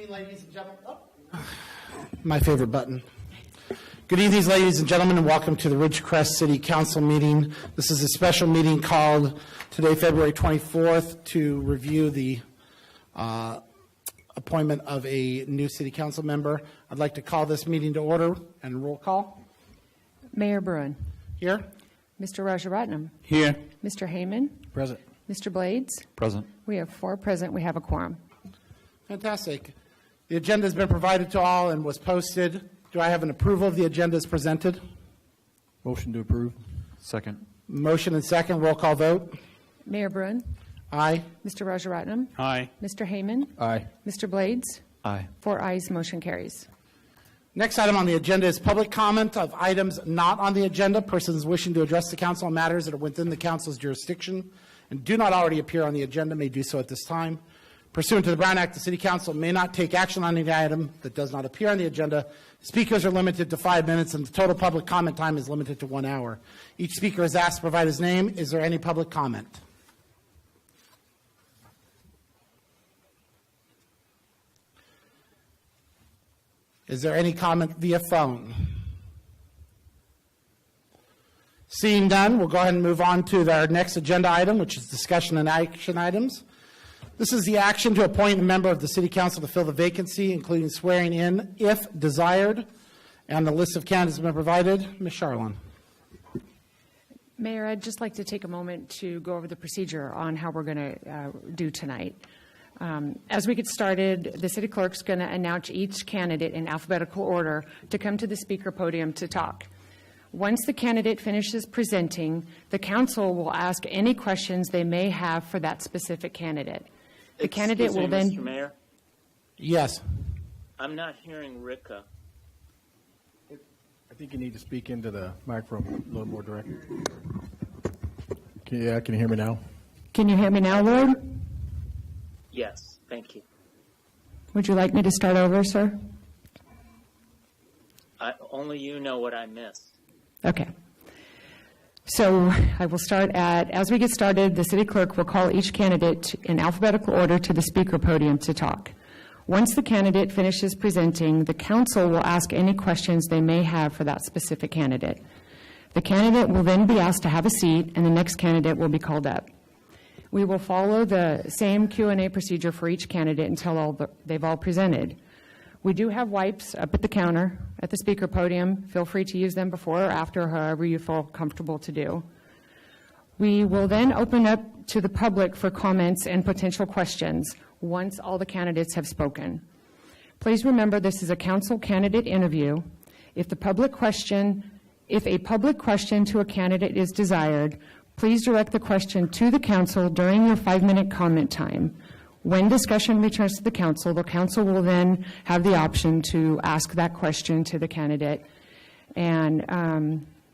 evening, ladies and gentlemen. My favorite button. Good evening, ladies and gentlemen, and welcome to the Ridgecrest City Council meeting. This is a special meeting called today, February 24th, to review the appointment of a new city council member. I'd like to call this meeting to order and roll call. Mayor Bruin. Here. Mr. Rajaratnam. Here. Mr. Heyman. Present. Mr. Blades. Present. We have 4 present. We have a quorum. Fantastic. The agenda has been provided to all and was posted. Do I have an approval of the agenda as presented? Motion to approve. Second. Motion and second. Roll call vote. Mayor Bruin. Aye. Mr. Rajaratnam. Aye. Mr. Heyman. Aye. Mr. Blades. Aye. 4 ayes. Motion carries. Next item on the agenda is public comment of items not on the agenda. Persons wishing to address the council on matters that are within the council's jurisdiction and do not already appear on the agenda may do so at this time. Pursuant to the Brown Act, the City Council may not take action on any item that does not appear on the agenda. Speakers are limited to 5 minutes, and the total public comment time is limited to 1 hour. Each speaker is asked to provide his name. Is there any public comment? Is there any comment via phone? Seeing none, we'll go ahead and move on to our next agenda item, which is discussion and action items. This is the action to appoint a member of the City Council to fill the vacancy, including swearing in, if desired. And the list of candidates has been provided. Ms. Charlon. Mayor, I'd just like to take a moment to go over the procedure on how we're going to do tonight. As we get started, the city clerk's going to announce each candidate in alphabetical order to come to the speaker podium to talk. Once the candidate finishes presenting, the council will ask any questions they may have for that specific candidate. The candidate will then... Mr. Mayor? Yes. I'm not hearing Rika. I think you need to speak into the microphone a little more direct. Can you hear me now? Can you hear me now, Lord? Yes, thank you. Would you like me to start over, sir? Only you know what I missed. Okay. So I will start as we get started, the city clerk will call each candidate in alphabetical order to the speaker podium to talk. Once the candidate finishes presenting, the council will ask any questions they may have for that specific candidate. The candidate will then be asked to have a seat, and the next candidate will be called up. We will follow the same Q&A procedure for each candidate until they've all presented. We do have wipes up at the counter at the speaker podium. Feel free to use them before or after, however you feel comfortable to do. We will then open up to the public for comments and potential questions once all the candidates have spoken. Please remember this is a council candidate interview. If a public question to a candidate is desired, please direct the question to the council during your 5-minute comment time. When discussion returns to the council will then have the option to ask that question to the candidate. And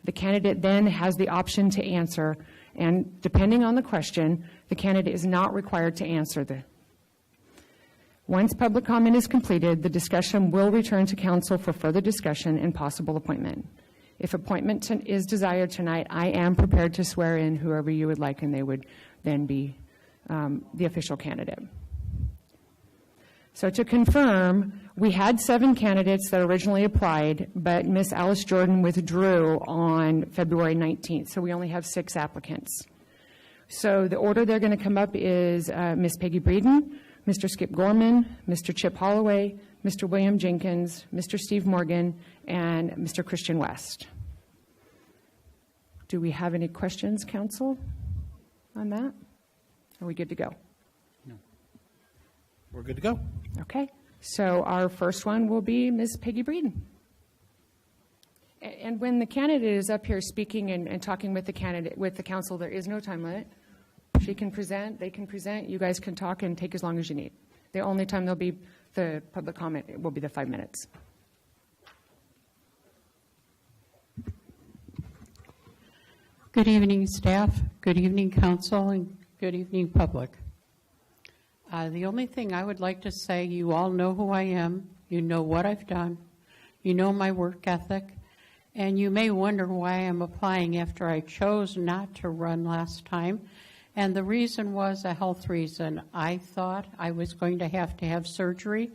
the candidate then has the option to answer. And depending on the question, the candidate is not required to answer. Once public comment is completed, the discussion will return to council for further discussion and possible appointment. If appointment is desired tonight, I am prepared to swear in whoever you would like, and they would then be the official candidate. So to confirm, we had 7 candidates that originally applied, but Ms. Alice Jordan withdrew on February 19th, so we only have 6 applicants. So the order they're going to come up is Ms. Peggy Breeden, Mr. Skip Gorman, Mr. Chip Holloway, Mr. William Jenkins, Mr. Steve Morgan, and Mr. Christian West. Do we have any questions, council, on that? Are we good to go? No. We're good to go. Okay. So our first one will be Ms. Peggy Breeden. And when the candidate is up here speaking and talking with the council, there is no time limit. She can present, they can present, you guys can talk and take as long as you need. The only time there'll be the public comment will be the 5 minutes. Good evening, staff. Good evening, council, and good evening, public. The only thing I would like to say, you all know who I am. You know what I've done. You know my work ethic. And you may wonder why I'm applying after I chose not to run last time. And the reason was a health reason. I thought I was going to have surgery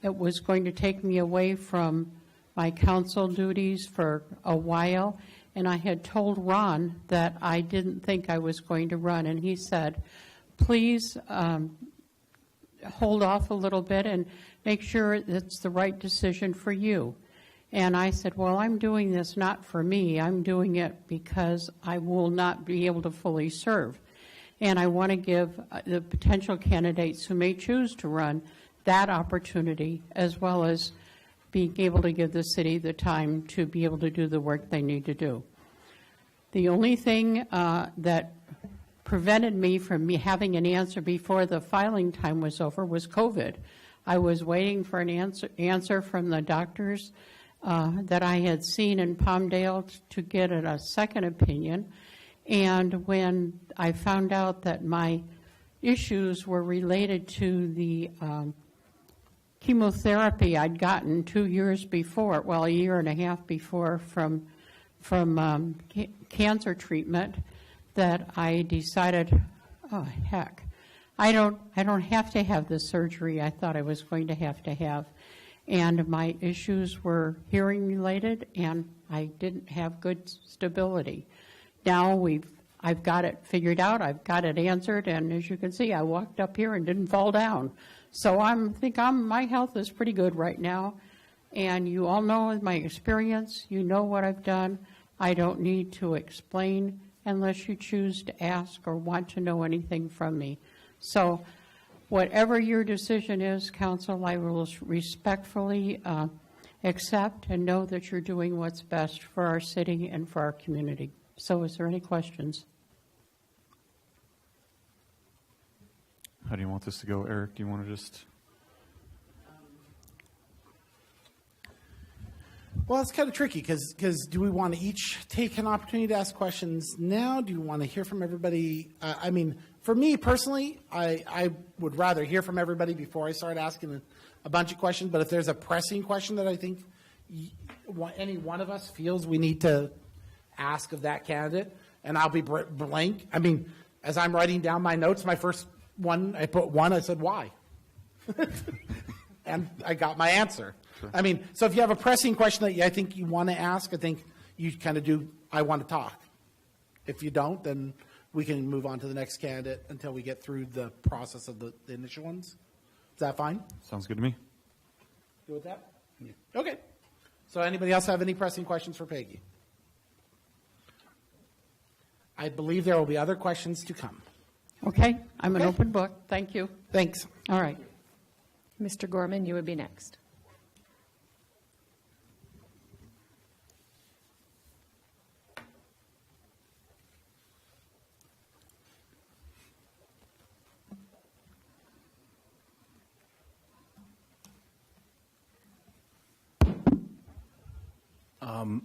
it was going to take me away from my council duties for a while, and I had told Ron that I didn't think I was going to run, and he said, please hold off a little bit and make sure it's the right decision for you. And I said, well, I'm doing this not for me. I'm doing it because I will not be able to fully serve. And I want to give the potential candidates who may choose to run that opportunity, as well as being able to give the city the time to be able to do the work they need to do. The only thing that prevented me from having an answer before the filing time was over was COVID. I was waiting for an answer from the doctors that I had seen in Palmdale to get a second opinion. And when I found out that my issues were related to the chemotherapy I'd gotten 2 years before, well, a year and a half before from cancer treatment, that I decided, oh, heck, I don't have to have the surgery I thought I was going to have. And my issues were hearing related, and I didn't have good stability. Now I've got it figured out, I've got it answered, and as you can see, I walked up here and didn't fall down. So my health is pretty good right now, and you all know my experience, you know what I've done. I don't need to explain unless you choose to ask or want to know anything from me. So whatever your decision is, Council, I will respectfully accept and know that you're doing what's best for our city and for our community. So is there any questions? How do you want this to go, Eric? Do you want to just... Well, it's kind of tricky because do we want to each take an opportunity to ask questions now? Do you want to hear from everybody? I mean, for me personally, I would rather hear from everybody before I start asking a bunch of questions. But if there's a pressing question that I think any one of us feels we need to ask of that candidate, and I'll be blank. I mean, as I'm writing down my notes, my first one, I put one, I said, why? And I got my answer. Sure. I mean, so if you have a pressing question that I think you want to ask, I think you kind of do, I want to talk. If you don't, then we can move on to the next candidate until we get through the process of the initial ones. Is that fine? Sounds good to me. Good with that? Yeah. Okay. So anybody else have any pressing questions for Peggy? I believe there will be other questions to come. Okay, I'm an Okay. open book. Thank you. Thanks. All right. Mr. Gorman, you would be next.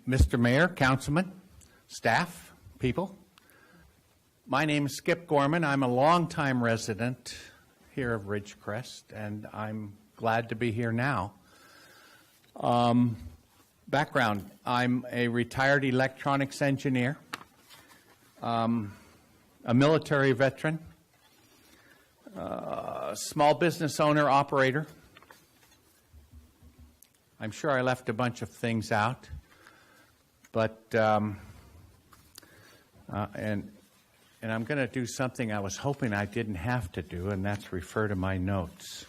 Mr. Mayor, Councilman, staff, people, my name is Skip Gorman. I'm a longtime resident here of Ridgecrest, and I'm glad to be here now. Background, I'm a retired electronics engineer, a military veteran, small business owner, operator. I'm sure I left a bunch of things out, but and I'm going to do something I was hoping I didn't have to do, and that's refer to my notes.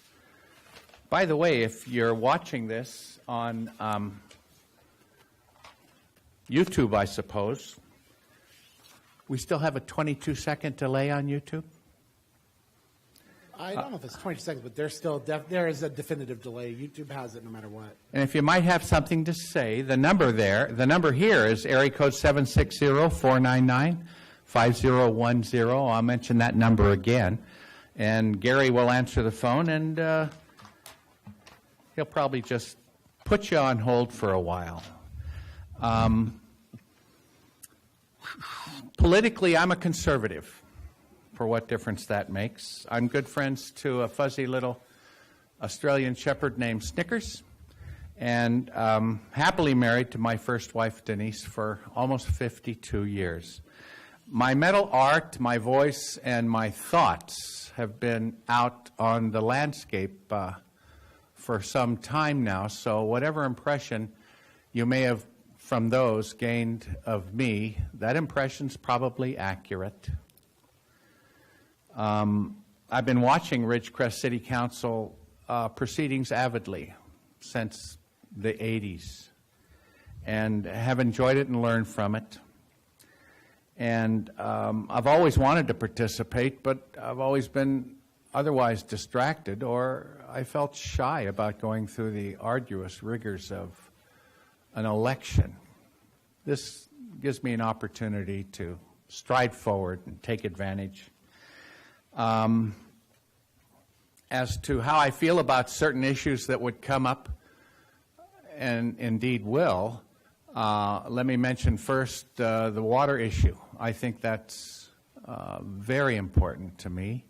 By the way, if you're watching this on YouTube, I suppose, we still have a 22-second delay on YouTube? I don't know if it's 20 seconds, but there's still there is a definitive delay. YouTube has it no matter what. And if you might have something to say, the number here is area code 760-499-5010. I'll mention that number again. And Gary will answer the phone, and he'll probably just put you on hold for a while. Politically, I'm a conservative, for what difference that makes. I'm good friends to a fuzzy little Australian shepherd named Snickers, and happily married to my first wife, Denise, for almost 52 years. My metal art, my voice, and my thoughts have been out on the landscape for some time now, so whatever impression you may have from those gained of me, that impression's probably accurate. I've been watching Ridgecrest City Council proceedings avidly since the 80s and have enjoyed it and learned from it. And I've always wanted to participate, but I've always been otherwise distracted, or I felt shy about going through the arduous rigors of an election. This gives me an opportunity to stride forward and take advantage. As to how I feel about certain issues that would come up, and indeed will, let me mention first the water issue. I think that's very important to me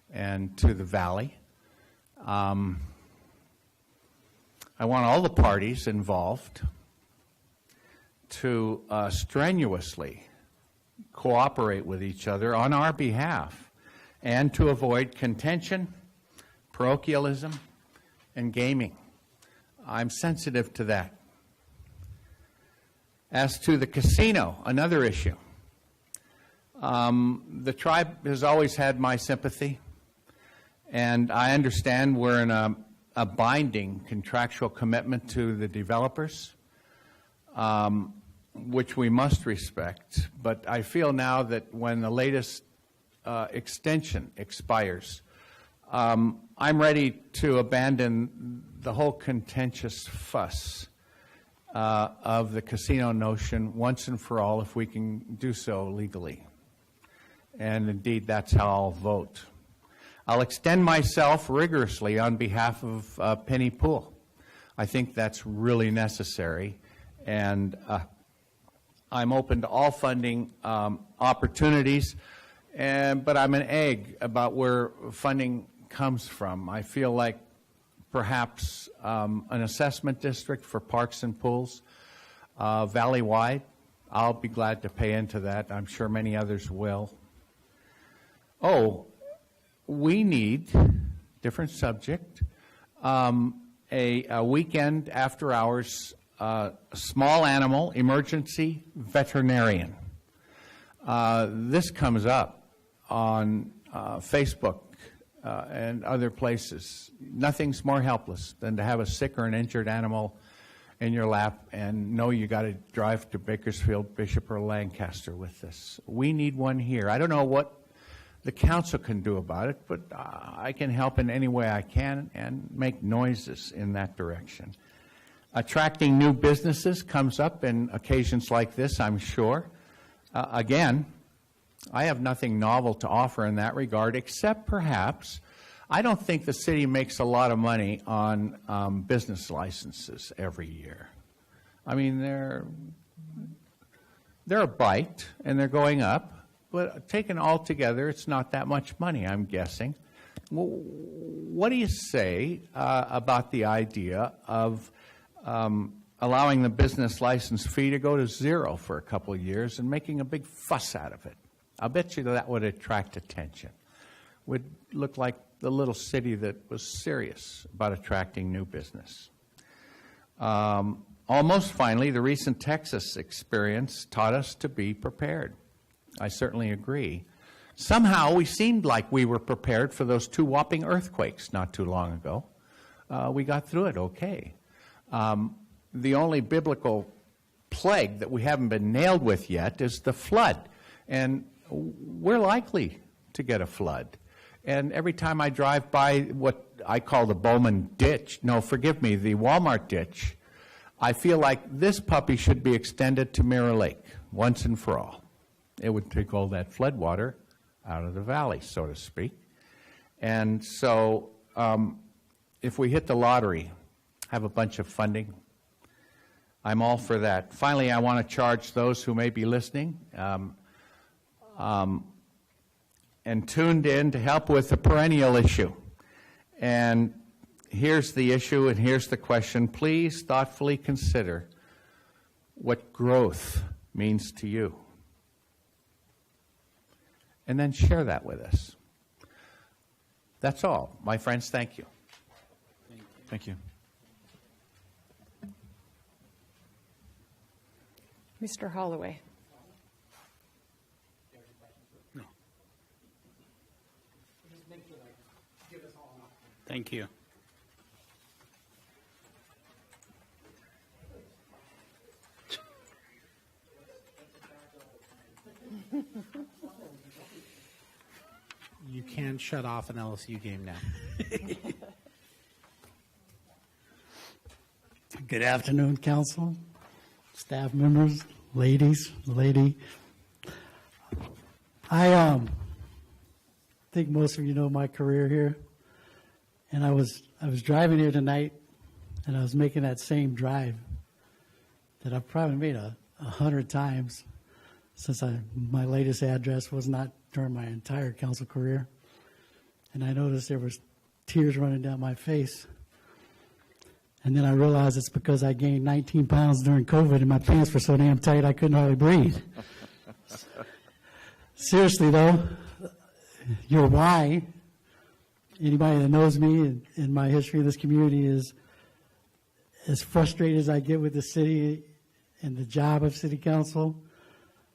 and to the Valley. I want all the parties involved to strenuously cooperate with each other on our behalf and to avoid contention, parochialism, and gaming. I'm sensitive to that. As to the casino, another issue. The tribe has always had my sympathy, and I understand we're in a binding contractual commitment to the developers, which we must respect. But I feel now that when the latest extension expires, I'm ready to abandon the whole contentious fuss of the casino notion once and for all, if we can do so legally. And indeed, that's how I'll vote. I'll extend myself rigorously on behalf of Penny Pool. I think that's really necessary, and I'm open to all funding opportunities, but I'm an egg about where funding comes from. I feel like perhaps an assessment district for parks and pools, valley-wide. I'll be glad to pay into that. I'm sure many others will. Oh, we need, different subject, a weekend after hours small animal emergency veterinarian. This comes up on Facebook and other places. Nothing's more helpless than to have a sick or an injured animal in your lap and know you got to drive to Bakersfield, Bishop, or Lancaster with this. We need one here. I don't know what the council can do about it, but I can help in any way I can and make noises in that direction. Attracting new businesses comes up in occasions like this, I'm sure. Again, I have nothing novel to offer in that regard, except perhaps I don't think the city makes a lot of money on business licenses every year. I mean, they're a bite, and they're going up, but taken all together, it's not that much money, I'm guessing. Well, what do you say about the idea of allowing the business license fee to go to zero for a couple of years and making a big fuss out of it? I'll bet you that would attract attention. Would look like the little city that was serious about attracting new business. Almost finally, the recent Texas experience taught us to be prepared. I certainly agree. Somehow we seemed like we were prepared for those two whopping earthquakes not too long ago. We got through it okay. The only biblical plague that we haven't been nailed with yet is the flood. And we're likely to get a flood. And every time I drive by what I call the Bowman ditch, no, forgive me, the Walmart ditch, I feel like this puppy should be extended to Mirror Lake once and for all. It would take all that flood water out of the valley, so to speak. And so if we hit the lottery, have a bunch of funding, I'm all for that. Finally, I want to charge those who may be listening and tuned in to help with the perennial issue. And here's the issue and here's the question. Please thoughtfully consider what growth means to you. And then share that with us. That's all. My friends, thank you. Thank you. Thank you. Mr. Holloway. Thank you. You can shut off an LSU game now. Good afternoon, council, staff members, ladies, lady. I think most of you know my career here, and I was driving here tonight, and I was making that same drive that I've probably made 100 times since my latest address was not during my entire council career, and I noticed there was tears running down my face. And then I realized it's because I gained 19 pounds during COVID and my pants were so damn tight I couldn't hardly breathe. Seriously, though, your why, anybody that knows me and my history in this community, is as frustrated as I get with the city and the job of city council.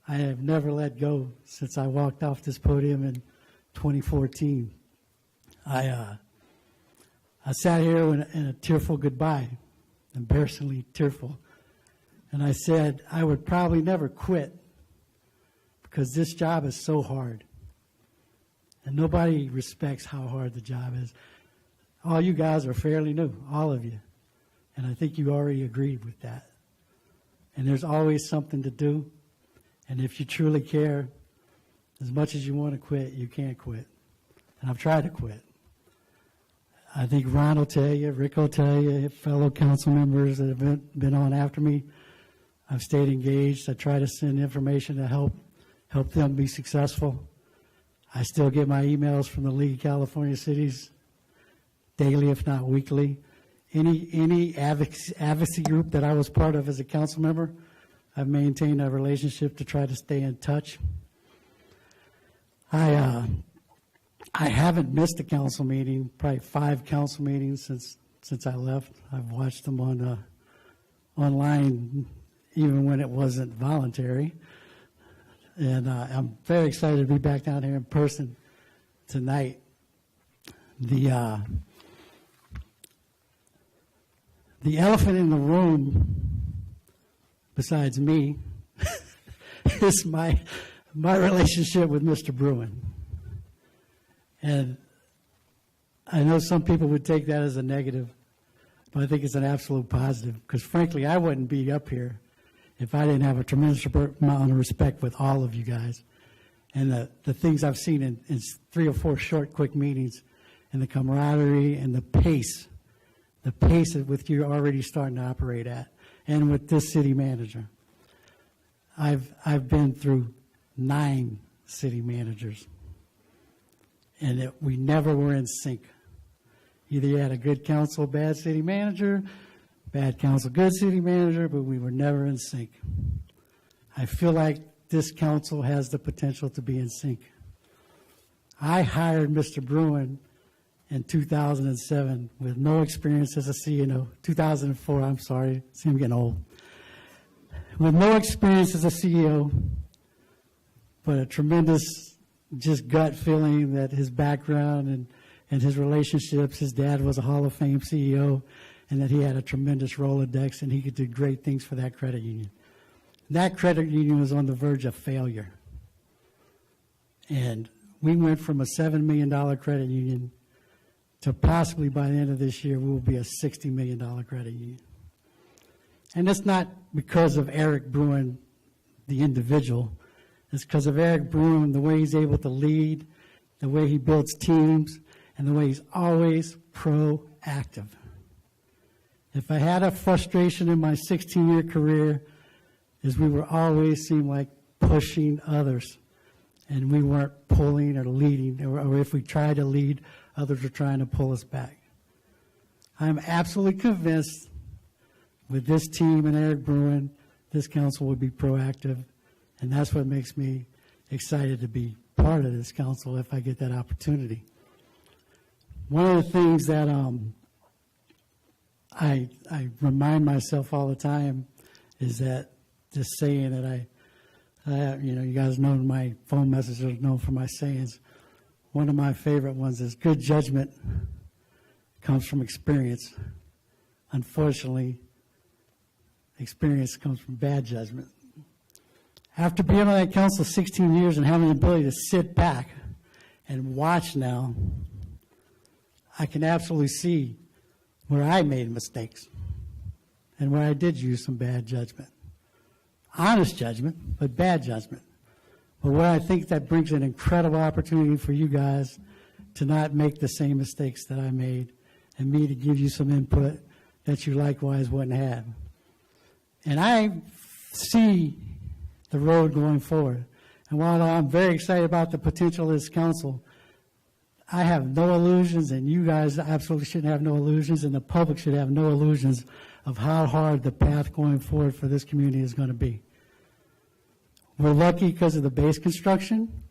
I have never let go since I walked off this podium in 2014. I sat here in a tearful goodbye, embarrassingly tearful, and I said I would probably never quit because this job is so hard, and nobody respects how hard the job is. All you guys are fairly new, all of you, and I think you already agreed with that. And there's always something to do, and if you truly care, as much as you want to quit, you can't quit. And I've tried to quit. I think Ron will tell you, Rick will tell you, fellow council members that have been on after me, I've stayed engaged. I try to send information to help them be successful. I still get my emails from the League of California Cities daily, if not weekly. Any advocacy group that I was part of as a council member, I've maintained a relationship to try to stay in touch. I haven't missed a council meeting, probably 5 council meetings since I left. I've watched them online, even when it wasn't voluntary. And I'm very excited to be back down here in person tonight. The elephant in the room, besides me, is my relationship with Mr. Bruin. And I know some people would take that as a negative, but I think it's an absolute positive, because frankly, I wouldn't be up here if I didn't have a tremendous amount of respect with all of you guys. And the things I've seen in 3 or 4 short, quick meetings, and the camaraderie and the pace at which you're already starting to operate at, and with this city manager. I've been through 9 city managers. And we never were in sync. Either you had a good council, bad city manager, bad council, good city manager, but we were never in sync. I feel like this council has the potential to be in sync. I hired Mr. Bruin in 2007 with no experience as a CEO. 2004, I'm sorry, see, I'm getting old. With no experience as a CEO, but a tremendous just gut feeling that his background and his relationships, his dad was a Hall of Fame CEO, and that he had a tremendous Rolodex, and he could do great things for that credit union. That credit union was on the verge of failure. And we went from a $7 million credit union to possibly by the end of this year, we will be a $60 million credit union. And it's not because of Eric Bruin, the individual. It's because of Eric Bruin, the way he's able to lead, the way he builds teams, and the way he's always proactive. If I had a frustration in my 16-year career, is we were always seemed like pushing others, and we weren't pulling or leading, or if we tried to lead, others were trying to pull us back. I'm absolutely convinced with this team and Eric Bruin, this council would be proactive. And that's what makes me excited to be part of this council if I get that opportunity. One of the things that I remind myself all the time is that this saying that you guys know my phone messages known for my sayings. One of my favorite ones is good judgment comes from experience. Unfortunately, experience comes from bad judgment. After being on that council 16 years and having the ability to sit back and watch now, I can absolutely see where I made mistakes and where I did use some bad judgment. Honest judgment, but bad judgment. But what I think that brings an incredible opportunity for you guys to not make the same mistakes that I made, and me to give you some input that you likewise wouldn't have. And I see the road going forward. And while I'm very excited about the potential of this council, I have no illusions, and you guys absolutely shouldn't have no illusions, and the public should have no illusions of how hard the path going forward for this community is going to be. We're lucky because of the base construction,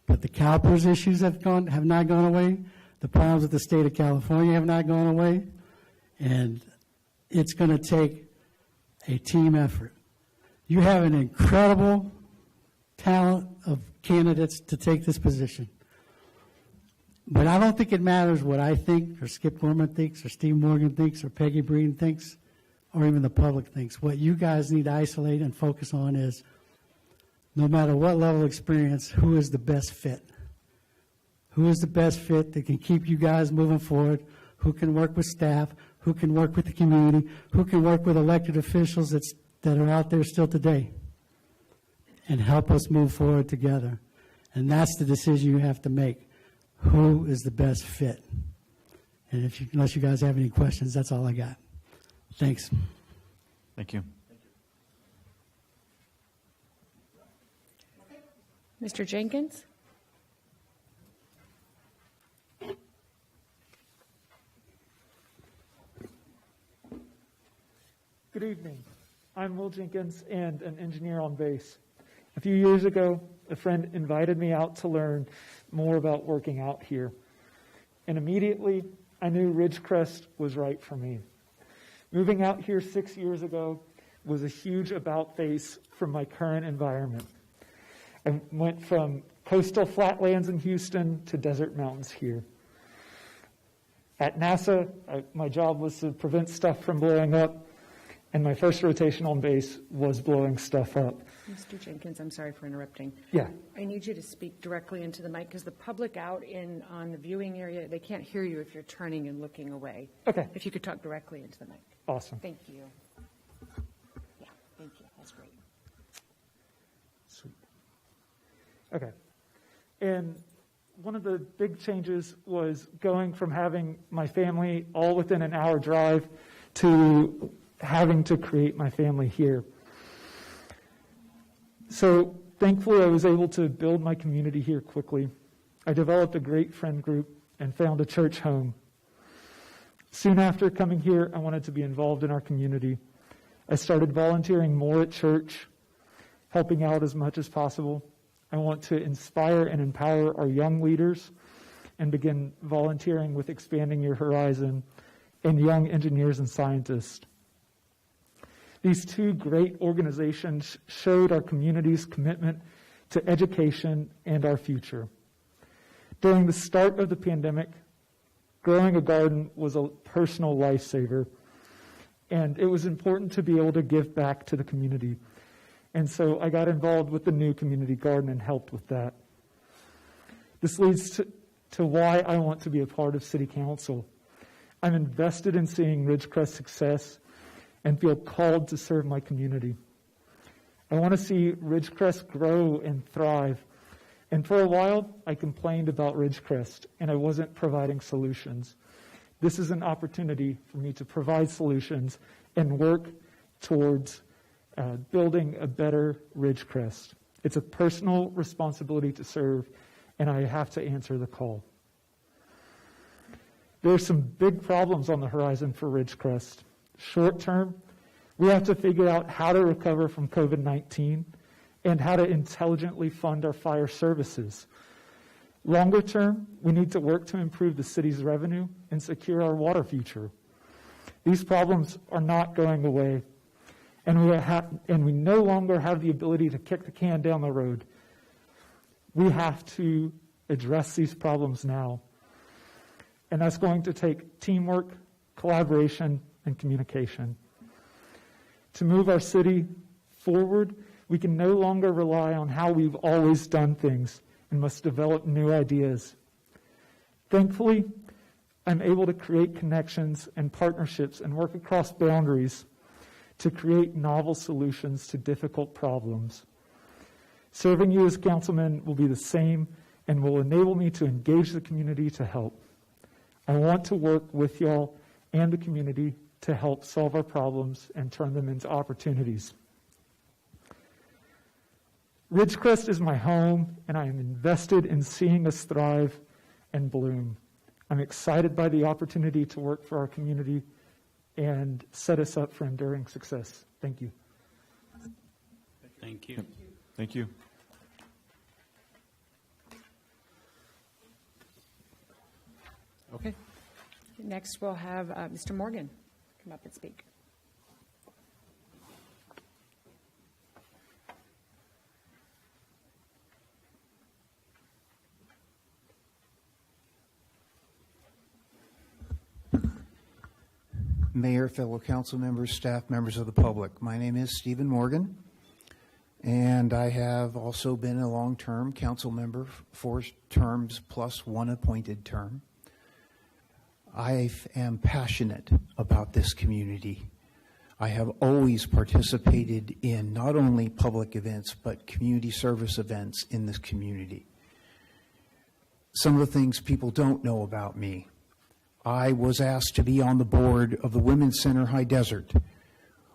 but the CalPERS issues have not gone away. The problems with the state of California have not gone away, and it's going to take a team effort. You have an incredible talent of candidates to take this position. But I don't think it matters what I think, or Skip Gorman thinks, or Steve Morgan thinks, or Peggy Breen thinks, or even the public thinks. What you guys need to isolate and focus on is, no matter what level of experience, who is the best fit? Who is the best fit that can keep you guys moving forward? Who can work with staff? Who can work with the community? Who can work with elected officials that are out there still today and help us move forward together? And that's the decision you have to make. Who is the best fit? And unless you guys have any questions, that's all I got. Thanks. Thank you. Mr. Jenkins? Good evening. I'm Will Jenkins and an engineer on base. A few years ago, a friend invited me out to learn more about working out here. And immediately, I knew Ridgecrest was right for me. Moving out here 6 years ago was a huge about-face from my current environment. I went from coastal flatlands in Houston to desert mountains here. At NASA, my job was to prevent stuff from blowing up, and my first rotation on base was blowing stuff up. Mr. Jenkins, I'm sorry for interrupting. Yeah. I need you to speak directly into the mic because the public out on the viewing area, they can't hear you if you're turning and looking away. Okay. If you could talk directly into the mic. Awesome. Thank you. Yeah, thank you. That's great. Sweet. Okay. And one of the big changes was going from having my family all within an hour drive to having to create my family here. So thankfully, I was able to build my community here quickly. I developed a great friend group and found a church home. Soon after coming here, I wanted to be involved in our community. I started volunteering more at church, helping out as much as possible. I want to inspire and empower our young leaders and begin volunteering with Expanding Your Horizon and Young Engineers and Scientists. These two great organizations showed our community's commitment to education and our future. During the start of the pandemic, growing a garden was a personal lifesaver, and it was important to be able to give back to the community. And so I got involved with the new community garden and helped with that. This leads to why I want to be a part of City Council. I'm invested in seeing Ridgecrest's success and feel called to serve my community. I want to see Ridgecrest grow and thrive. And for a while, I complained about Ridgecrest, and I wasn't providing solutions. This is an opportunity for me to provide solutions and work towards building a better Ridgecrest. It's a personal responsibility to serve, and I have to answer the call. There are some big problems on the horizon for Ridgecrest. Short term, we have to figure out how to recover from COVID-19 and how to intelligently fund our fire services. Longer term, we need to work to improve the city's revenue and secure our water future. These problems are not going away, and we no longer have the ability to kick the can down the road. We have to address these problems now. And that's going to take teamwork, collaboration, and communication. To move our city forward, we can no longer rely on how we've always done things and must develop new ideas. Thankfully, I'm able to create connections and partnerships and work across boundaries to create novel solutions to difficult problems. Serving you as councilman will be the same and will enable me to engage the community to help. I want to work with y'all and the community to help solve our problems and turn them into opportunities. Ridgecrest is my home, and I am invested in seeing us thrive and bloom. I'm excited by the opportunity to work for our community and set us up for enduring success. Thank you. Thank you. Thank you. Okay. Next, we'll have Mr. Morgan come up and speak. Mayor, fellow council members, staff, members of the public. My name is Stephen Morgan, and I have also been a long-term council member, 4 terms plus 1 appointed term. I am passionate about this community. I have always participated in not only public events, but community service events in this community. Some of the things people don't know about me. I was asked to be on the board of the Women's Center High Desert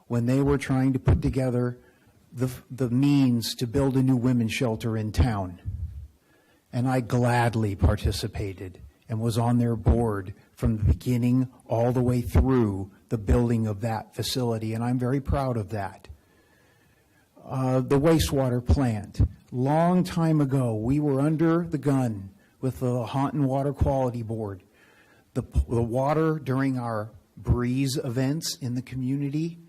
when they were trying to put together the means to build a new women's shelter in town. And I gladly participated and was on their board from the beginning all the way through the building of that facility, and I'm very proud of that. The wastewater plant. Long time ago, we were under the gun with the Haunton Water Quality Board. The water during our breeze events in the community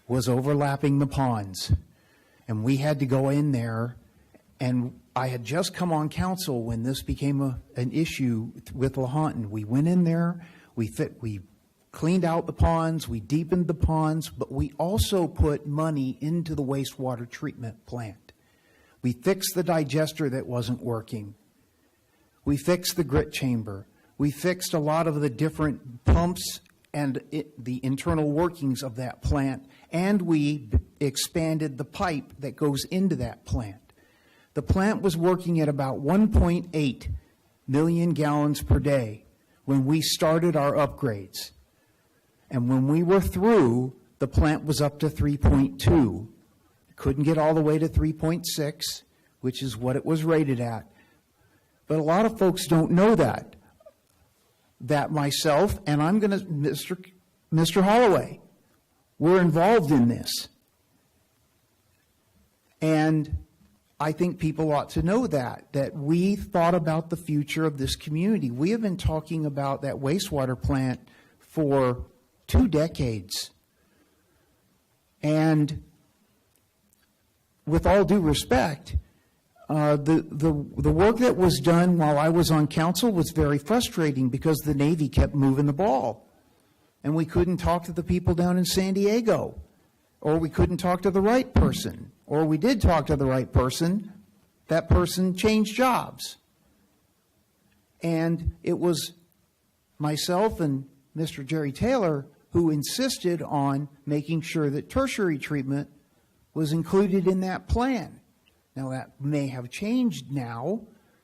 was overlapping the ponds, and we had to go in there, and I had just come on council when this became an issue with Lahontan. We went in there, we cleaned out the ponds, we deepened the ponds, but we also put money into the wastewater treatment plant. We fixed the digester that wasn't working. We fixed the grit chamber. We fixed a lot of the different pumps and the internal workings of that plant, and we expanded the pipe that goes into that plant. The plant was working at about 1.8 million gallons per day when we started our upgrades. And when we were through, the plant was up to 3.2. Couldn't get all the way to 3.6, which is what it was rated at. But a lot of folks don't know that. That myself, and I'm going to, Mr. Holloway, we're involved in this. And I think people ought to know that we thought about the future of this community. We have been talking about that wastewater plant for 2 decades. And with all due respect, the work that was done while I was on council was very frustrating because the Navy kept moving the ball. And we couldn't talk to the people down in San Diego, or we couldn't talk to the right person, or we did talk to the right person, that person changed jobs. And it was myself and Mr. Jerry Taylor who insisted on making sure that tertiary treatment was included in that plan. Now, that may have changed now.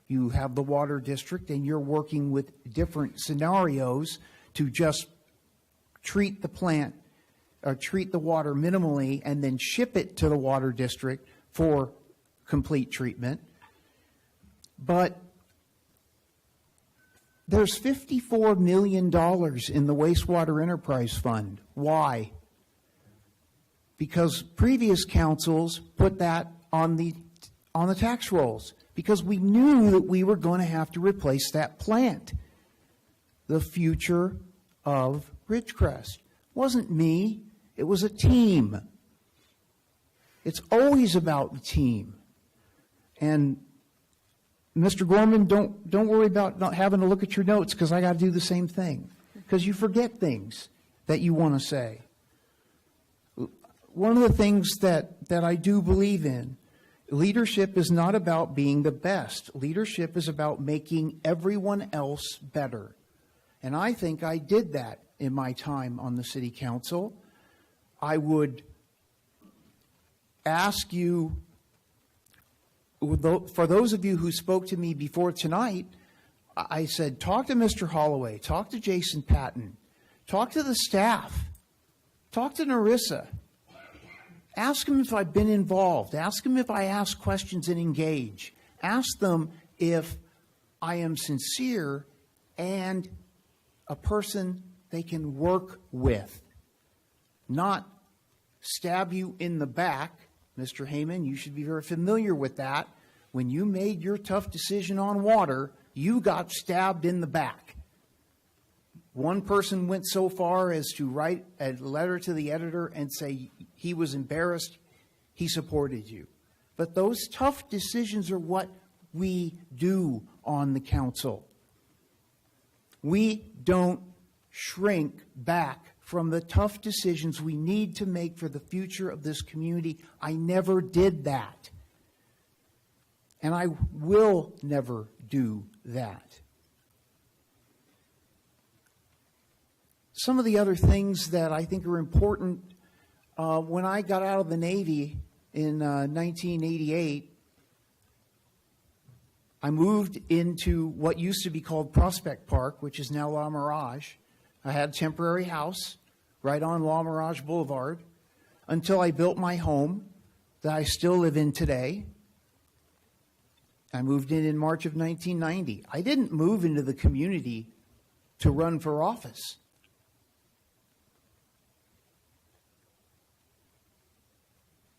You have the water district, and you're working with different scenarios to just treat the plant, or treat the water minimally, and then ship it to the water district for complete treatment. But there's $54 million in the Wastewater Enterprise Fund. Why? Because previous councils put that on the tax rolls, because we knew that we were going to have to replace that plant. The future of Ridgecrest. wasn't me. It was a team. It's always about the team. And Mr. Gorman, don't worry about not having to look at your notes, because I got to do the same thing, because you forget things that you want to say. One of the things that I do believe in, leadership is not about being the best. Leadership is about making everyone else better. And I think I did that in my time on the city council. I would ask you, for those of you who spoke to me before tonight, I said, talk to Mr. Holloway, talk to Jason Patton, talk to the staff, talk to Narissa. Ask them if I've been involved. Ask them if I ask questions and engage. Ask them if I am sincere and a person they can work with, not stab you in the back. Mr. Heyman, you should be very familiar with that. When you made your tough decision on water, you got stabbed in the back. One person went so far as to write a letter to the editor and say he was embarrassed he supported you. But those tough decisions are what we do on the council. We don't shrink back from the tough decisions we need to make for the future of this community. I never did that. And I will never do that. Some of the other things that I think are important, when I got out of the Navy in 1988, I moved into what used to be called Prospect Park, which is now La Mirage. I had a temporary house right on La Mirage Boulevard until I built my home that I still live in today. I moved in March of 1990. I didn't move into the community to run for office.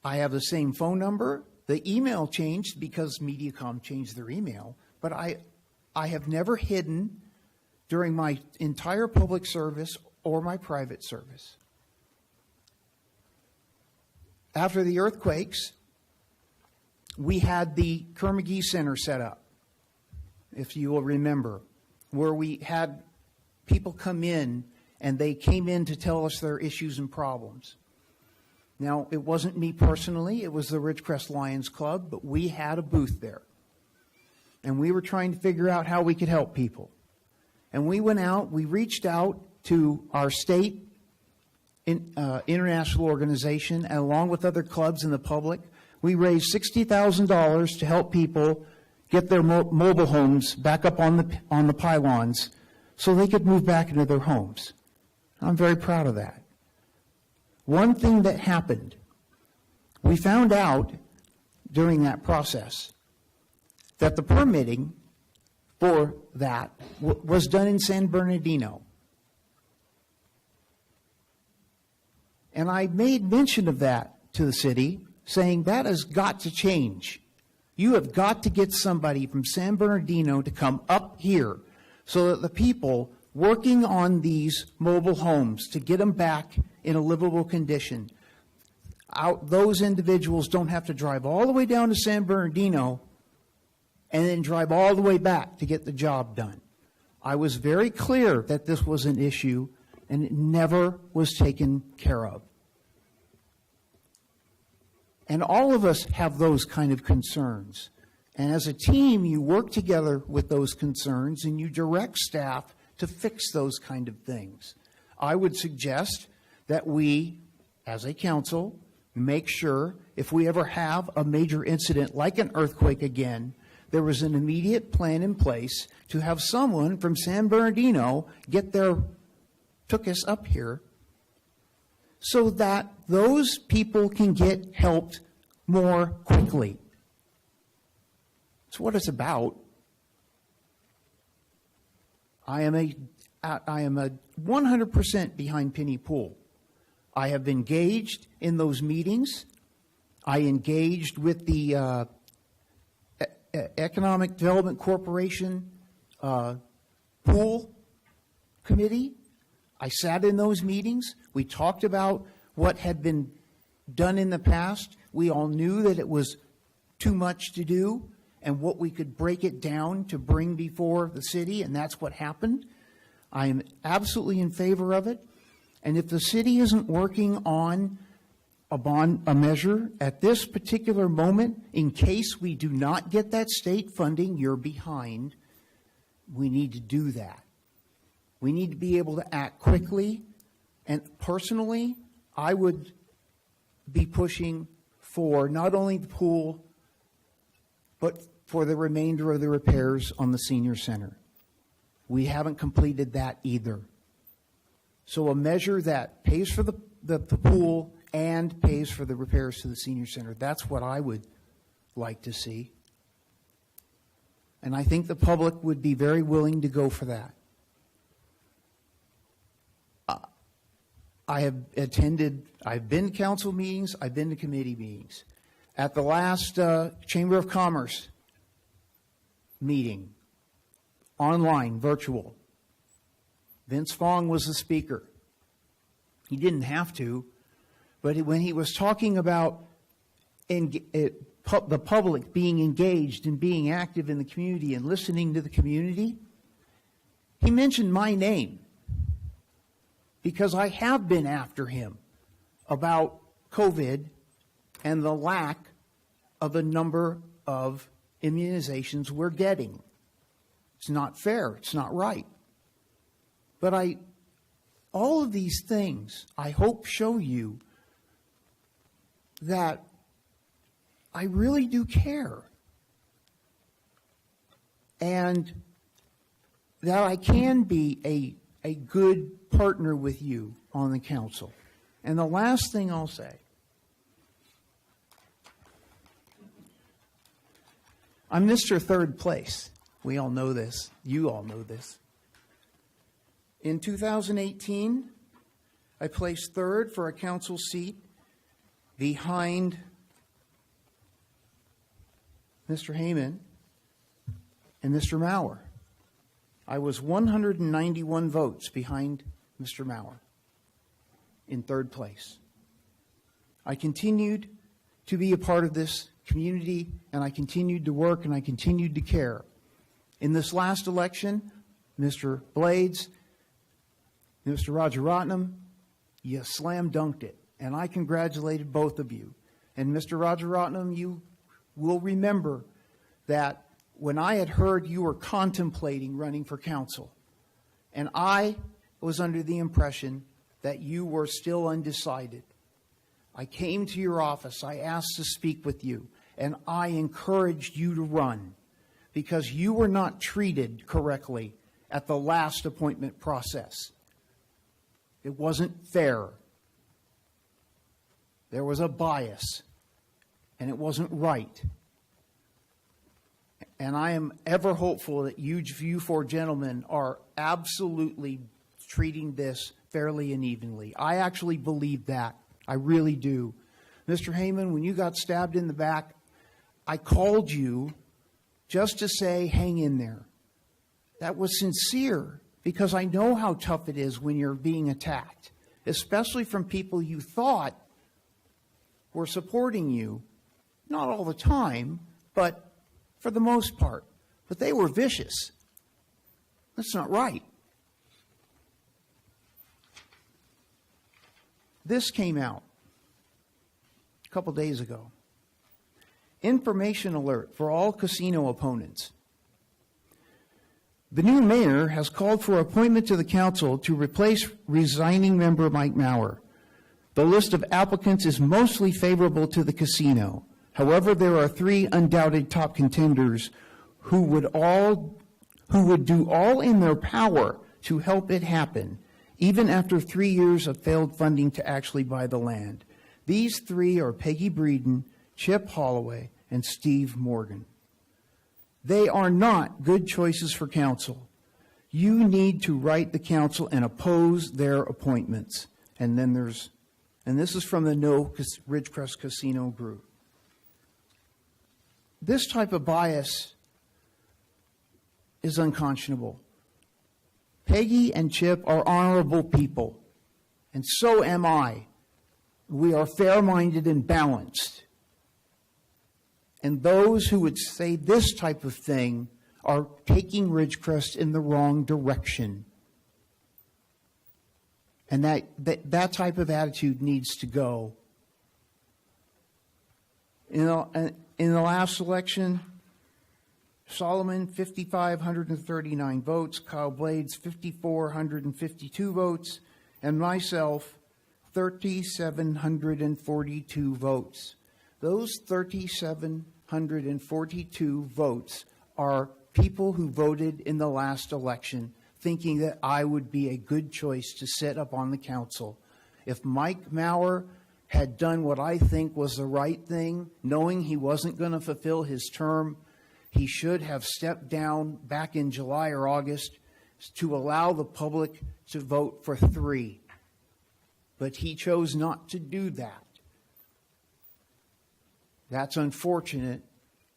I have the same phone number. The email changed because Mediacom changed their email, but I have never hidden during my entire public service or my private service. After the earthquakes, we had the Kerr-McGee Center set up, if you will remember, where we had people come in and they came in to tell us their issues and problems. Now, it wasn't me personally, it was the Ridgecrest Lions Club, but we had a booth there. And we were trying to figure out how we could help people. And we went out, we reached out to our state international organization, and along with other clubs and the public, we raised $60,000 to help people get their mobile homes back up on the pylons so they could move back into their homes. I'm very proud of that. One thing that happened, we found out during that process that the permitting for that was done in San Bernardino. And I made mention of that to the city, saying that has got to change. You have got to get somebody from San Bernardino to come up here so that the people working on these mobile homes, to get them back in a livable condition, those individuals don't have to drive all the way down to San Bernardino and then drive all the way back to get the job done. I was very clear that this was an issue and it never was taken care of. And all of us have those kind of concerns. And as a team, you work together with those concerns and you direct staff to fix those kind of things. I would suggest that we, as a council, make sure if we ever have a major incident like an earthquake again, there was an immediate plan in place to have someone from San Bernardino took us up here so that those people can get helped more quickly. It's what it's about. I am a 100% behind Penny Pool. I have engaged in those meetings. I engaged with the Economic Development Corporation pool committee. I sat in those meetings. We talked about what had been done in the past. We all knew that it was too much to do and what we could break it down to bring before the city, and that's what happened. I am absolutely in favor of it. And if the city isn't working on a measure at this particular moment, in case we do not get that state funding, you're behind. We need to do that. We need to be able to act quickly. And personally, I would be pushing for not only the pool, but for the remainder of the repairs on the senior center. We haven't completed that either. So a measure that pays for the pool and pays for the repairs to the senior center, that's what I would like to see. And I think the public would be very willing to go for that. I've been to council meetings, I've been to committee meetings. At the last Chamber of Commerce meeting, online, virtual, Vince Fong was the speaker. He didn't have to, but when he was talking about the public being engaged and being active in the community and listening to the community, he mentioned my name because I have been after him about COVID and the lack of the number of immunizations we're getting. It's not fair. It's not right. But all of these things, I hope, show you that I really do care. And that I can be a good partner with you on the council. And the last thing I'll say, I'm Mr. Third Place. We all know this. You all know this. In 2018, I placed third for a council seat behind Mr. Heyman and Mr. Mauer. I was 191 votes behind Mr. Mauer in third place. I continued to be a part of this community, and I continued to work, and I continued to care. In this last election, Mr. Blades, Mr. Rajaratnam, you slam dunked it, and I congratulated both of you. And Mr. Rajaratnam, you will remember that when I had heard you were contemplating running for council, and I was under the impression that you were still undecided, I came to your office, I asked to speak with you, and I encouraged you to run because you were not treated correctly at the last appointment process. It wasn't fair. There was a bias, and it wasn't right. And I am ever hopeful that you four gentlemen are absolutely treating this fairly and evenly. I actually believe that. I really do. Mr. Heyman, when you got stabbed in the back, I called you just to say, hang in there. That was sincere because I know how tough it is when you're being attacked, especially from people you thought were supporting you. Not all the time, but for the most part. But they were vicious. That's not right. This came out a couple days ago. Information alert for all casino opponents. The new mayor has called for appointment to the council to replace resigning member Mike Mauer. The list of applicants is mostly favorable to the casino. However, there are 3 undoubted top contenders who would do all in their power to help it happen, even after 3 years of failed funding to actually buy the land. These 3 are Peggy Breeden, Chip Holloway, and Steve Morgan. They are not good choices for council. You need to write the council and oppose their appointments. And this is from the No Ridgecrest Casino group. This type of bias is unconscionable. Peggy and Chip are honorable people, and so am I. We are fair-minded and balanced. And those who would say this type of thing are taking Ridgecrest in the wrong direction. And that type of attitude needs to go. In the last election, Solomon, 5,539 votes, Kyle Blades, 5,452 votes, and myself, 3,742 votes. Those 3,742 votes are people who voted in the last election thinking that I would be a good choice to sit up on the council. If Mike Maurer had done what I think was the right thing, knowing he wasn't going to fulfill his term, he should have stepped down back in July or August to allow the public to vote for 3. But he chose not to do that. That's unfortunate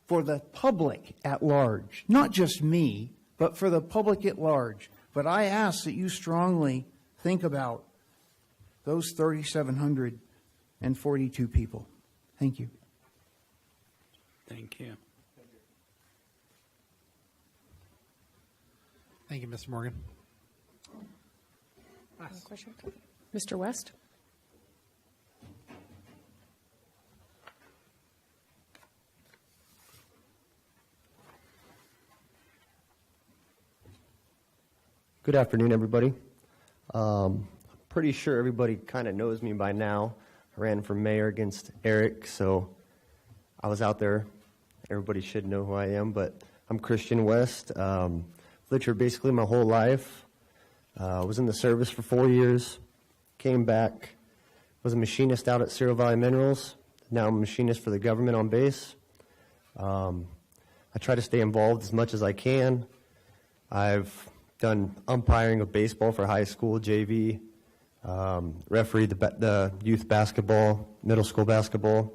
for the public at large, not just me, but for the public at large. But I ask that you strongly think about those 3,742 people. Thank you. Thank you. Thank you, Mr. Morgan. Question? Mr. West? Good afternoon, everybody. Pretty sure everybody kind of knows me by now. I ran for mayor against Eric, so I was out there. Everybody should know who I am, but I'm Christian West. Lived here basically my whole life. Was in the service for 4 years. Came back. Was a machinist out at Cerro Valley Minerals. Now I'm a machinist for the government on base. I try to stay involved as much as I can. I've done umpiring of baseball for high school, JV, refereed the youth basketball, middle school basketball.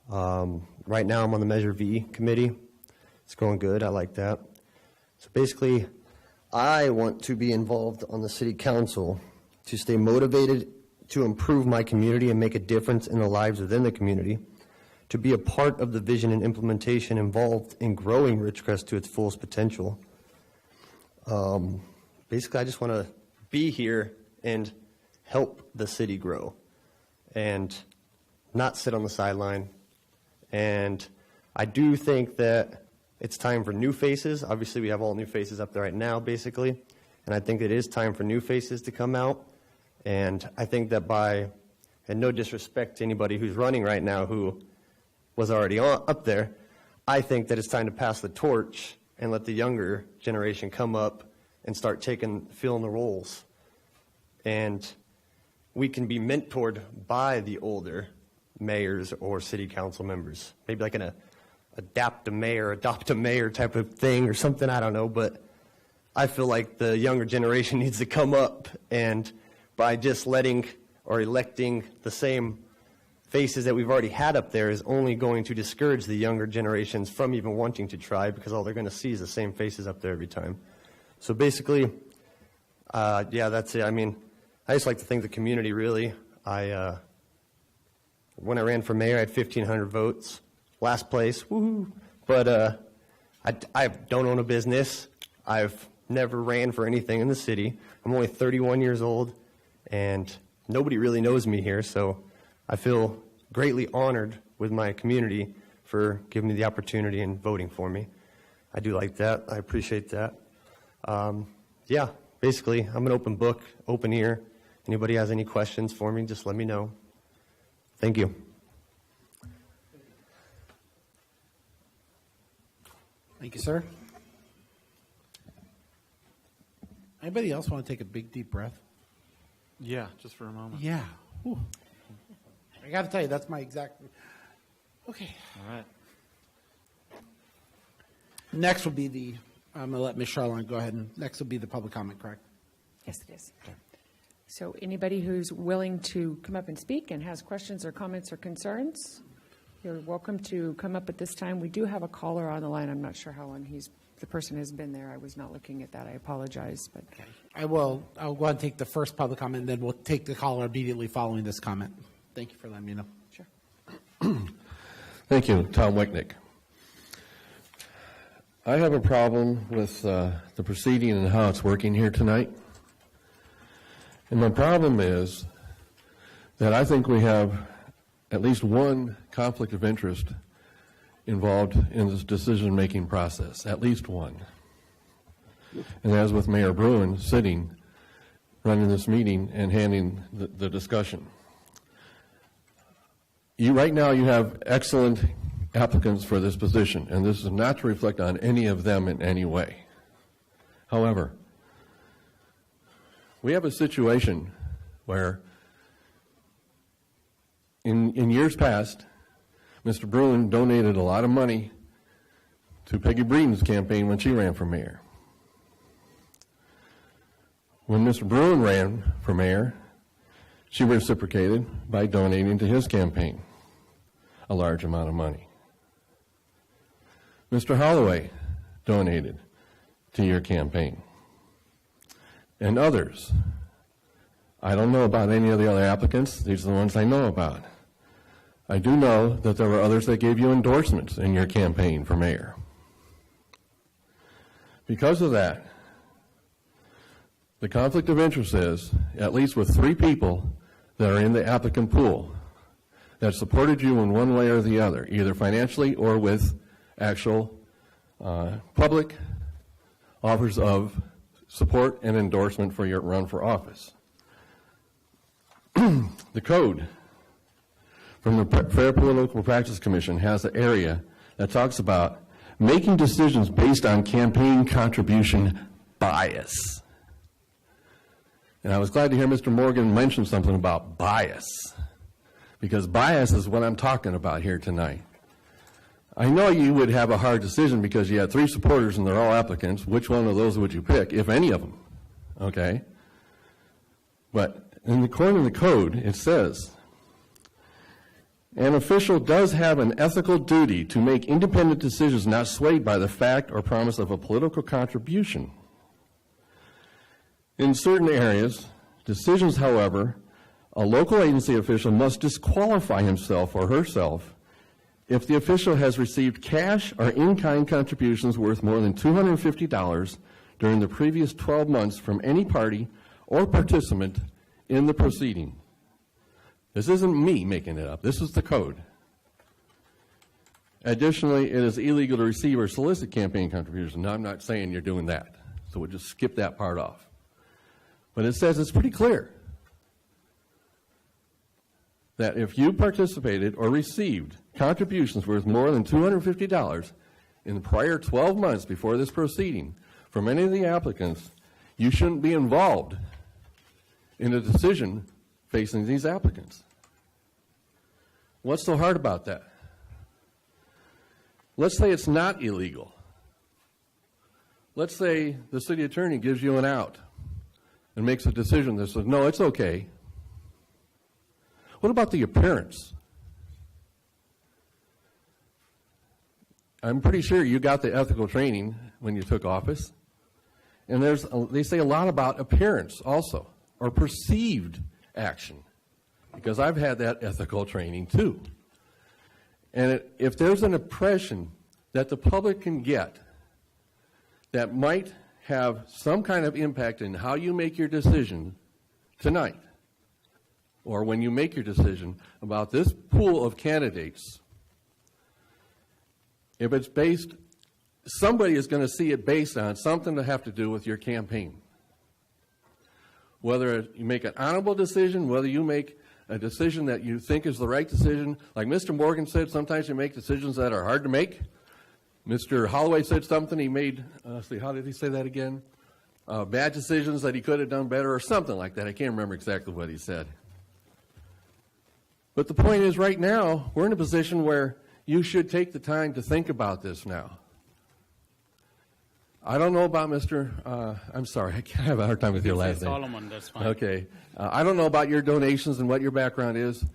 Right now I'm on the Measure V committee. It's going good. I like that. So basically, I want to be involved on the city council to stay motivated to improve my community and make a difference in the lives within the community, to be a part of the vision and implementation involved in growing Ridgecrest to its fullest potential. Basically, I just want to be here and help the city grow and not sit on the sideline. And I do think that it's time for new faces. Obviously, we have all new faces up there right now, basically. And I think it is time for new faces to come out. And I think that and no disrespect to anybody who's running right now who was already up there, I think that it's time to pass the torch and let the younger generation come up and start filling the roles. And we can be mentored by the older mayors or city council members. Maybe like an adopt a mayor type of thing or something, I don't know. But I feel like the younger generation needs to come up, and by just letting or electing the same faces that we've already had up there is only going to discourage the younger generations from even wanting to try, because all they're going to see is the same faces up there every time. So basically, yeah, that's it. I mean, I just like to thank the community, really. When I ran for mayor, I had 1,500 votes. Last place, woohoo. But I don't own a business. I've never ran for anything in the city. I'm only 31 years old, and nobody really knows me here, so I feel greatly honored with my community for giving me the opportunity and voting for me. I do like that. I appreciate that. Yeah, basically, I'm an open book, open ear. Anybody has any questions for me, just let me know. Thank you. Thank you, sir. Anybody else want to take a big, deep breath? Yeah, just for a moment. Yeah. Whew. I got to tell you, that's my exact. Okay. All right. Next will be I'm going to let Ms. Charlene go ahead, and next will be the public comment, correct? Yes, it is. So anybody who's willing to come up and speak and has questions or comments or concerns, You're welcome to come up at this time. We do have a caller on the line. I'm not sure how long the person has been there. I was not looking at that. I apologize. But I'll go ahead and take the first public comment, and then we'll take the caller immediately following this comment. Thank you for letting me know. Sure. Thank you, Tom Wicknick. I have a problem with the proceeding and how it's working here tonight. And my problem is that I think we have at least one conflict of interest involved in this decision-making process, at least one. And as with Mayor Bruin sitting, running this meeting and handling the discussion. Right now you have excellent applicants for this position, and this is not to reflect on any of them in any way. However, we have a situation where in years past, Mr. Bruin donated a lot of money to Peggy Breeden's campaign when she ran for mayor. When Mr. Bruin ran for mayor, she reciprocated by donating to his campaign a large amount of money. Mr. Holloway donated to your campaign. And others. I don't know about any of the other applicants. These are the ones I know about. I do know that there were others that gave you endorsements in your campaign for mayor. Because of that, the conflict of interest is, at least with 3 people that are in the applicant pool, that supported you in one way or the other, either financially or with actual public offers of support and endorsement for your run for office. The code from the Fair Political Practice Commission has an area that talks about making decisions based on campaign contribution bias. And I was glad to hear Mr. Morgan mention something about bias, because bias is what I'm talking about here tonight. I know you would have a hard decision because you had 3 supporters and they're all applicants. Which one of those would you pick, if any of them? Okay? But according to the code, it says, an official does have an ethical duty to make independent decisions not swayed by the fact or promise of a political contribution. In certain areas, decisions, however, a local agency official must disqualify himself or herself if the official has received cash or in-kind contributions worth more than $250 during the previous 12 months from any party or participant in the proceeding. This isn't me making it up. This is the code. Additionally, it is illegal to receive or solicit campaign contributions. Now, I'm not saying you're doing that, so we'll just skip that part off. But it says it's pretty clear that if you participated or received contributions worth more than $250 in the prior 12 months before this proceeding from any of the applicants, you shouldn't be involved in a decision facing these applicants. What's so hard about that? Let's say it's not illegal. Let's say the city attorney gives you an out and makes a decision that says, no, it's okay. What about the appearance? I'm pretty sure you got the ethical training when you took office. And they say a lot about appearance also, or perceived action, because I've had that ethical training too. And if there's an impression that the public can get that might have some kind of impact in how you make your decision tonight, or when you make your decision about this pool of candidates, if it's based, somebody is going to see it based on something to have to do with your campaign. Whether you make an honorable decision, whether you make a decision that you think is the right decision. Like Mr. Morgan said, sometimes you make decisions that are hard to make. Mr. Holloway said something he made, how did he say that again? Bad decisions that he could have done better or something like that. I can't remember exactly what he said. But the point is, right now, we're in a position where you should take the time to think about this now. I don't know about I'm sorry, I have a hard time with your last name. Solomon, that's fine. Okay. I don't know about your donations and what your background is,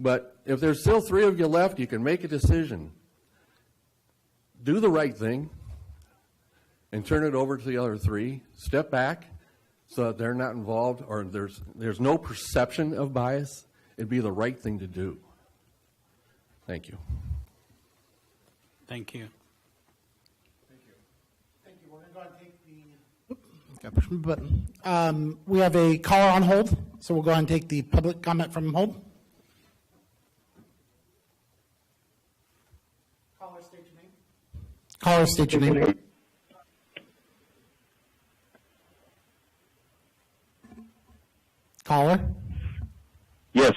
But if there's still 3 of you left, you can make a decision. Do the right thing and turn it over to the other 3. Step back so that they're not involved or there's no perception of bias. It'd be the right thing to do. Thank you. Thank you. Thank you. We're going to go ahead and take got to push my button. We have a caller on hold, so we'll go ahead and take the public comment from hold. Caller, state your name. Caller, state your name. Caller. Yes,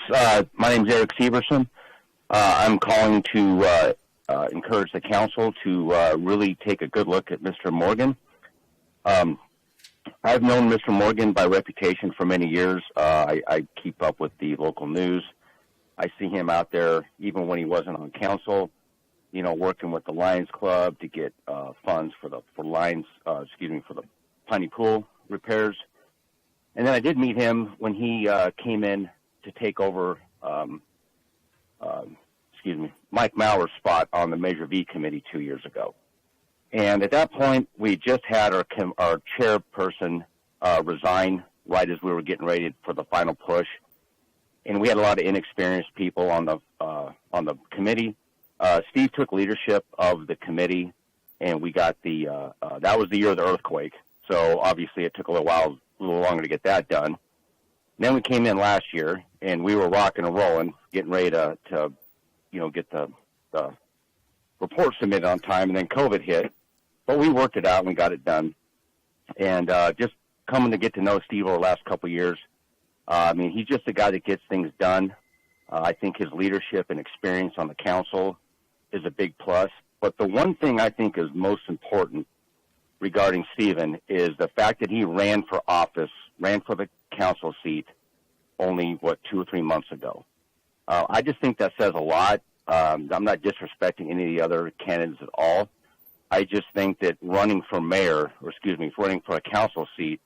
my name is Eric Severson. I'm calling to encourage the council to really take a good look at Mr. Morgan. I've known Mr. Morgan by reputation for many years. I keep up with the local news. I see him out there even when he wasn't on council, working with the Lions Club to get funds for the Piney Pool repairs. And then I did meet him when he came in to take over Mike Mauer's spot on the Measure V committee 2 years ago. And at that point, we just had our chairperson resign right as we were getting ready for the final push. And we had a lot of inexperienced people on the committee. Steve took leadership of the committee, and we got that was the year of the earthquake. So obviously it took a little longer to get that done. Then we came in last year, and we were rocking and rolling, getting ready to get the report submitted on time, and then COVID hit. But we worked it out, and we got it done. And just coming to get to know Steve over the last couple of years, he's just a guy that gets things done. I think his leadership and experience on the council is a big plus. But the one thing I think is most important regarding Stephen is the fact that he ran for the council seat only, 2 or 3 months ago. I just think that says a lot. I'm not disrespecting any of the other candidates at all. I just think that running for a council seat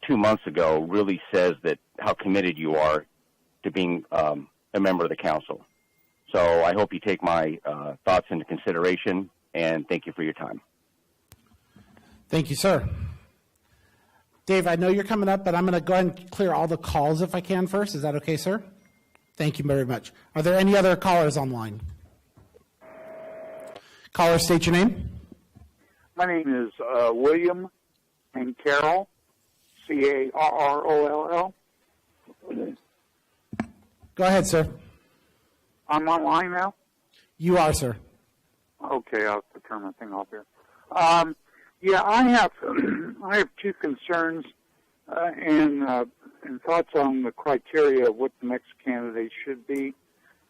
2 months ago really says that how committed you are to being a member of the council. So I hope you take my thoughts into consideration, and thank you for your time. Thank you, sir. Dave, I know you're coming up, but I'm going to go ahead and clear all the calls if I can first. Is that okay, sir? Thank you very much. Are there any other callers online? Caller, state your name. My name is William and Carroll, Carroll. Go ahead, sir. I'm online now? You are, sir. Okay, I'll turn my thing off here. I have two concerns and thoughts on the criteria of what the next candidate should be.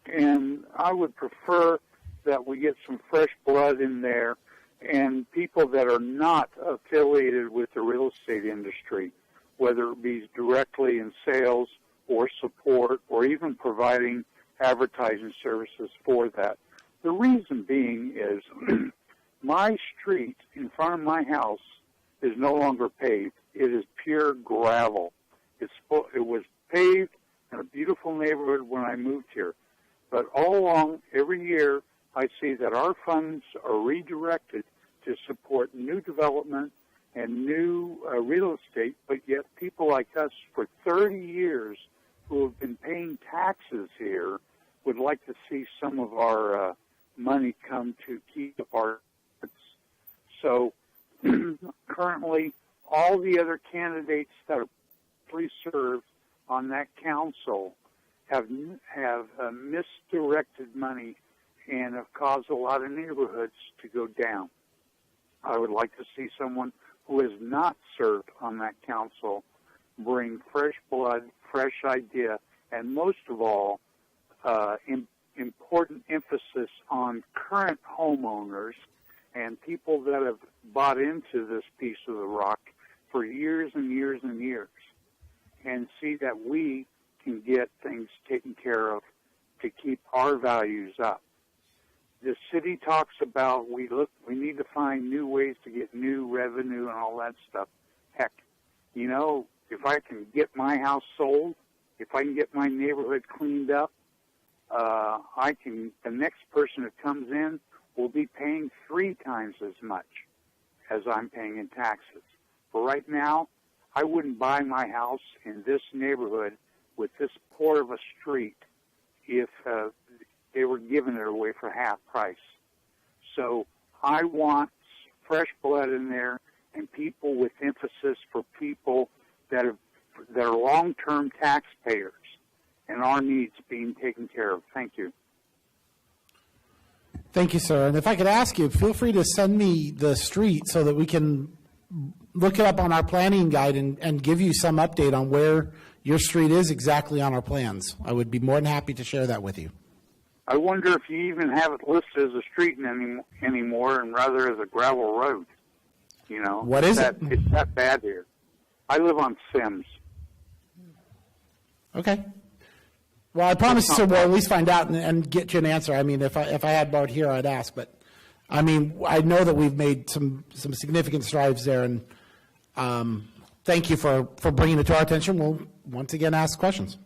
And I would prefer that we get some fresh blood in there and people that are not affiliated with the real estate industry, whether it be directly in sales or support or even providing advertising services for that. The reason being is my street in front of my house is no longer paved. It is pure gravel. It was paved in a beautiful neighborhood when I moved here. But all along, every year, I see that our funds are redirected to support new development and new real estate, but yet people like us for 30 years who have been paying taxes here would like to see some of our money come to keep our. So currently, all the other candidates that are fully served on that council have misdirected money and have caused a lot of neighborhoods to go down. I would like to see someone who has not served on that council bring fresh blood, fresh idea, and most of all, important emphasis on current homeowners and people that have bought into this piece of the rock for years and years and years, and see that we can get things taken care of to keep our values up. The city talks about we need to find new ways to get new revenue and all that stuff. Heck, if I can get my house sold, if I can get my neighborhood cleaned up, the next person that comes in will be paying 3 times as much as I'm paying in taxes. For right now, I wouldn't buy my house in this neighborhood with this poor of a street if they were giving it away for half price. So I want fresh blood in there and people with emphasis for people that are long-term taxpayers and our needs being taken care of. Thank you. Thank you, sir. And if I could ask you, feel free to send me the street so that we can look it up on our planning guide and give you some update on where your street is exactly on our plans. I would be more than happy to share that with you. I wonder if you even have it listed as a street anymore and rather as a gravel road. You know, what is it? It's that bad here. I live on Sims. Okay. Well, I promise, sir, we'll at least find out and get you an answer. I mean, if I had Bart here, I'd ask. But, I mean, I know that we've made some significant strides there, and thank you for bringing it to our attention. We'll once again ask questions.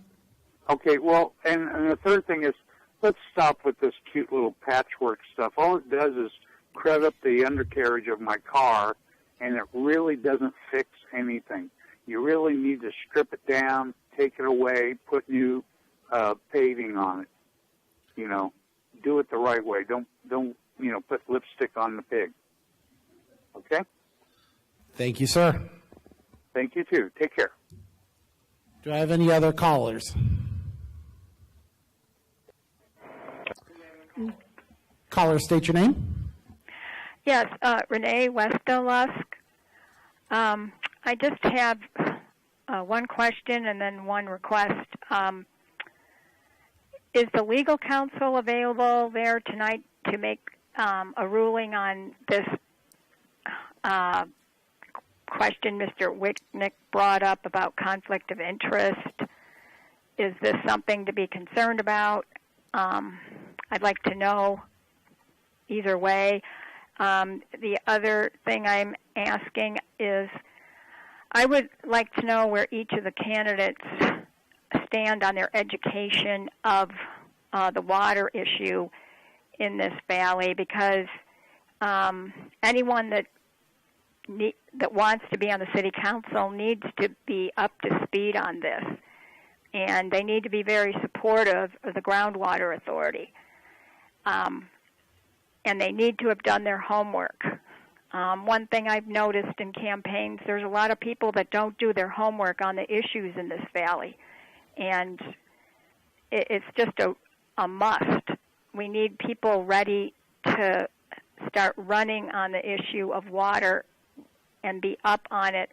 Okay, well, and the third thing is, let's stop with this cute little patchwork stuff. All it does is crud up the undercarriage of my car, and it really doesn't fix anything. You really need to strip it down, take it away, put new paving on it. You know, do it the right way. Don't put lipstick on the pig. Okay? Thank you, sir. Thank you, too. Take care. Do I have any other callers? Caller, state your name. Yes, Renee Westolusk. I just have one question and then one request. Is the legal counsel available there tonight to make a ruling on this question Mr. Wicknick brought up about conflict of interest? Is this something to be concerned about? I'd like to know either way. The other thing I'm asking is I would like to know where each of the candidates stand on their education of the water issue in this valley, because anyone that wants to be on the city council needs to be up to speed on this, and they need to be very supportive of the groundwater authority, and they need to have done their homework. One thing I've noticed in campaigns, there's a lot of people that don't do their homework on the issues in this valley, and it's just a must. We need people ready to start running on the issue of water and be up on it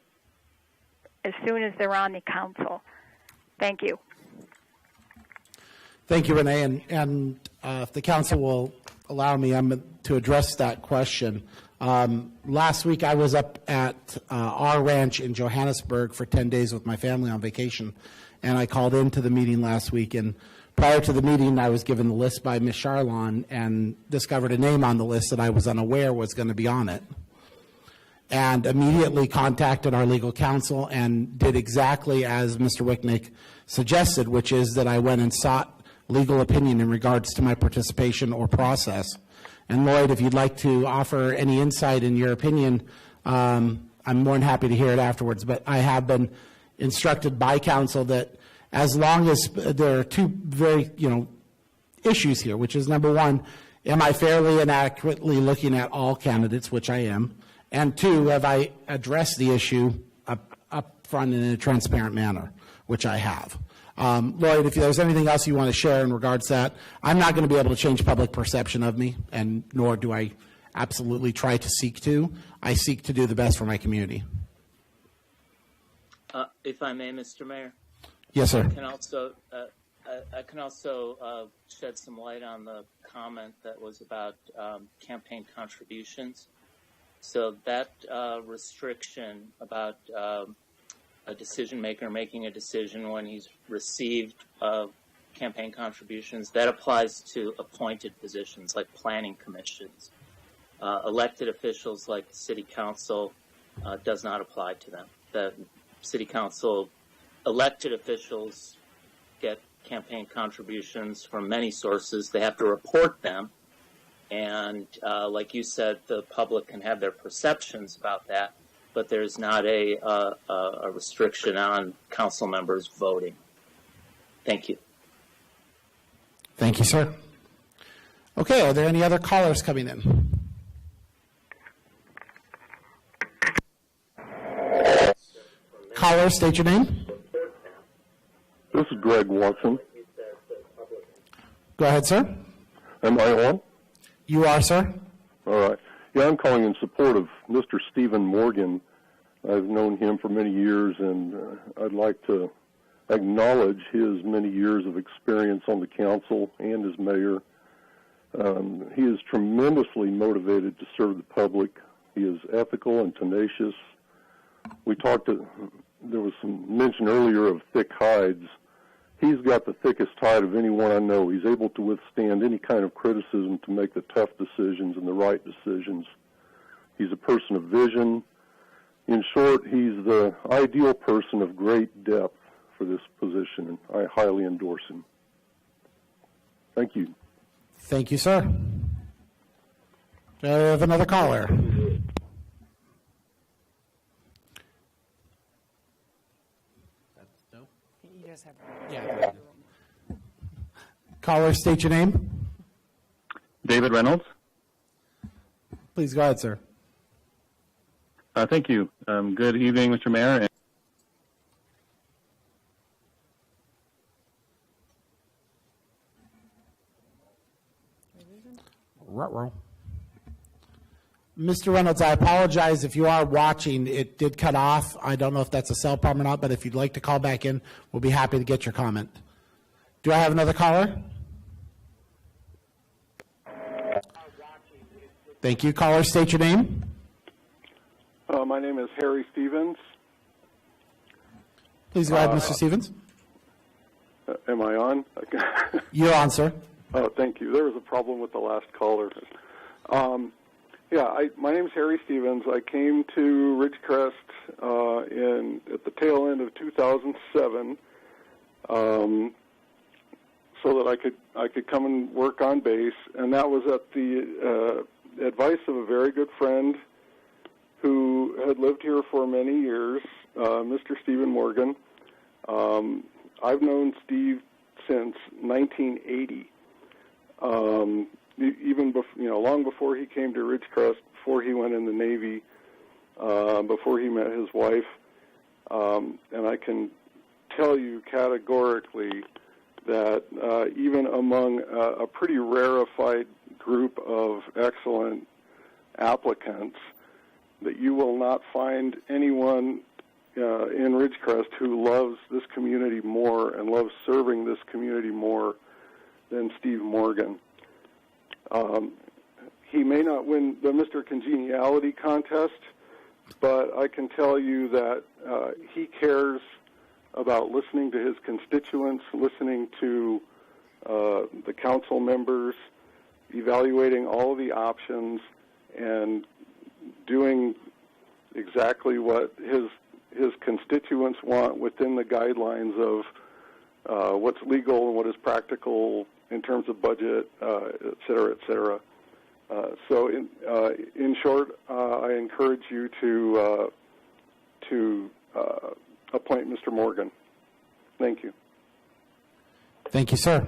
as soon as they're on the council. Thank you. Thank you, Renee. And if the council will allow me, I'm to address that question. Last week I was up at our ranch in Johannesburg for 10 days with my family on vacation, and I called into the meeting last week. And prior to the meeting, I was given the list by Ms. Charlon and discovered a name on the list that I was unaware was going to be on it, and immediately contacted our legal counsel and did exactly as Mr. Wicknick suggested, which is that I went and sought legal opinion in regards to my participation or process. And Lloyd, if you'd like to offer any insight in your opinion, I'm more than happy to hear it afterwards. But I have been instructed by counsel that as long as there are two very, issues here, which is number one, am I fairly and adequately looking at all candidates, which I am, and two, have I addressed the issue up front in a transparent manner, which I have. Lloyd, if there's anything else you want to share in regards to that, I'm not going to be able to change public perception of me, and nor do I absolutely try to seek to. I seek to do the best for my community. If I may, Mr. Mayor. Yes, sir. I can also shed some light on the comment that was about campaign contributions. So that restriction about a decision maker making a decision when he's received campaign contributions, that applies to appointed positions like planning commissions. Elected officials like the city council does not apply to them. The city council elected officials get campaign contributions from many sources. They have to report them. And like you said, the public can have their perceptions about that, but there's not a restriction on council members voting. Thank you. Thank you, sir. Okay, are there any other callers coming in? Caller, state your name. This is Greg Watson. Go ahead, sir. Am I on? You are, sir. All right. Yeah, I'm calling in support of Mr. Stephen Morgan. I've known him for many years, and I'd like to acknowledge his many years of experience on the council and as mayor. He is tremendously motivated to serve the public. He is ethical and tenacious. There was some mention earlier of thick hides. He's got the thickest hide of anyone I know. He's able to withstand any kind of criticism to make the tough decisions and the right decisions. He's a person of vision. In short, he's the ideal person of great depth for this position, and I highly endorse him. Thank you. Thank you, sir. I have another caller. Yeah. Caller, state your name. David Reynolds. Please go ahead, sir. Thank you. Good evening, Mr. Mayor. Mr. Reynolds, I apologize if you are watching. It did cut off. I don't know if that's a cell problem or not, but if you'd like to call back in, we'll be happy to get your comment. Do I have another caller? Thank you. Caller, state your name. My name is Harry Stevens. Please go ahead, Mr. Stevens. Am I on? You're on, sir. Oh, thank you. There was a problem with the last caller. My name is Harry Stevens. I came to Ridgecrest at the tail end of 2007, so that I could come and work on base, and that was at the advice of a very good friend who had lived here for many years, Mr. Stephen Morgan. I've known Steve since 1980. Even long before he came to Ridgecrest, before he went in the Navy, before he met his wife, and I can tell you categorically that even among a pretty rarefied group of excellent applicants, that you will not find anyone in Ridgecrest who loves this community more and loves serving this community more than Steve Morgan. He may not win the Mr. Congeniality contest, but I can tell you that he cares about listening to his constituents, listening to the council members, evaluating all of the options, and doing exactly what his constituents want within the guidelines of what's legal and what is practical in terms of budget, et cetera, et cetera. So in short, I encourage you to appoint Mr. Morgan. Thank you. Thank you, sir.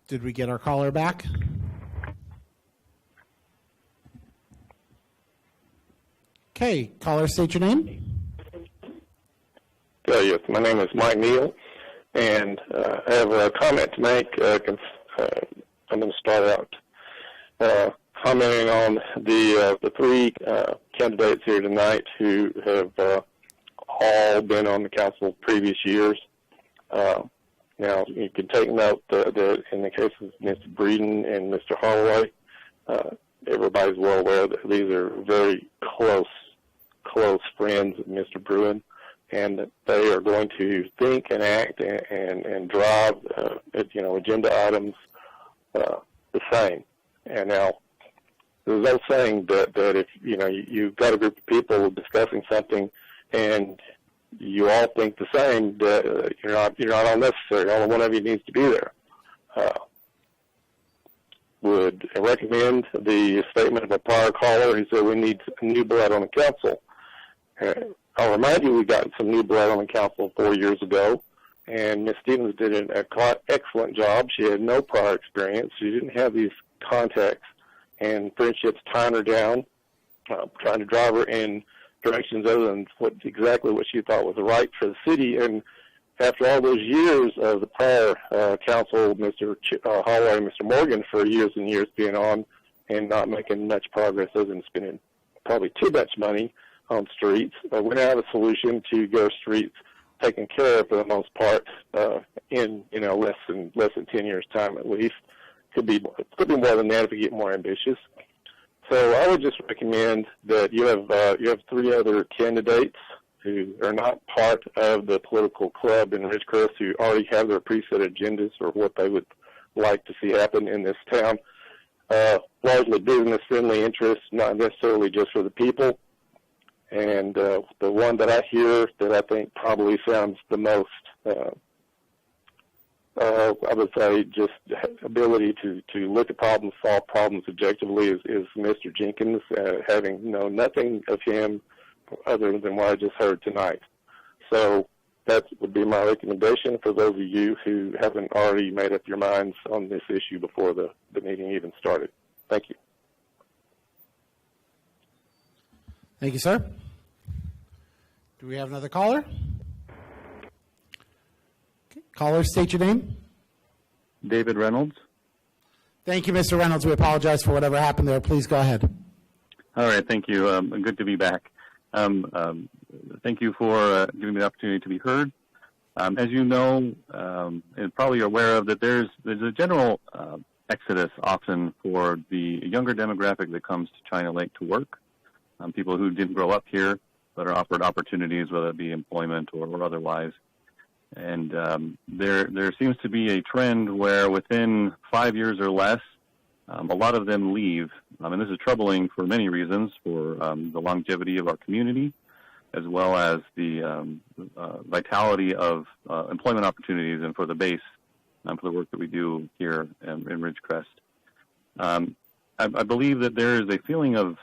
Did we get our caller back? Okay, caller, state your name. Yes, my name is Mike Neal, and I have a comment to make. I'm going to start out commenting on the three candidates here tonight who have all been on the council previous years. Now, you can take note that in the case of Mr. Breeden and Mr. Holloway, everybody's well aware that these are very close friends of Mr. Bruin, and that they are going to think and act and drive, agenda items the same. And now, there's no saying that if you've got a group of people discussing something and you all think the same, that you're not all necessary. Only one of you needs to be there. Would recommend the statement of a prior caller who said we need new blood on the council. I'll remind you we got some new blood on the council 4 years ago, and Ms. Stevens did an excellent job. She had no prior experience. She didn't have these contacts and friendships tying her down, trying to drive her in directions other than exactly what she thought was right for the city. And after all those years of the prior council, Mr. Holloway and Mr. Morgan, for years and years being on and not making much progress other than spending probably too much money on streets, we now have a solution to get our streets taken care of for the most part in less than 10 years' time at least. Could be more than that if we get more ambitious. So I would just recommend that you have 3 other candidates who are not part of the political club in Ridgecrest, who already have their preset agendas for what they would like to see happen in this town. Largely business-friendly interests, not necessarily just for the people. And the one that I hear that I think probably sounds the most, I would say, just ability to look at problems, solve problems objectively is Mr. Jenkins, having known nothing of him other than what I just heard tonight. So that would be my recommendation for those of you who haven't already made up your minds on this issue before the meeting even started. Thank you. Thank you, sir. Do we have another caller? Okay. Caller, state your name. David Reynolds. Thank you, Mr. Reynolds. We apologize for whatever happened there. Please go ahead. All right, thank you. Good to be back. Thank you for giving me the opportunity to be heard. As you know, and probably you're aware of, that there's a general exodus often for the younger demographic that comes to China Lake to work. People who didn't grow up here but are offered opportunities, whether it be employment or otherwise. And there seems to be a trend where within 5 years or less, a lot of them leave. And this is troubling for many reasons, for the longevity of our community, as well as the vitality of employment opportunities and for the base, for the work that we do here in Ridgecrest. I believe that there is a feeling of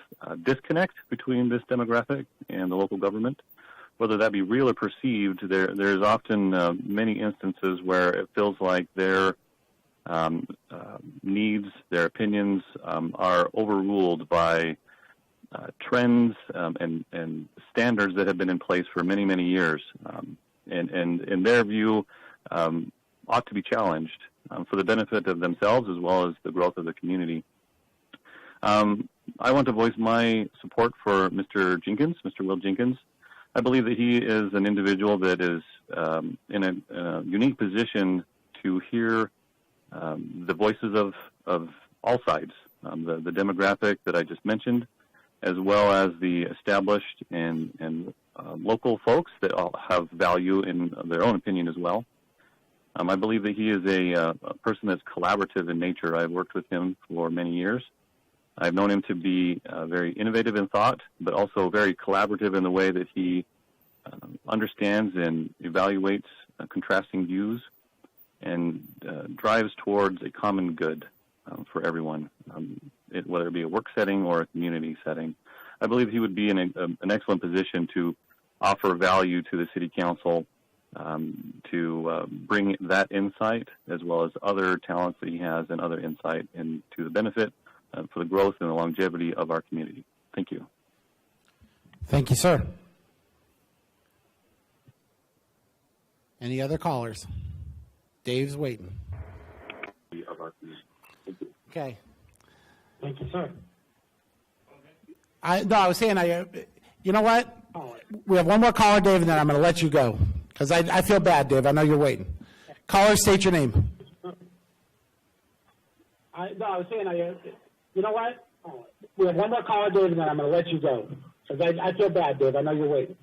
disconnect between this demographic and the local government. Whether that be real or perceived, there's often many instances where it feels like their needs, their opinions are overruled by trends and standards that have been in place for many, many years, and in their view ought to be challenged for the benefit of themselves as well as the growth of the community. I want to voice my support for Mr. Jenkins, Mr. Will Jenkins. I believe that he is an individual that is in a unique position to hear the voices of all sides, the demographic that I just mentioned, as well as the established and local folks that all have value in their own opinion as well. I believe that he is a person that's collaborative in nature. I've worked with him for many years. I've known him to be very innovative in thought, but also very collaborative in the way that he understands and evaluates contrasting views and drives towards a common good for everyone, whether it be a work setting or a community setting. I believe he would be in an excellent position to offer value to the City Council, to bring that insight as well as other talents that he has and other insight into the benefit for the growth and the longevity of our community. Thank you. Thank you, sir. Any other callers? Dave's waiting. Okay. Thank you, sir. I was saying, you know what? We have one more caller, Dave, and then I'm going to let you go. Because I feel bad, Dave. I know you're waiting. Caller, state your name. I was saying, you know what? We have one more caller, Dave, and then I'm going to let you go. Because I feel bad, Dave. I know you're waiting.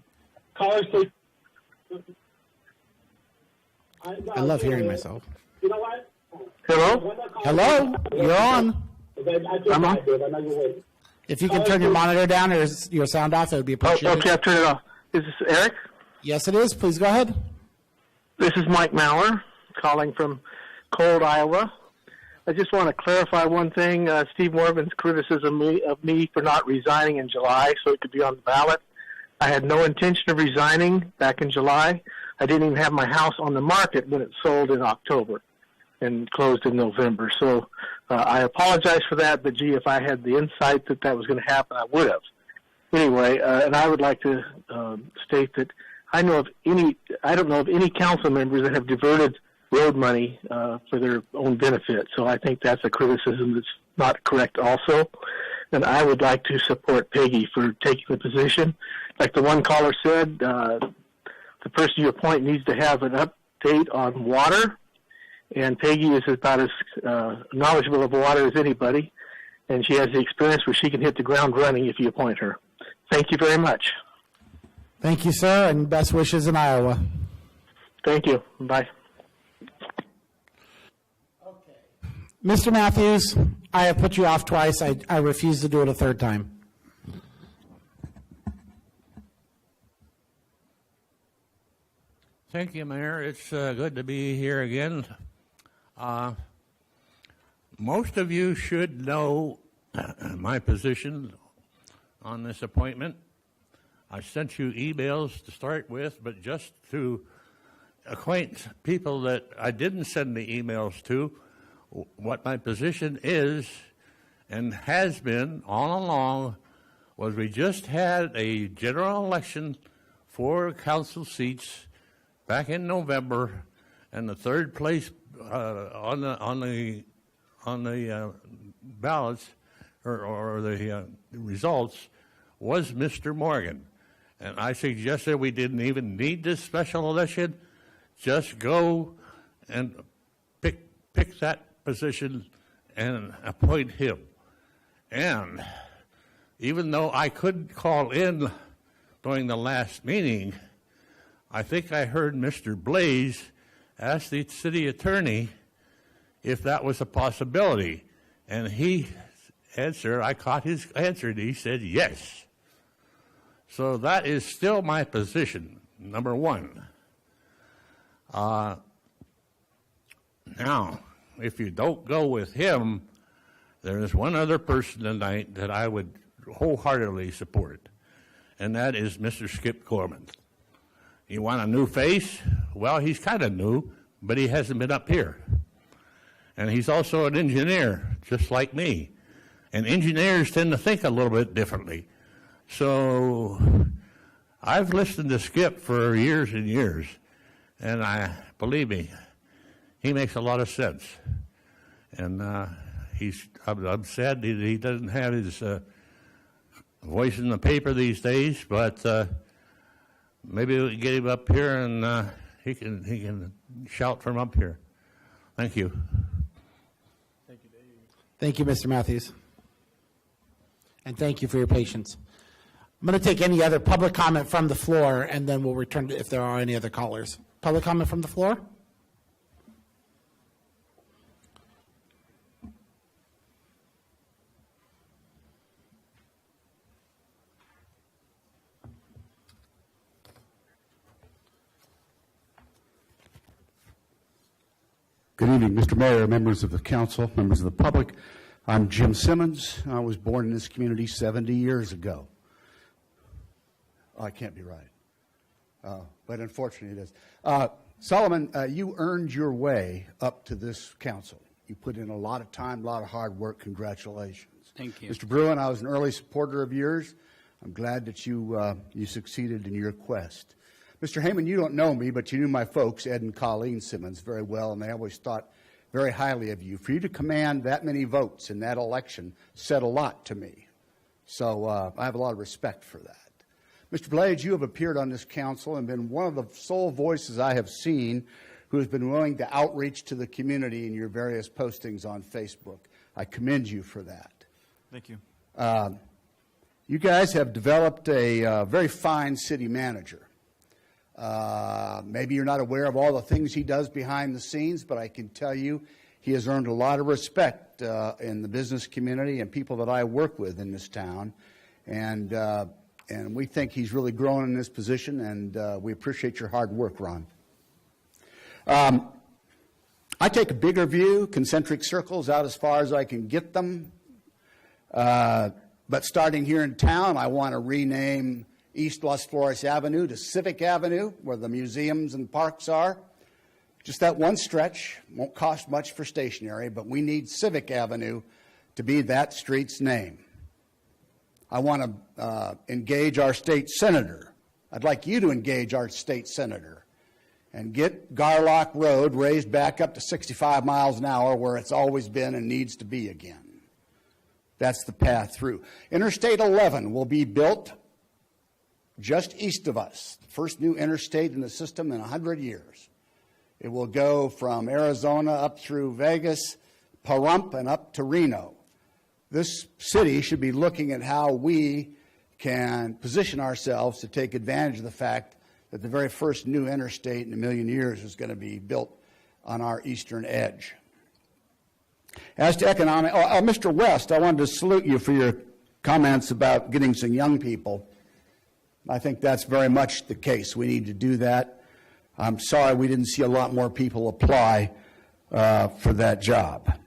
Caller, state. I love hearing myself. You know what? Hello? Hello? You're on. I feel bad, Dave. I know you're waiting. If you can turn your monitor down or your sound off, that would be appreciated. Okay, I'll turn it off. Is this Eric? Yes, it is. Please go ahead. This is Mike Maurer calling from cold Iowa. I just want to clarify one thing. Steve Morgan's criticism of me for not resigning in July so it could be on the ballot. I had no intention of resigning back in July. I didn't even have my house on the market when it sold in October and closed in November. So I apologize for that, but gee, if I had the insight that that was going to happen, I would have. Anyway, and I would like to state that I don't know of any council members that have diverted road money for their own benefit. So I think that's a criticism that's not correct also. And I would like to support Peggy for taking the position. Like the one caller said, the person you appoint needs to have an update on water. And Peggy is about as knowledgeable of water as anybody. And she has the experience where she can hit the ground running if you appoint her. Thank you very much. Thank you, sir, and best wishes in Iowa. Thank you. Bye. Mr. Matthews, I have put you off twice. I refuse to do it a third time. Thank you, Mayor. It's good to be here again. Most of you should know my position on this appointment. I sent you emails to start with, but just to acquaint people that I didn't send the emails to, what my position is and has been all along was we just had a general election for council seats back in November, and the third place on the ballots or the results was Mr. Morgan. And I suggested we didn't even need this special election. Just go and pick that position and appoint him. And even though I couldn't call in during the last meeting, I think I heard Mr. Blaze ask the city attorney if that was a possibility. And he answered, I caught his answer, and he said yes. So that is still my position, number one. Now, if you don't go with him, there is one other person tonight that I would wholeheartedly support, and that is Mr. Skip Gorman. You want a new face? Well, he's kind of new, but he hasn't been up here. And he's also an engineer, just like me. And engineers tend to think a little bit differently. So I've listened to Skip for years and years, and believe me, he makes a lot of sense. And I'm sad that he doesn't have his voice in the paper these days, but maybe we can get him up here and he can shout from up here. Thank you. Thank you, Dave. Thank you, Mr. Matthews. And thank you for your patience. I'm going to take any other public comment from the floor, and then we'll return to if there are any other callers. Public comment from the floor? Good evening, Mr. Mayor, members of the council, members of the public. I'm Jim Simmons. I was born in this community 70 years ago. Oh, I can't be right, but unfortunately it is. Solomon, you earned your way up to this council. You put in a lot of time, a lot of hard work. Congratulations. Thank you. Mr. Bruin, I was an early supporter of yours. I'm glad that you succeeded in your quest. Mr. Heyman, you don't know me, but you knew my folks, Ed and Colleen Simmons, very well, and they always thought very highly of you. For you to command that many votes in that election said a lot to me. So I have a lot of respect for that. Mr. Blades, you have appeared on this council and been one of the sole voices I have seen who has been willing to outreach to the community in your various postings on Facebook. I commend you for that. Thank you. You guys have developed a very fine city manager. Maybe you're not aware of all the things he does behind the scenes, but I can tell you he has earned a lot of respect in the business community and people that I work with in this town. And and we think he's really grown in this position, and we appreciate your hard work, Ron. I take a bigger view, concentric circles out as far as I can get them. But starting here in town, I want to rename East Las Flores Avenue to Civic Avenue, where the museums and parks are. Just that one stretch. Won't cost much for stationery, but we need Civic Avenue to be that street's name. I want to engage our state senator. I'd like you to engage our state senator and get Garlock Road raised back up to 65 miles an hour where it's always been and needs to be again. That's the path through. Interstate 11 will be built just east of us, the first new interstate in the system in 100 years. It will go from Arizona up through Vegas, Pahrump, and up to Reno. This city should be looking at how we can position ourselves to take advantage of the fact that the very first new interstate in a million years is going to be built on our eastern edge. As to economic, Mr. West, I wanted to salute you for your comments about getting some young people. I think that's very much the case. We need to do that. I'm sorry we didn't see a lot more people apply for that job.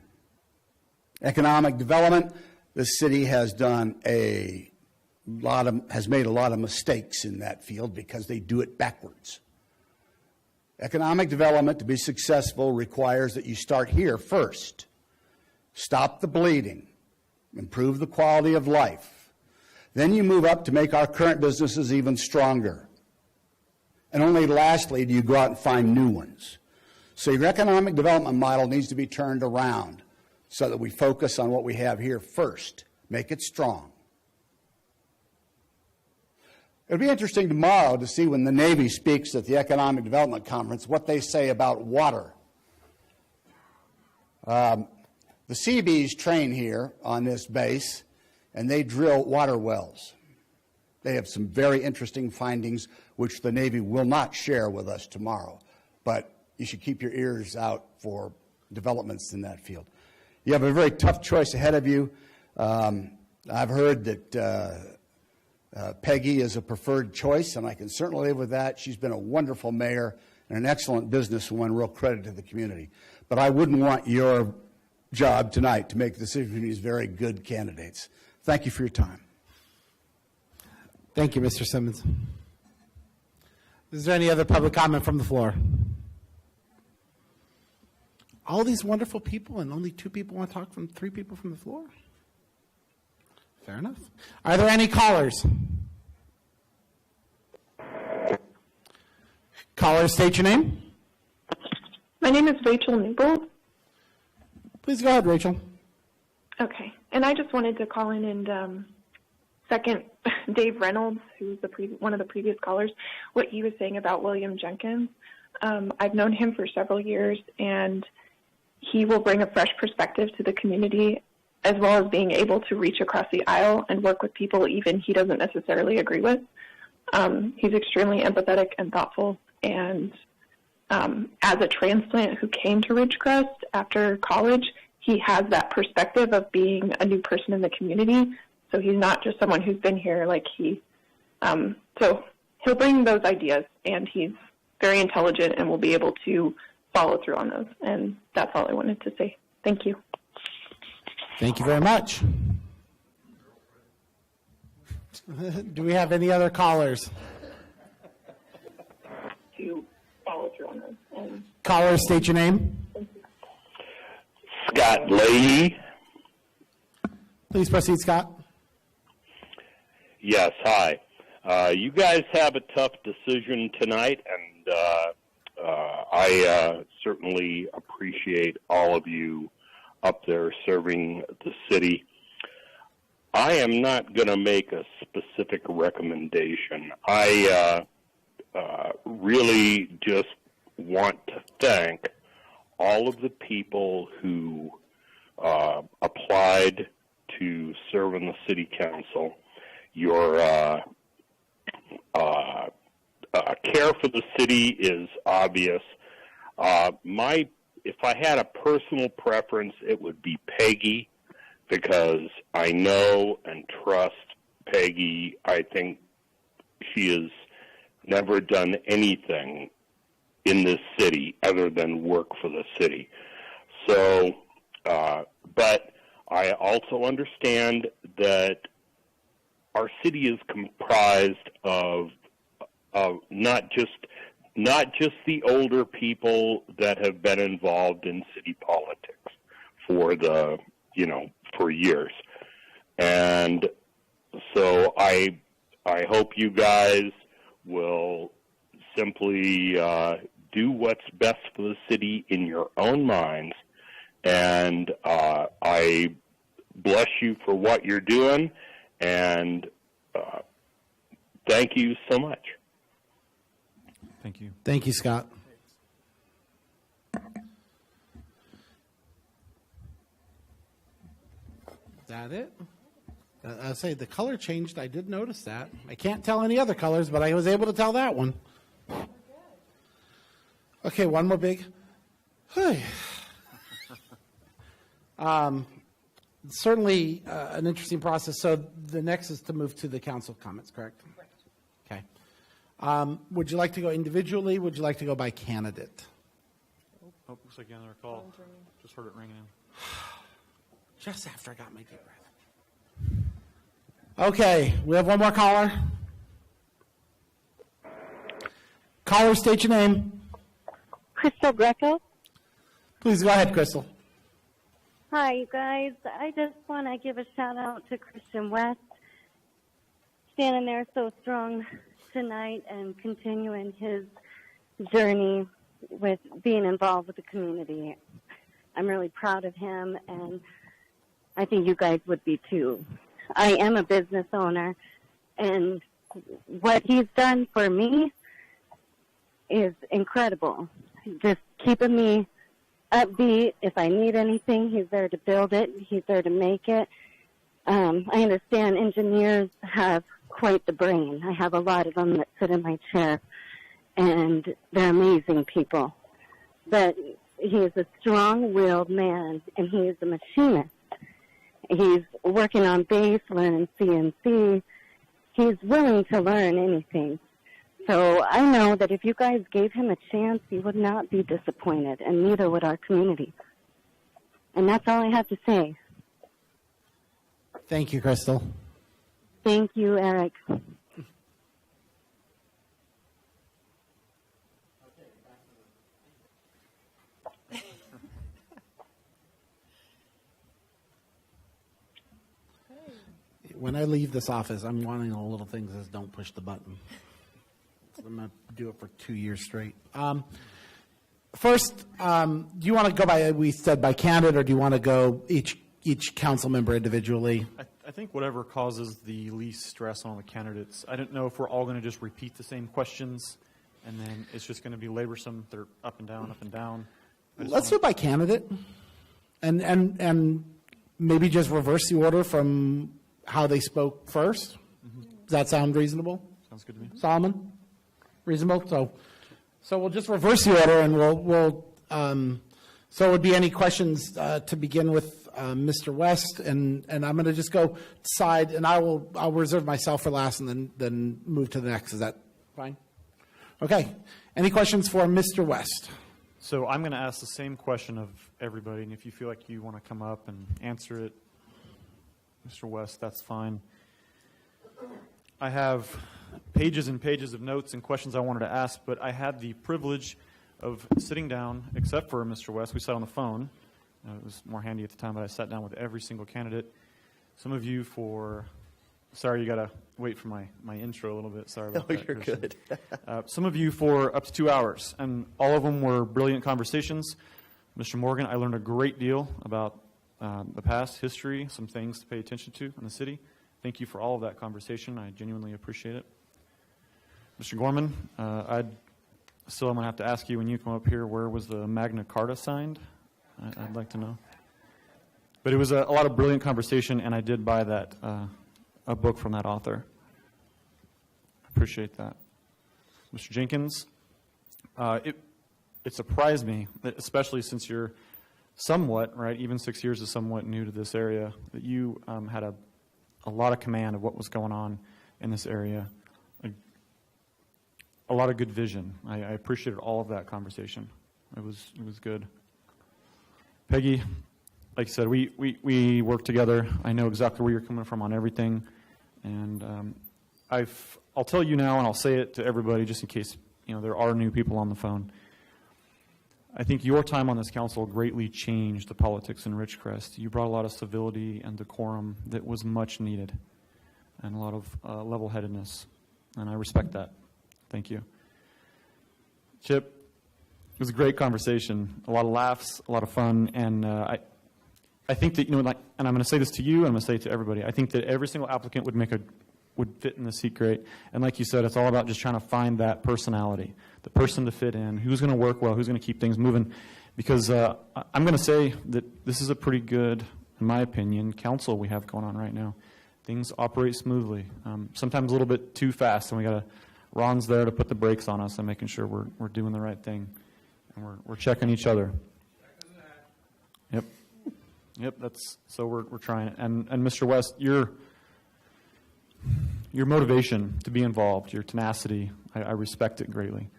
Economic development, this city has done has made a lot of mistakes in that field because they do it backwards. Economic development, to be successful, requires that you start here first. Stop the bleeding, improve the quality of life. Then you move up to make our current businesses even stronger. And only lastly do you go out and find new ones. So your economic development model needs to be turned around so that we focus on what we have here first, make it strong. It'll be interesting tomorrow to see when the Navy speaks at the Economic Development Conference what they say about water. The Seabees train here on this base, and they drill water wells. They have some very interesting findings, which the Navy will not share with us tomorrow. But you should keep your ears out for developments in that field. You have a very tough choice ahead of you. I've heard that Peggy is a preferred choice, and I can certainly live with that. She's been a wonderful mayor and an excellent businesswoman, real credit to the community. But I wouldn't want your job tonight to make the decision between these very good candidates. Thank you for your time. Thank you, Mr. Simmons. Is there any other public comment from the floor? All these wonderful people and only 2 people want to talk from 3 people from the floor? Fair enough. Are there any callers? Caller, state your name. My name is Rachel Newbold. Please go ahead, Rachel. Okay. And I just wanted to call in and second Dave Reynolds, who was one of the previous callers, what he was saying about William Jenkins. I've known him for several years, and he will bring a fresh perspective to the community, as well as being able to reach across the aisle and work with people even he doesn't necessarily agree with. He's extremely empathetic and thoughtful, and as a transplant who came to Ridgecrest after college, he has that perspective of being a new person in the community. So he's not just someone who's been here so he'll bring those ideas, and he's very intelligent and will be able to follow through on those. And that's all I wanted to say. Thank you. Thank you very much. Do we have any other callers? To follow through on those. Caller, state your name. Scott Leahy. Please proceed, Scott. Yes, hi. You guys have a tough decision tonight, and I certainly appreciate all of you up there serving the city. I am not going to make a specific recommendation. I really just want to thank all of the people who applied to serve on the city council. Your care for the city is obvious. If I had a personal preference, it would be Peggy, because I know and trust Peggy. I think she has never done anything in this city other than work for the city. So, but I also understand that our city is comprised of not just the older people that have been involved in city politics for for years. And so I hope you guys will simply do what's best for the city in your own minds. And I bless you for what you're doing, and thank you so much. Thank you. Thank you, Scott. Is that it? I'll say the color changed. I did notice that. I can't tell any other colors, but I was able to tell that one. Okay, one more big. Certainly an interesting process. So the next is to move to the council comments, correct? Okay. Would you like to go individually? Would you like to go by candidate? Oh, looks like another call. Just heard it ringing in. Just after I got my deep breath. Okay, we have one more caller. Caller, state your name. Crystal Greco. Please go ahead, Crystal. Hi, you guys. I just want to give a shout out to Christian West, standing there so strong tonight and continuing his journey with being involved with the community. I'm really proud of him, and I think you guys would be too. I am a business owner, and what he's done for me is incredible. Just keeping me upbeat. If I need anything, he's there to build it. He's there to make it. I understand engineers have quite the brain. I have a lot of them that sit in my chair, and they're amazing people. But he is a strong-willed man, and he is a machinist. He's working on base, learning CNC. He's willing to learn anything. So I know that if you guys gave him a chance, he would not be disappointed, and neither would our community. And that's all I have to say. Thank you, Crystal. Thank you, Eric. When I leave this office, I'm wanting all little things that says don't push the button. I'm going to do it for 2 years straight. First, do you want to go by, we said by candidate, or do you want to go each council member individually? I think whatever causes the least stress on the candidates. I don't know if we're all going to just repeat the same questions, and then it's just going to be laborsome. They're up and down, up and down. Let's do it by candidate, and maybe just reverse the order from how they spoke first. Does that sound reasonable? Sounds good to me. Solomon? Reasonable? So we'll just reverse the order, and we'll so would be any questions to begin with Mr. West, and I'm going to just go side, and I'll reserve myself for last, and then move to the next. Is that fine? Okay. Any questions for Mr. West? So I'm going to ask the same question of everybody, and if you feel like you want to come up and answer it, Mr. West, that's fine. I have pages and pages of notes and questions I wanted to ask, but I had the privilege of sitting down, except for Mr. West. We sat on the phone. It was more handy at the time, but I sat down with every single candidate. Some of you sorry, you got to wait for my intro a little bit. Sorry about that. No, you're good. Some of you for up to 2 hours, and all of them were brilliant conversations. Mr. Morgan, I learned a great deal about the past, history, some things to pay attention to in the city. Thank you for all of that conversation. I genuinely appreciate it. Mr. Gorman, I'm going to have to ask you when you come up here, where was the Magna Carta signed? I'd like to know. But it was a lot of brilliant conversation, and I did buy that a book from that author. Appreciate that. Mr. Jenkins, it surprised me, that especially since you're somewhat, right, even 6 years is somewhat new to this area, that you had a lot of command of what was going on in this area. a lot of good vision. I appreciated all of that conversation. It was good. Peggy, like I said, we work together. I know exactly where you're coming from on everything, and I'll tell you now, and I'll say it to everybody, just in case there are new people on the phone. I think your time on this council greatly changed the politics in Ridgecrest. You brought a lot of civility and decorum that was much needed, and a lot of level-headedness, and I respect that. Thank you. Chip, it was a great conversation, a lot of laughs, a lot of fun, and I think that, and I'm going to say this to you, and I'm going to say it to everybody, I think that every single applicant would fit in the seat great. And like you said, it's all about just trying to find that personality, the person to fit in, who's going to work well, who's going to keep things moving. Because I'm going to say that this is a pretty good, in my opinion, council we have going on right now. Things operate smoothly, sometimes a little bit too fast, and Ron's there to put the brakes on us and making sure we're doing the right thing, and we're checking each other. Yep, so we're trying it. And Mr. West, your motivation to be involved, your tenacity, I respect it greatly,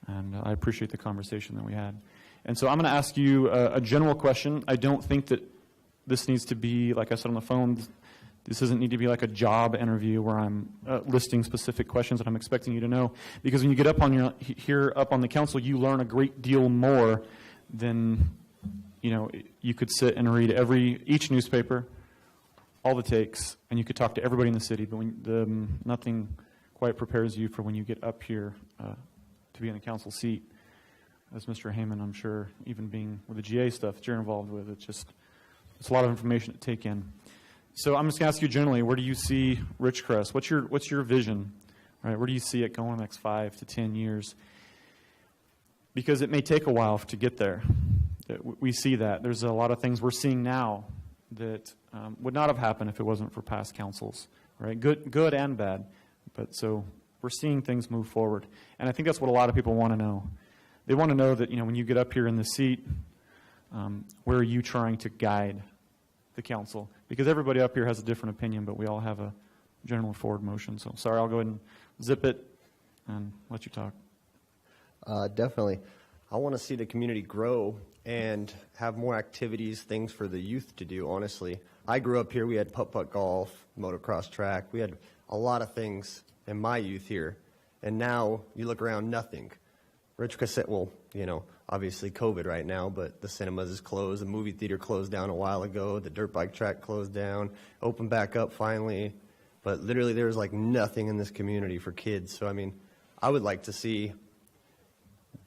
and I appreciate the conversation that we had. And so I'm going to ask you a general question. I don't think that this needs to be, like I said on the phone, this doesn't need to be like a job interview where I'm listing specific questions that I'm expecting you to know. Because when you get up up on the council, you learn a great deal more than you could sit and read each newspaper, all the takes, and you could talk to everybody in the city. But nothing quite prepares you for when you get up here to be in the council seat. As Mr. Heyman, I'm sure, even being with the GA stuff that you're involved with, it's a lot of information to take in. So I'm just going to ask you generally, where do you see Ridgecrest? What's your vision? Right? Where do you see it going in the next 5 to 10 years? Because it may take a while to get there. We see that. There's a lot of things we're seeing now that would not have happened if it wasn't for past councils, right? Good and bad. But so we're seeing things move forward. And I think that's what a lot of people want to know. They want to know that, when you get up here in the seat, where are you trying to guide the council? Because everybody up here has a different opinion, but we all have a general forward motion. So sorry, I'll go ahead and zip it and let you talk. Definitely. I want to see the community grow and have more activities, things for the youth to do, honestly. I grew up here. We had putt-putt golf, motocross track. We had a lot of things in my youth here. And now you look around, nothing. Ridgecrest, obviously COVID right now, but the cinemas is closed. The movie theater closed down a while ago. The dirt bike track closed down, opened back up finally. But literally there was nothing in this community for kids. So, I would like to see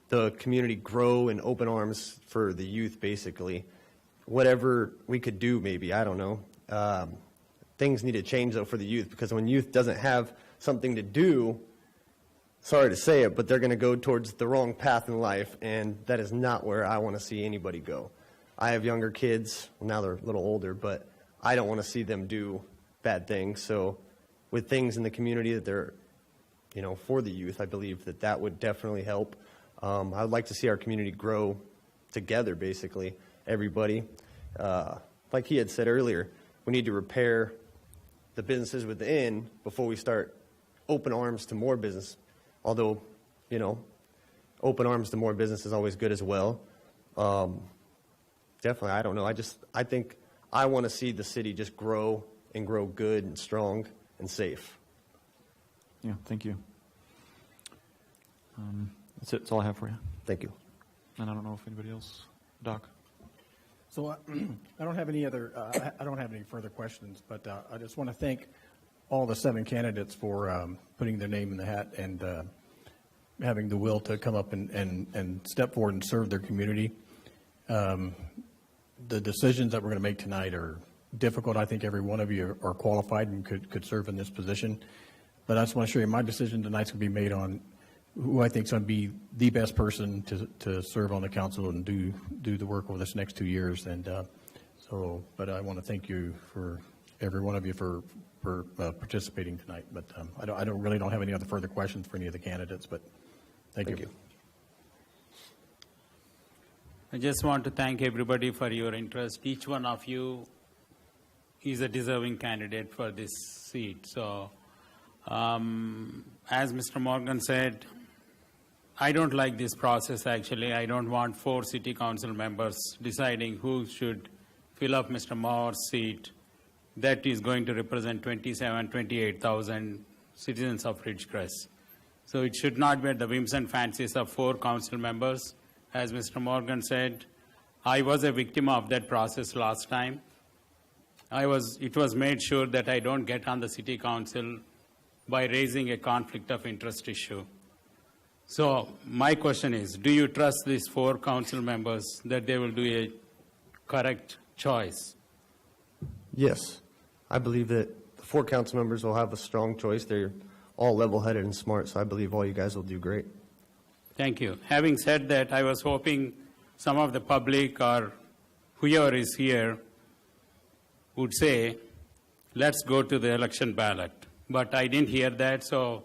the community grow in open arms for the youth, basically. Whatever we could do, maybe, I don't know. Things need to change, though, for the youth, because when youth doesn't have something to do, sorry to say it, but they're going to go towards the wrong path in life, and that is not where I want to see anybody go. I have younger kids. Well, now they're a little older, but I don't want to see them do bad things. So with things in the community that they're, for the youth, I believe that would definitely help. I would like to see our community grow together, basically, everybody. Like he had said earlier, we need to repair the businesses within before we start open arms to more business. Although, open arms to more business is always good as well. Definitely, I don't know. I think I want to see the city just grow and grow good and strong and safe. Yeah, thank you. That's it. That's all I have for you. Thank you. And I don't know if anybody else, Doc. So I don't have any further questions, but I just want to thank all the 7 candidates for putting their name in the hat and having the will to come up and step forward and serve their community. The decisions that we're going to make tonight are difficult. I think every one of you are qualified and could serve in this position. But I just want to show you my decision tonight's going to be made on who I think is going to be the best person to serve on the council and do the work over this next 2 years. And but I want to thank you for every one of you for participating tonight. But I don't have any other further questions for any of the candidates. But thank you. I just want to thank everybody for your interest. Each one of you is a deserving candidate for this seat. So, as Mr. Morgan said, I don't like this process, actually. I don't want 4 city council members deciding who should fill up Mr. Moore's seat. That is going to represent 28,000 citizens of Ridgecrest. So it should not be at the whims and fancies of 4 council members. As Mr. Morgan said, I was a victim of that process last time. It was made sure that I don't get on the city council by raising a conflict of interest issue. So my question is, do you trust these 4 council members that they will do a correct choice? Yes. I believe that the 4 council members will have a strong choice. They're all level-headed and smart, so I believe all you guys will do great. Thank you. Having said that, I was hoping some of the public or whoever is here would say, let's go to the election ballot. But I didn't hear that, so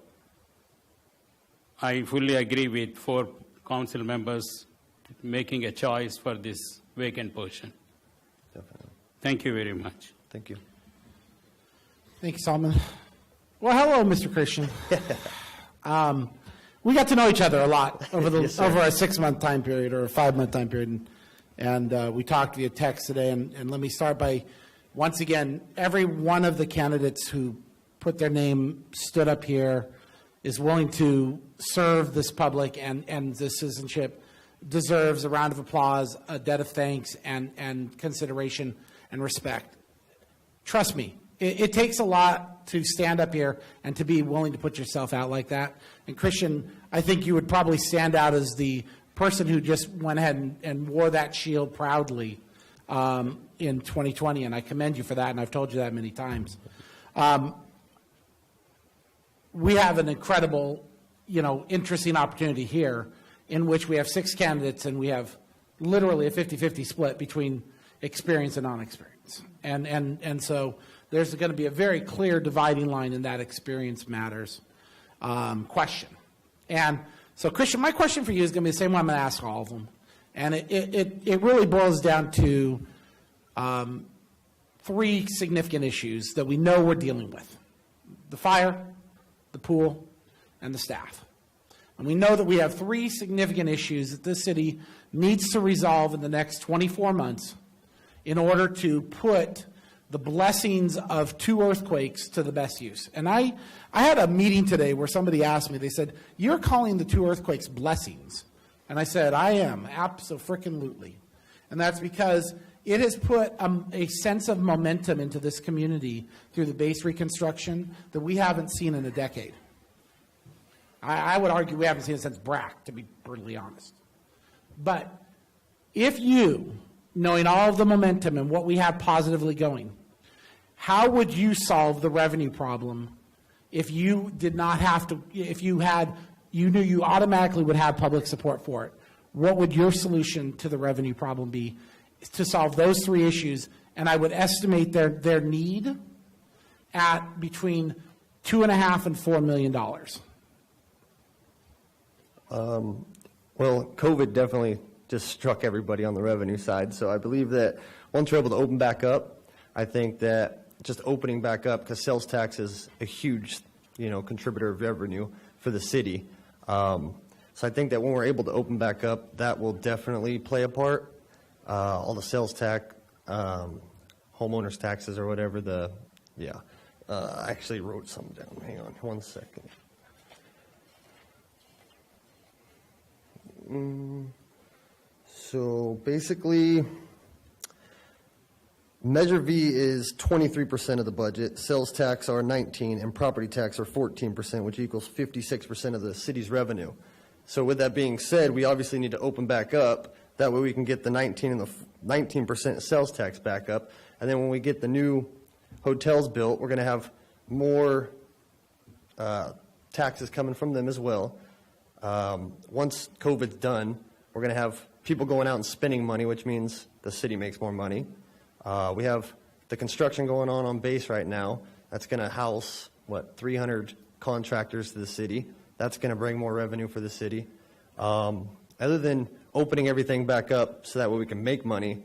I fully agree with 4 council members making a choice for this vacant position. Definitely. Thank you very much. Thank you. Thank you, Solomon. Well, hello, Mr. Christian. We got to know each other a lot over Yes, over a 6-month time period or a 5-month time period, and we talked via text today. And let me start by, once again, every one of the candidates who put their name, stood up here, is willing to serve this public and the citizenship, deserves a round of applause, a debt of thanks, and consideration and respect. Trust me, it takes a lot to stand up here and to be willing to put yourself out like that. And Christian, I think you would probably stand out as the person who just went ahead and wore that shield proudly in 2020, and I commend you for that, and I've told you that many times. We have an incredible, interesting opportunity here in which we have 6 candidates and we have literally a 50-50 split between experience and non-experience. And so there's going to be a very clear dividing line in that experience matters question. And so, Christian, my question for you is going to be the same one I'm going to ask all of them. And it really boils down to 3 significant issues that we know we're dealing with: the fire, the pool, and the staff. And we know that we have 3 significant issues that this city needs to resolve in the next 24 months in order to put the blessings of 2 earthquakes to the best use. And I had a meeting today where somebody asked me, they said, "You're calling the 2 earthquakes blessings?" And I said, "I am, abso-frickin-lutely." And that's because it has put a sense of momentum into this community through the base reconstruction that we haven't seen in a decade. I would argue we haven't seen it since BRAC, to be brutally honest. But if you, knowing all of the momentum and what we have positively going, how would you solve the revenue problem if you did not have to, if you knew you automatically would have public support for it? What would your solution to the revenue problem be to solve those 3 issues? And I would estimate their need at between $2.5 and $4 million. Well, COVID definitely just struck everybody on the revenue side. So I believe that once we're able to open back up, I think that just opening back up, because sales tax is a huge, contributor of revenue for the city. So I think that when we're able to open back up, that will definitely play a part. All the sales tax, homeowners taxes or whatever, I actually wrote some down. Hang on 1 second. So basically, Measure V is 23% of the budget, sales tax are 19%, and property tax are 14%, which equals 56% of the city's revenue. So with that being said, we obviously need to open back up. That way we can get the 19% sales tax back up. And then when we get the new hotels built, we're going to have more taxes coming from them as well. Once COVID's done, we're going to have people going out and spending money, which means the city makes more money. We have the construction going on base right now. That's going to house, 300 contractors to the city. That's going to bring more revenue for the city. Other than opening everything back up so that way we can make money,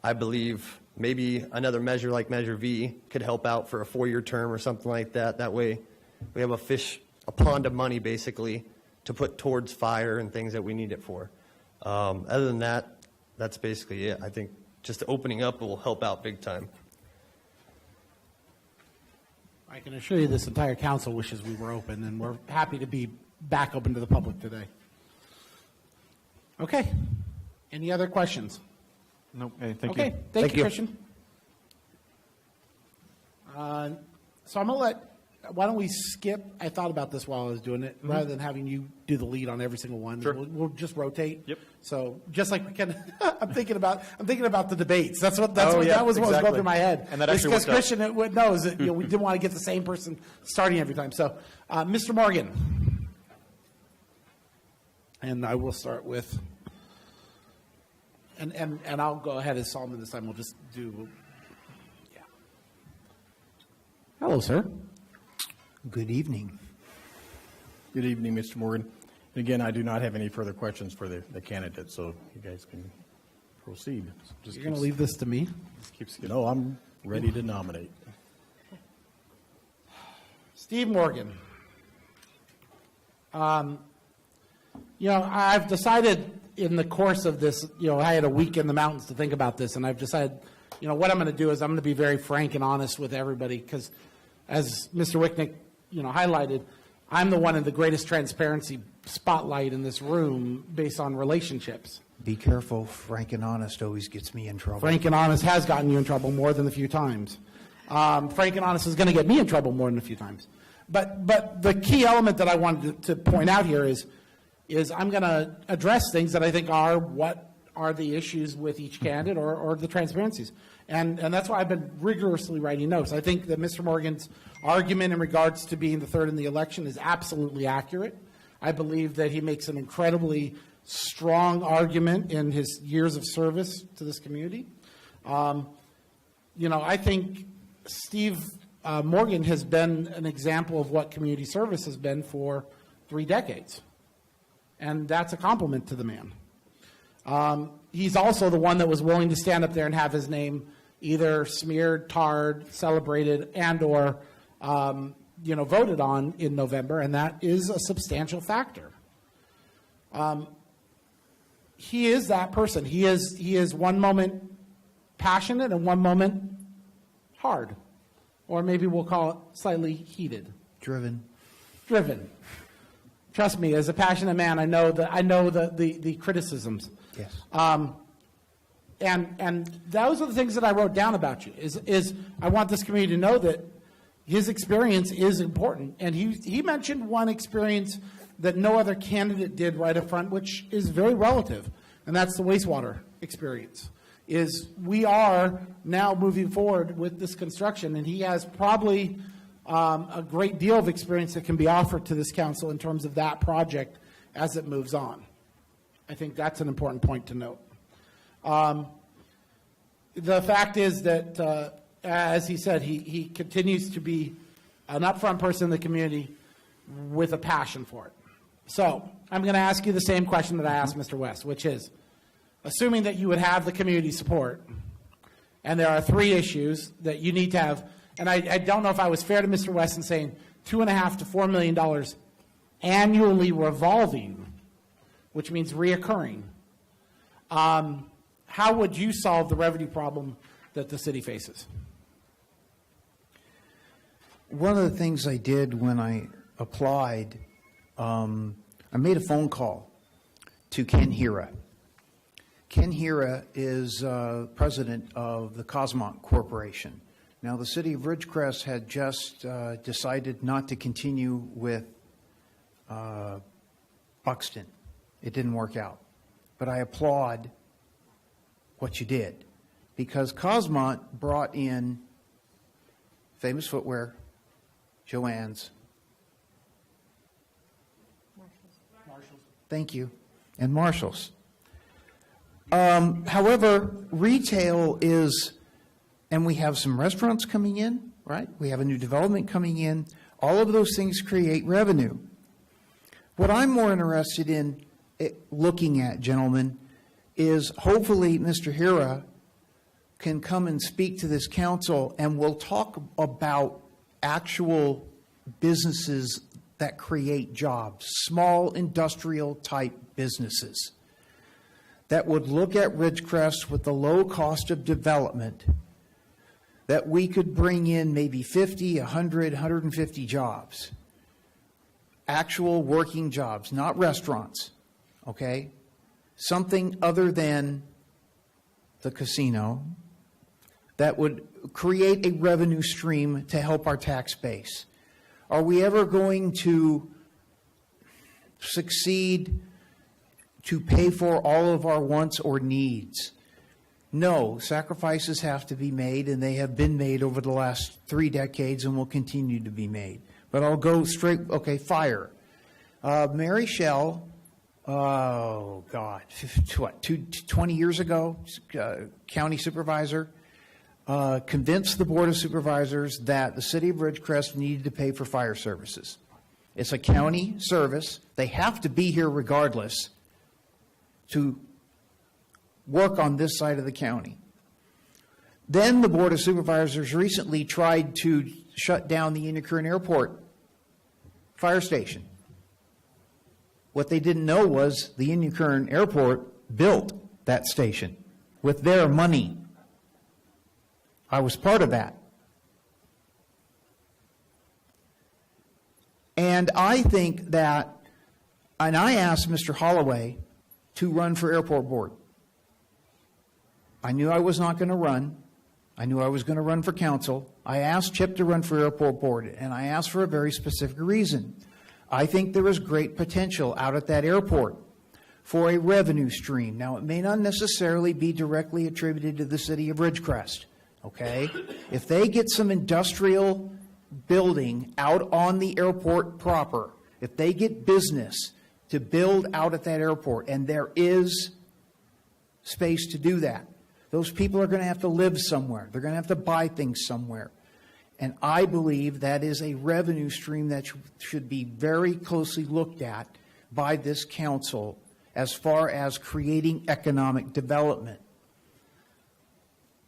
I believe maybe another measure like Measure V could help out for a 4-year term or something like that. That way we have a pond of money basically to put towards fire and things that we need it for. Other than that, that's basically it. I think just opening up will help out big time. I can assure you this entire council wishes we were open, and we're happy to be back open to the public today. Okay. Any other questions? Nope. Hey, thank okay. you. Thank you, Christian. So I'm going to why don't we skip? I thought about this while I was doing it, rather than having you do the lead on every single one. Sure. We'll just rotate. Yep. So just like we can, I'm thinking about the debates. That was what exactly. was going through my head. And that actually because worked out. Christian knows that we didn't want to get the same person starting every time. So, Mr. Morgan, and I will start with, and I'll go ahead as Solomon this time. We'll just do. Yeah. Hello, sir. Good evening. Good evening, Mr. Morgan. And again, I do not have any further questions for the candidate, so you guys can proceed. So You're going to leave this to me? No, I'm ready to nominate. Steve Morgan. I've decided in the course of this, I had a week in the mountains to think about this, and I've decided, what I'm going to do is I'm going to be very frank and honest with everybody, because as Mr. Wicknick, highlighted, I'm the one in the greatest transparency spotlight in this room based on relationships. Be careful. Frank and honest always gets me in trouble. Frank and honest has gotten you in trouble more than a few times. Frank and honest is going to get me in trouble more than a few times. But the key element that I wanted to point out here is I'm going to address things that I think are what are the issues with each candidate or the transparencies. And that's why I've been rigorously writing notes. I think that Mr. Morgan's argument in regards to being the third in the election is absolutely accurate. I believe that he makes an incredibly strong argument in his years of service to this community. I think Steve Morgan has been an example of what community service has been for 3 decades. And that's a compliment to the man. He's also the one that was willing to stand up there and have his name either smeared, tarred, celebrated, and or voted on in November, and that is a substantial factor. He is that person. He is one moment passionate and one moment hard, or maybe we'll call it slightly heated. Driven. Trust me, as a passionate man, I know the criticisms. Yes. And those are the things that I wrote down about you. Is I want this community to know that his experience is important, and he mentioned one experience that no other candidate did right up front, which is very relative, and that's the wastewater experience. Is we are now moving forward with this construction, and he has probably a great deal of experience that can be offered to this council in terms of that project as it moves on. I think that's an important point to note. The fact is that, as he said, he continues to be an upfront person in the community with a passion for it. So I'm going to ask you the same question that I asked Mr. West, which is, assuming that you would have the community support, and there are 3 issues that you need to have, and I don't know if I was fair to Mr. West in saying $2.5 to $4 million annually revolving, which means reoccurring. How would you solve the revenue problem that the city faces? One of the things I did when I applied, I made a phone call to Ken Hira. Ken Hira is president of the Cosmont Corporation. Now, the city of Ridgecrest had just decided not to continue with Buxton. It didn't work out. But I applaud what you did, because Cosmont brought in Famous Footwear, Joann's, Marshalls. Thank you, and Marshalls. However, retail is, and we have some restaurants coming in, right? We have a new development coming in. All of those things create revenue. What I'm more interested in looking at, gentlemen, is hopefully Mr. Hira can come and speak to this council, and we'll talk about actual businesses that create jobs, small industrial type businesses that would look at Ridgecrest with the low cost of development, that we could bring in maybe 50, 100, 150 jobs, actual working jobs, not restaurants, okay? Something other than the casino that would create a revenue stream to help our tax base. Are we ever going to succeed to pay for all of our wants or needs? No, sacrifices have to be made, and they have been made over the last 3 decades and will continue to be made. But I'll go straight, okay, fire. Mary Shell, oh God, 20 years ago, county supervisor, convinced the Board of Supervisors that the city of Ridgecrest needed to pay for fire services. It's a county service. They have to be here regardless to work on this side of the county. Then the Board of Supervisors recently tried to shut down the Indian Current Airport fire station. What they didn't know was the Indian Current Airport built that station with their money. I was part of that. And I think that, and I asked Mr. Holloway to run for airport board. I knew I was not going to run. I knew I was going to run for council. I asked Chip to run for airport board, and I asked for a very specific reason. I think there is great potential out at that airport for a revenue stream. Now, it may not necessarily be directly attributed to the city of Ridgecrest, okay? If they get some industrial building out on the airport proper, if they get business to build out at that airport, and there is space to do that, those people are going to have to live somewhere. They're going to have to buy things somewhere. And I believe that is a revenue stream that should be very closely looked at by this council as far as creating economic development.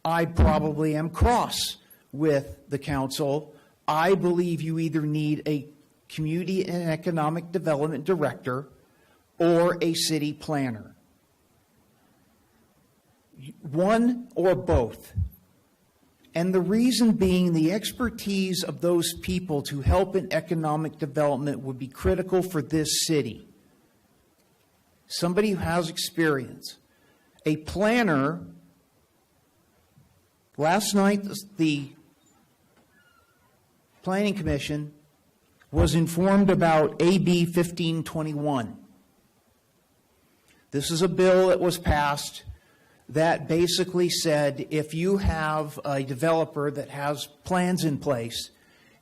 I probably am cross with the council. I believe you either need a community and economic development director or a city planner. One or both. And the reason being, the expertise of those people to help in economic development would be critical for this city. Somebody who has experience. A planner, last night the Planning Commission was informed about AB 1521. This is a bill that was passed that basically said if you have a developer that has plans in place,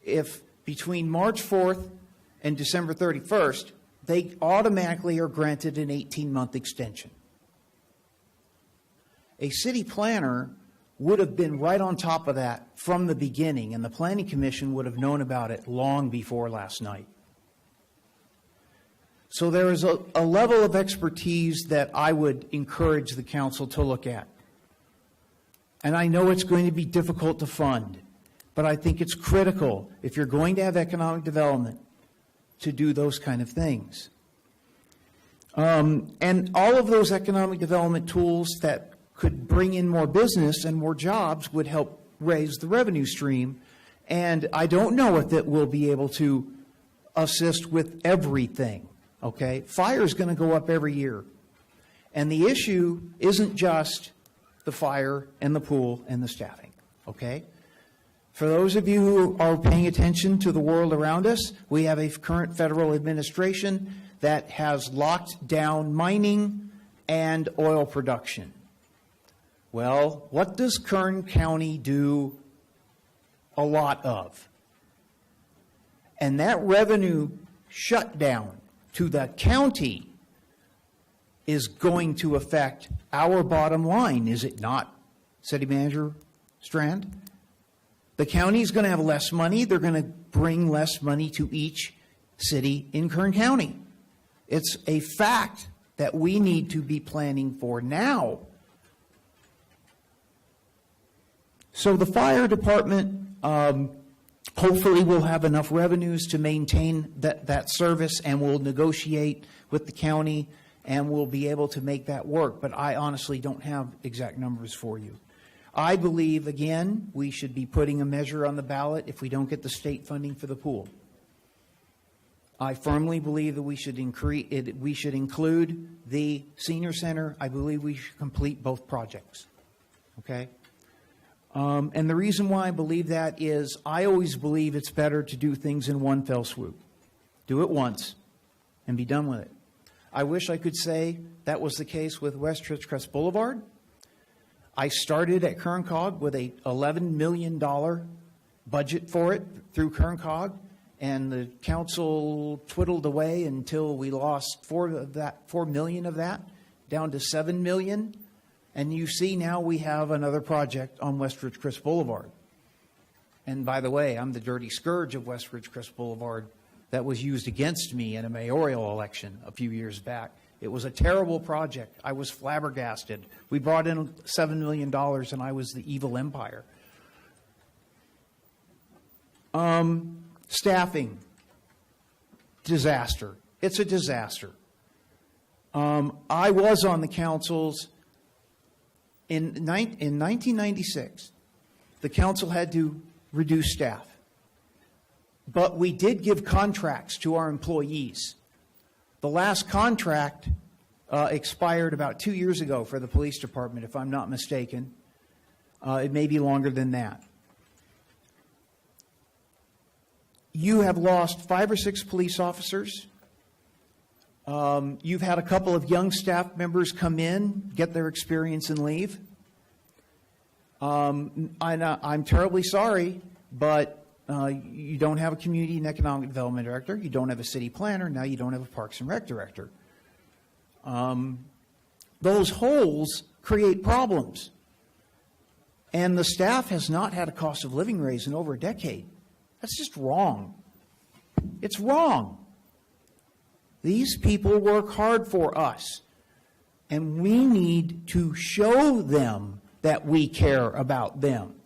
if between March 4th and December 31st, they automatically are granted an 18-month extension. A city planner would have been right on top of that from the beginning, and the Planning Commission would have known about it long before last night. So there is a level of expertise that I would encourage the council to look at. And I know it's going to be difficult to fund, but I think it's critical if you're going to have economic development to do those kind of things. And all of those economic development tools that could bring in more business and more jobs would help raise the revenue stream. And I don't know if it will be able to assist with everything. Okay, fire is going to go up every year. And the issue isn't just the fire and the pool and the staffing, okay? For those of you who are paying attention to the world around us, we have a current federal administration that has locked down mining and oil production. Well, what does Kern County do a lot of? And that revenue shutdown to the county is going to affect our bottom line, is it not, City Manager Strand? The county is going to have less money. They're going to bring less money to each city in Kern County. It's a fact that we need to be planning for now. So the fire department, Hopefully, we'll have enough revenues to maintain that service, and we'll negotiate with the county, and we'll be able to make that work. But I honestly don't have exact numbers for you. I believe, again, we should be putting a measure on the ballot if we don't get the state funding for the pool. I firmly believe that we should include the senior center. I believe we should complete both projects. Okay? And the reason why I believe that is I always believe it's better to do things in one fell swoop. Do it once and be done with it. I wish I could say that was the case with West Ridgecrest Boulevard. I started at KernCog with a $11 million budget for it through KernCog, and the council twiddled away until we lost $4 million of that, down to $7 million. And you see now we have another project on West Ridgecrest Boulevard. And by the way, I'm the dirty scourge of West Ridgecrest Boulevard that was used against me in a mayoral election a few years back. It was a terrible project. I was flabbergasted. We brought in $7 million, and I was the evil empire. Staffing, disaster. It's a disaster. I was on the councils in 1996. The council had to reduce staff. But we did give contracts to our employees. The last contract expired about 2 years ago for the police department, if I'm not mistaken. It may be longer than that. You have lost 5 or 6 police officers. You've had a couple of young staff members come in, get their experience, and leave. I'm terribly sorry, but you don't have a community and economic development director. You don't have a city planner. Now you don't have a parks and rec director. Those holes create problems. And the staff has not had a cost of living raise in over a decade. That's just wrong. It's wrong. These people work hard for us. And we need to show them that we care about them.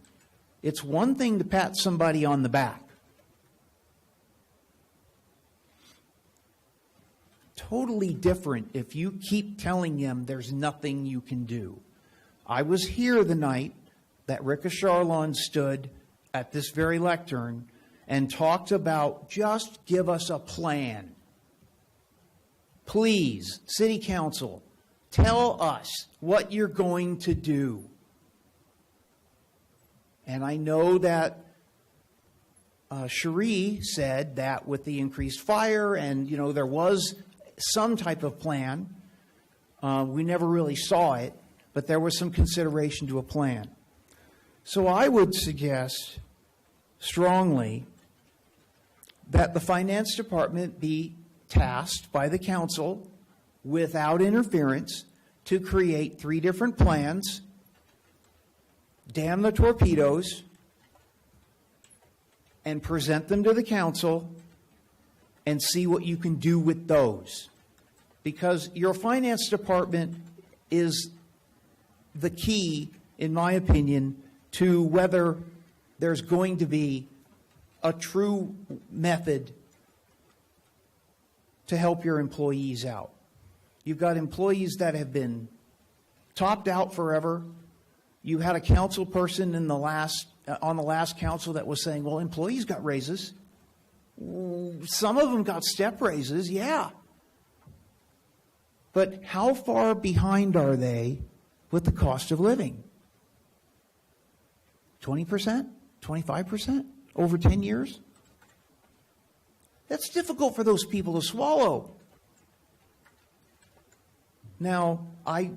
It's one thing to pat somebody on the back. Totally different if you keep telling them there's nothing you can do. I was here the night that Rika Charlon stood at this very lectern and talked about just give us a plan. Please, City Council, tell us what you're going to do. And I know that Cherie said that with the increased fire and, there was some type of plan. We never really saw it, but there was some consideration to a plan. So I would suggest strongly that the finance department be tasked by the council without interference to create 3 different plans. Damn the torpedoes, and present them to the council and see what you can do with those. Because your finance department is the key, in my opinion, to whether there's going to be a true method to help your employees out. You've got employees that have been topped out forever. You had a council person on the last council that was saying, well, employees got raises. Some of them got step raises, yeah. But how far behind are they with the cost of living? 20%? 25%? Over 10 years? That's difficult for those people to swallow. Now, I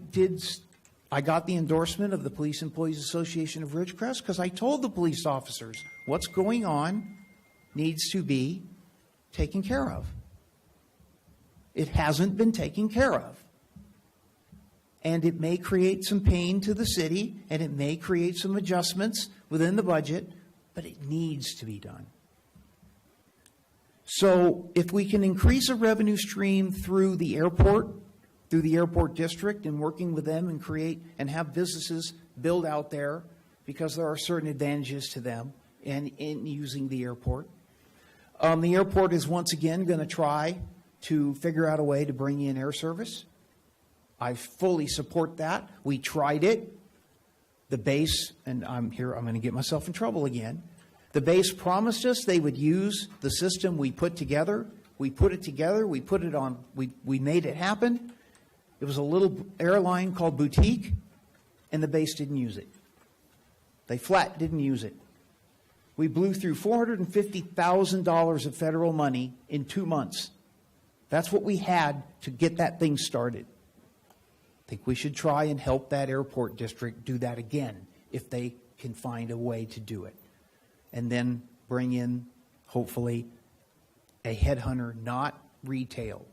got the endorsement of the Police Employees Association of Ridgecrest because I told the police officers what's going on needs to be taken care of. It hasn't been taken care of. And it may create some pain to the city, and it may create some adjustments within the budget, but it needs to be done. So if we can increase a revenue stream through the airport district and working with them and create and have businesses build out there because there are certain advantages to them and in using the airport. The airport is once again going to try to figure out a way to bring in air service. I fully support that. We tried it. The base, and I'm going to get myself in trouble again. The base promised us they would use the system we put together. We put it together. We put it on. We made it happen. It was a little airline called Boutique, and the base didn't use it. They flat didn't use it. We blew through $450,000 of federal money in 2 months. That's what we had to get that thing started. I think we should try and help that airport district do that again if they can find a way to do it. And then bring in, hopefully, a headhunter, not retail,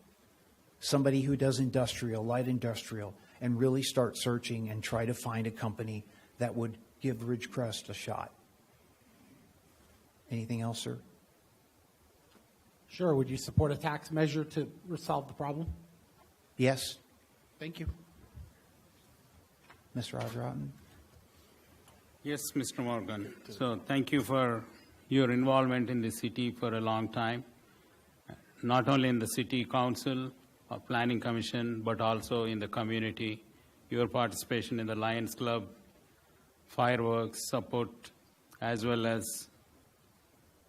somebody who does industrial, light industrial, and really start searching and try to find a company that would give Ridgecrest a shot. Anything else, sir? Sure. Would you support a tax measure to resolve the problem? Yes. Thank you. Mr. Rajaratnam? Yes, Mr. Morgan. So thank you for your involvement in the city for a long time, not only in the city council or planning commission, but also in the community. Your participation in the Lions Club, fireworks support, as well as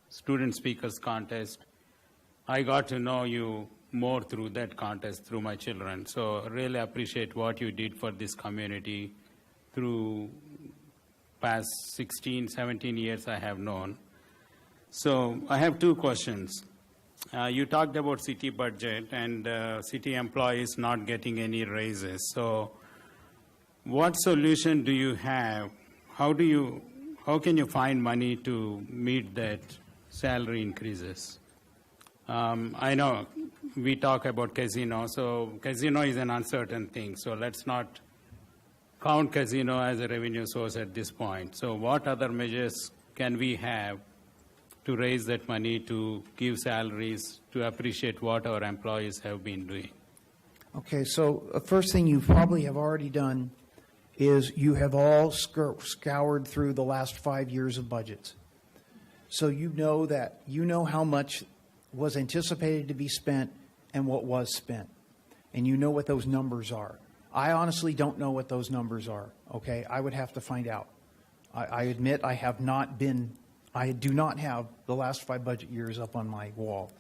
student speakers contest. I got to know you more through that contest, through my children. So really appreciate what you did for this community through past 16, 17 years I have known. So I have two questions. You talked about city budget and city employees not getting any raises. So what solution do you have? How can you find money to meet that salary increases? I know we talk about casino, so casino is an uncertain thing, so let's not count casino as a revenue source at this point. So what other measures can we have to raise that money to give salaries to appreciate what our employees have been doing? Okay, so the first thing you probably have already done is you have all scoured through the last 5 years of budgets. So you know how much was anticipated to be spent and what was spent. And you know what those numbers are. I honestly don't know what those numbers are, okay? I would have to find out. I admit I do not have the last 5 budget years up on my wall.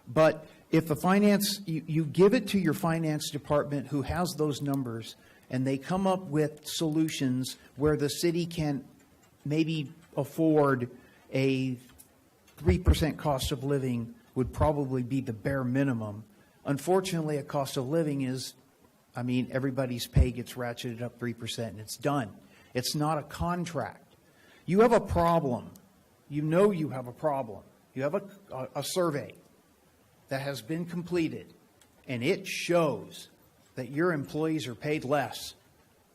But if the finance, you give it to your finance department who has those numbers, and they come up with solutions where the city can maybe afford a 3% cost of living would probably be the bare minimum. Unfortunately, a cost of living is, everybody's pay gets ratcheted up 3% and it's done. It's not a contract. You have a problem. You know you have a problem. You have a survey that has been completed, and it shows that your employees are paid less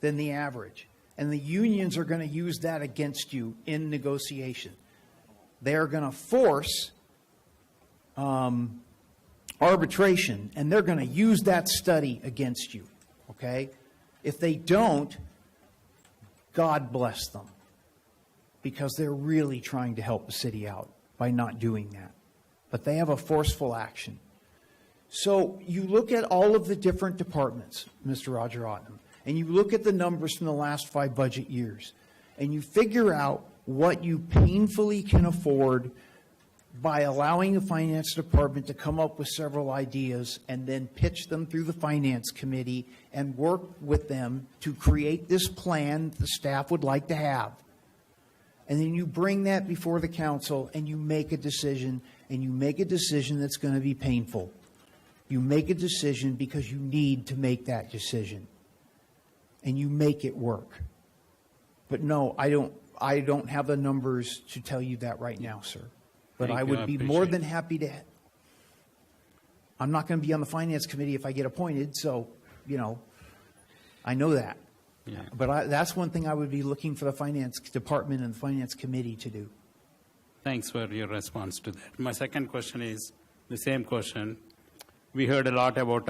than the average. And the unions are going to use that against you in negotiation. They are going to force arbitration, and they're going to use that study against you, okay? If they don't, God bless them, because they're really trying to help the city out by not doing that. But they have a forceful action. So you look at all of the different departments, Mr. Rajaratnam, and you look at the numbers from the last 5 budget years, and you figure out what you painfully can afford by allowing the finance department to come up with several ideas and then pitch them through the finance committee and work with them to create this plan the staff would like to have. And then you bring that before the council and you make a decision, and you make a decision that's going to be painful. You make a decision because you need to make that decision. And you make it work. But no, I don't have the numbers to tell you that right now, sir. But I would be more than happy to. I'm not going to be on the finance committee if I get appointed, so, I know that. Yeah. But that's one thing I would be looking for the finance department and the finance committee to do. Thanks for your response to that. My second question is the same question. We heard a lot about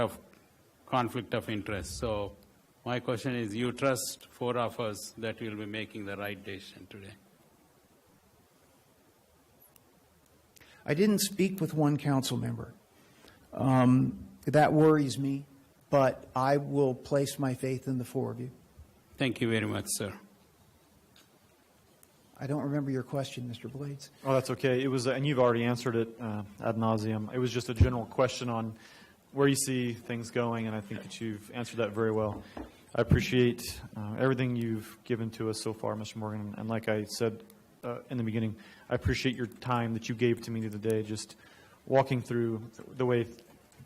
conflict of interest. So my question is, you trust 4 of us that we'll be making the right decision today? I didn't speak with one council member. That worries me, but I will place my faith in the four of you. Thank you very much, sir. I don't remember your question, Mr. Blades. Oh, that's okay. It was, and you've already answered it ad nauseum. It was just a general question on where you see things going, and I think that you've answered that very well. I appreciate everything you've given to us so far, Mr. Morgan. And like I said in the beginning, I appreciate your time that you gave to me the other day, just walking through the way,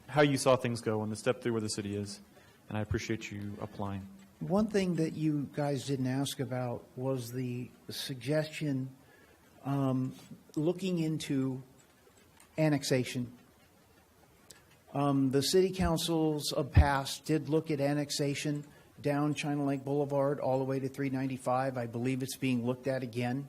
how you saw things go and the step through where the city is. And I appreciate you applying. One thing that you guys didn't ask about was the suggestion looking into annexation. The city councils of past did look at annexation down China Lake Boulevard all the way to 395. I believe it's being looked at again.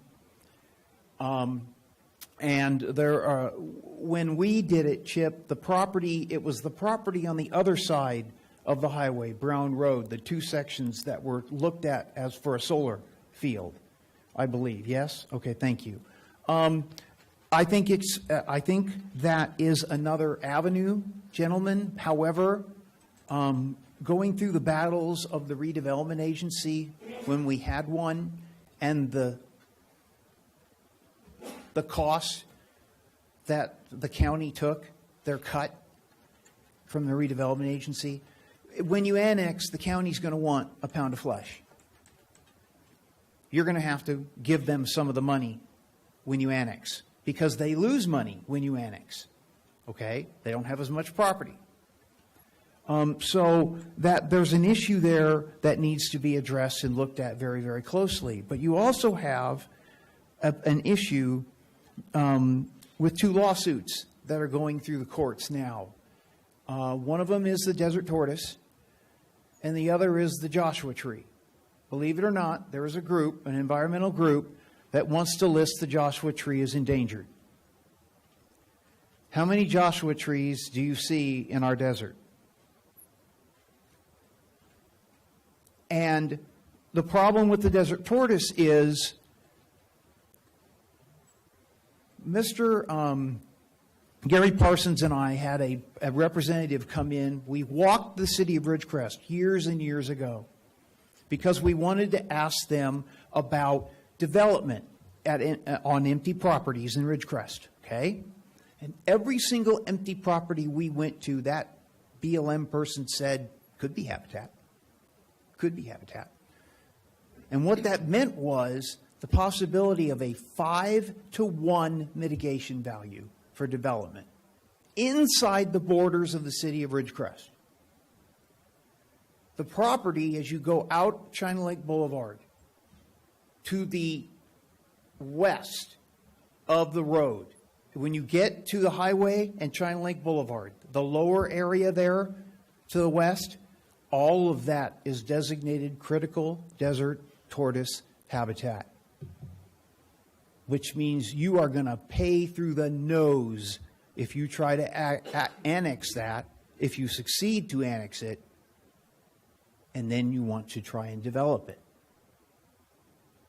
And there are, when we did it, Chip, it was the property on the other side of the highway, Brown Road, the two sections that were looked at as for a solar field, I believe. Yes? Okay, thank you. I think that is another avenue, gentlemen. However, going through the battles of the redevelopment agency when we had one, and the costs that the county took, their cut from the redevelopment agency. When you annex, the county's going to want a pound of flesh. You're going to have to give them some of the money when you annex, because they lose money when you annex. Okay? They don't have as much property. So that there's an issue there that needs to be addressed and looked at very, very closely. But you also have an issue with two lawsuits that are going through the courts now. One of them is the desert tortoise, and the other is the Joshua tree. Believe it or not, there is a group, an environmental group, that wants to list the Joshua tree as endangered. How many Joshua trees do you see in our desert? And the problem with the desert tortoise is Mr. Gary Parsons and I had a representative come in. We walked the city of Ridgecrest years and years ago because we wanted to ask them about development on empty properties in Ridgecrest, okay? And every single empty property we went to, that BLM person said, could be habitat. Could be habitat. And what that meant was the possibility of a 5-to-1 mitigation value for development inside the borders of the city of Ridgecrest. The property, as you go out China Lake Boulevard to the west of the road, when you get to the highway and China Lake Boulevard, the lower area there to the west, all of that is designated critical desert tortoise habitat, which means you are going to pay through the nose if you try to annex that, if you succeed to annex it, and then you want to try and develop it.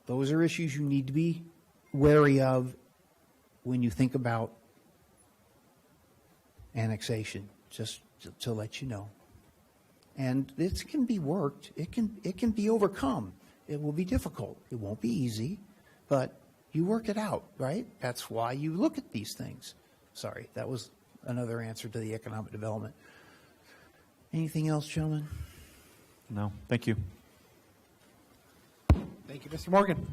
Those are issues you need to be wary of when you think about annexation, just to let you know. And it can be worked. It can be overcome. It will be difficult. It won't be easy, but you work it out, right? That's why you look at these things. Sorry, that was another answer to the economic development. Anything else, gentlemen? No, thank you. Thank you, Mr. Morgan.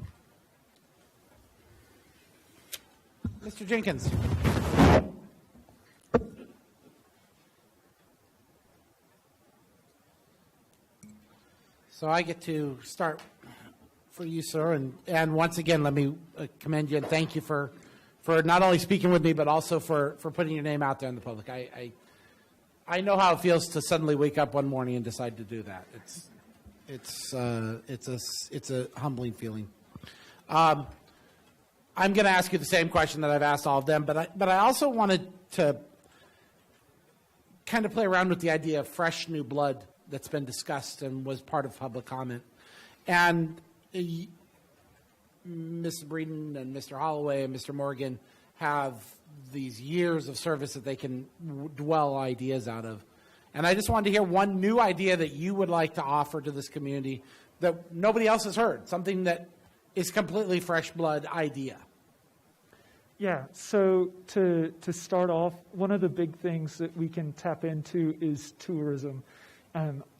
Mr. Jenkins. So I get to start for you, sir, and once again, let me commend you and thank you for not only speaking with me, but also for putting your name out there in the public. I know how it feels to suddenly wake up one morning and decide to do that. It's a humbling feeling. I'm going to ask you the same question that I've asked all of them, but I also wanted to kind of play around with the idea of fresh new blood that's been discussed and was part of public comment. And Mr. Breeden and Mr. Holloway and Mr. Morgan have these years of service that they can dwell ideas out of. And I just wanted to hear one new idea that you would like to offer to this community that nobody else has heard, something that is completely fresh blood idea. Yeah, so to start off, one of the big things that we can tap into is tourism.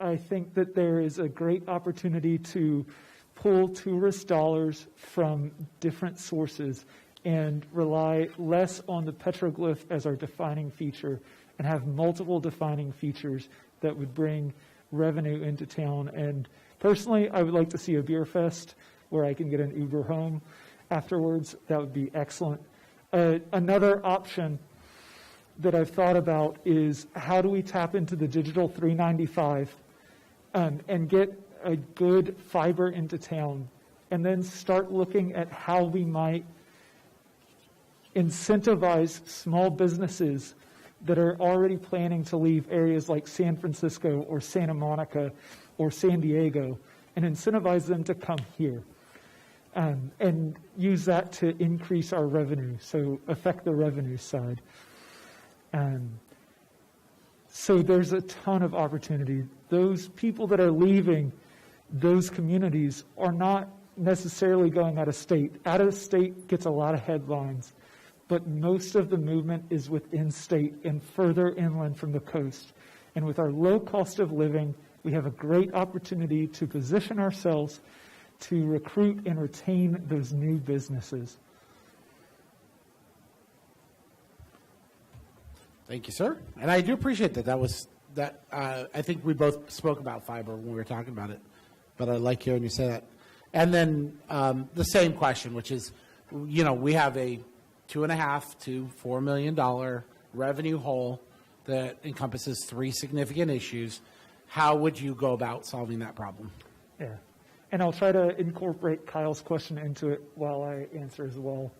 I think that there is a great opportunity to pull tourist dollars from different sources and rely less on the petroglyph as our defining feature and have multiple defining features that would bring revenue into town. And personally, I would like to see a beer fest where I can get an Uber home afterwards. That would be excellent. Another option that I've thought about is how do we tap into the digital 395 and get a good fiber into town, and then start looking at how we might incentivize small businesses that are already planning to leave areas like San Francisco or Santa Monica or San Diego and incentivize them to come here. And use that to increase our revenue, so affect the revenue side. So there's a ton of opportunity. Those people that are leaving those communities are not necessarily going out of state. Out of state gets a lot of headlines, but most of the movement is within state and further inland from the coast. And with our low cost of living, we have a great opportunity to position ourselves to recruit and retain those new businesses. Thank you, sir. And I do appreciate that. I think we both spoke about fiber when we were talking about it, but I like hearing you say that. And then the same question, which is, we have a $2.5 to $4 million revenue hole that encompasses 3 significant issues. How would you go about solving that problem? Yeah. And I'll try to incorporate Kyle's question into it while I answer as well.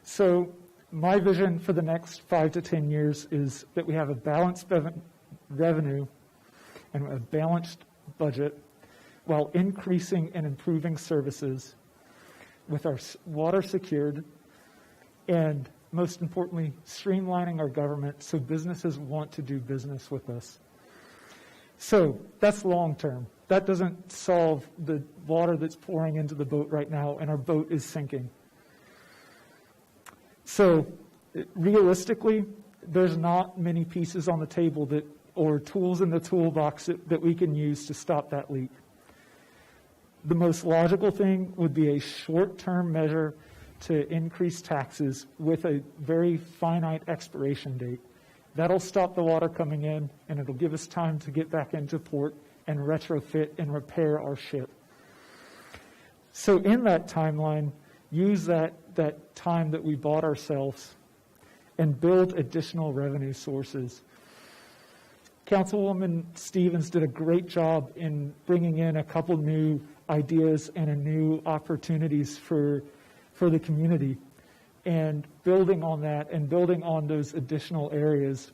So my vision for the next 5 to 10 years is that we have a balanced revenue and a balanced budget while increasing and improving services with our water secured and, most importantly, streamlining our government so businesses want to do business with us. So that's long term. That doesn't solve the water that's pouring into the boat right now, and our boat is sinking. So realistically, there's not many pieces on the table or tools in the toolbox that we can use to stop that leak. The most logical thing would be a short-term measure to increase taxes with a very finite expiration date. That'll stop the water coming in, and it'll give us time to get back into port and retrofit and repair our ship. So in that timeline, use that time that we bought ourselves and build additional revenue sources. Councilwoman Stevens did a great job in bringing in a couple new ideas and new opportunities for the community. And building on that and building on those additional areas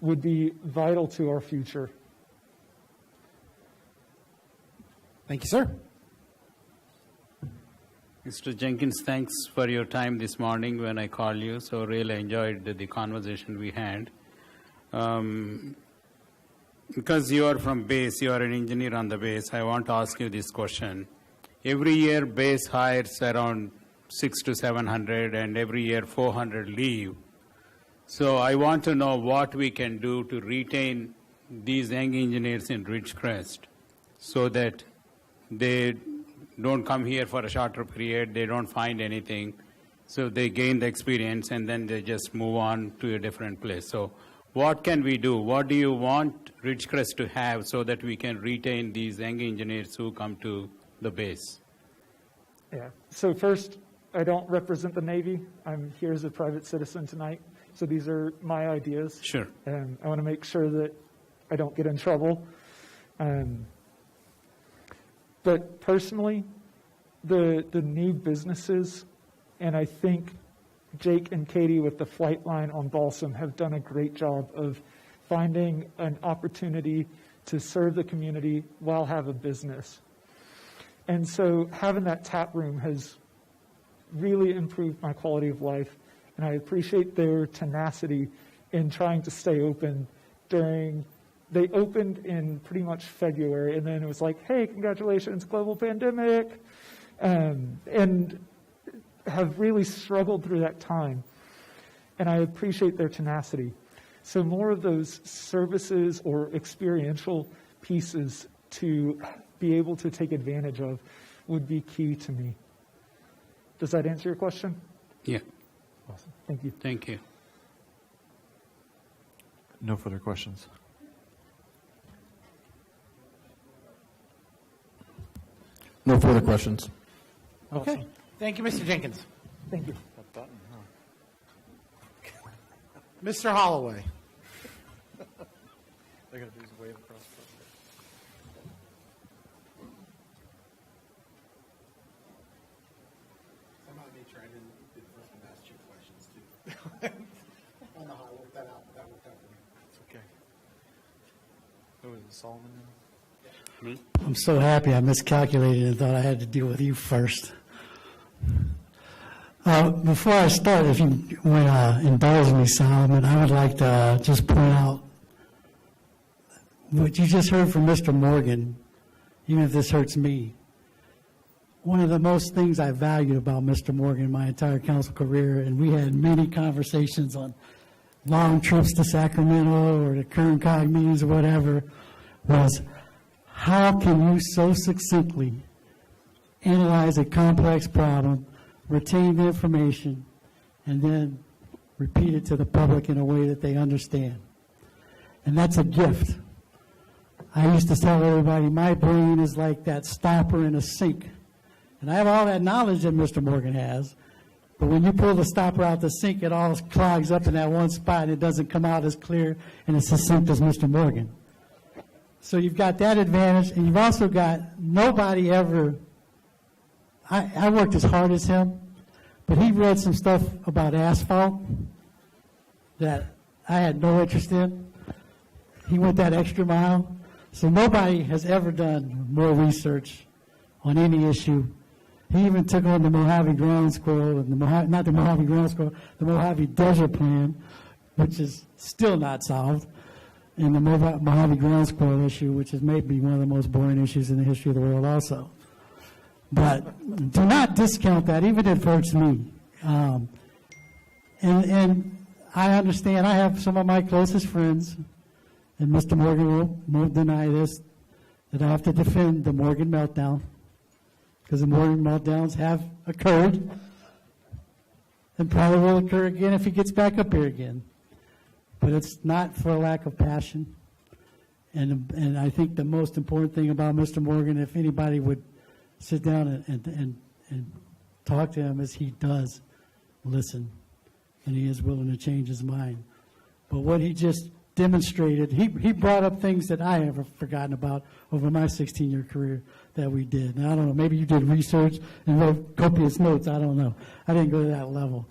would be vital to our future. Thank you, sir. Mr. Jenkins, thanks for your time this morning when I called you. So really enjoyed the conversation we had. Because you are from base, you are an engineer on the base, I want to ask you this question. Every year base hires around 600 to 700 and every year 400 leave. So I want to know what we can do to retain these young engineers in Ridgecrest so that they don't come here for a shorter period, they don't find anything, so they gain the experience and then they just move on to a different place. So what can we do? What do you want Ridgecrest to have so that we can retain these young engineers who come to the base? Yeah. So first, I don't represent the Navy. I'm here as a private citizen tonight. So these are my ideas. Sure. And I want to make sure that I don't get in trouble. But personally, the new businesses, and I think Jake and Katie with the flight line on Balsam have done a great job of finding an opportunity to serve the community while have a business. And so having that tap room has really improved my quality of life. And I appreciate their tenacity in trying to stay open they opened in pretty much February, and then it was like, hey, congratulations, global pandemic, and have really struggled through that time. And I appreciate their tenacity. So more of those services or experiential pieces to be able to take advantage of would be key to me. Does that answer your question? Yeah. Awesome. Thank you. Thank you. No further questions. No further questions. Okay. Awesome. Thank you, Mr. Jenkins. Thank you. Mr. Holloway. They're going to do is wave across. Somehow I made sure I didn't do the first one to ask you questions, too. I don't know how I worked that out, but that worked out for me. It's okay. Who is it, Solomon now? Me? I'm so happy I miscalculated and thought I had to deal with you first. Before I start, if you would indulge me, Solomon, I would like to just point out what you just heard from Mr. Morgan, even if this hurts me. One of the most things I valued about Mr. Morgan my entire council career, and we had many conversations on long trips to Sacramento or the current COG meetings or whatever, was how can you so succinctly analyze a complex problem, retain the information, and then repeat it to the public in a way that they understand. And that's a gift. I used to tell everybody my brain is like that stopper in a sink. And I have all that knowledge that Mr. Morgan has, but when you pull the stopper out the sink, it all clogs up in that one spot and it doesn't come out as clear and as succinct as Mr. Morgan. So you've got that advantage, and you've also got nobody ever, I worked as hard as him, but he read some stuff about asphalt that I had no interest in. He went that extra mile. So nobody has ever done more research on any issue. He even took on the Mojave Ground Squirrel, and not the Mojave Ground Squirrel, the Mojave Desert Plan, which is still not solved, and the Mojave Ground Squirrel issue, which is maybe one of the most boring issues in the history of the world also. But do not discount that, even if it hurts me. And I understand, I have some of my closest friends, and Mr. Morgan won't deny this, that I have to defend the Morgan meltdown, because the Morgan meltdowns have occurred and probably will occur again if he gets back up here again. But it's not for a lack of passion. And I think the most important thing about Mr. Morgan, if anybody would sit down and talk to him, is he does listen, and he is willing to change his mind. But what he just demonstrated, he brought up things that I have forgotten about over my 16-year career that we did. And I don't know, maybe you did research and wrote copious notes, I don't know. I didn't go to that level.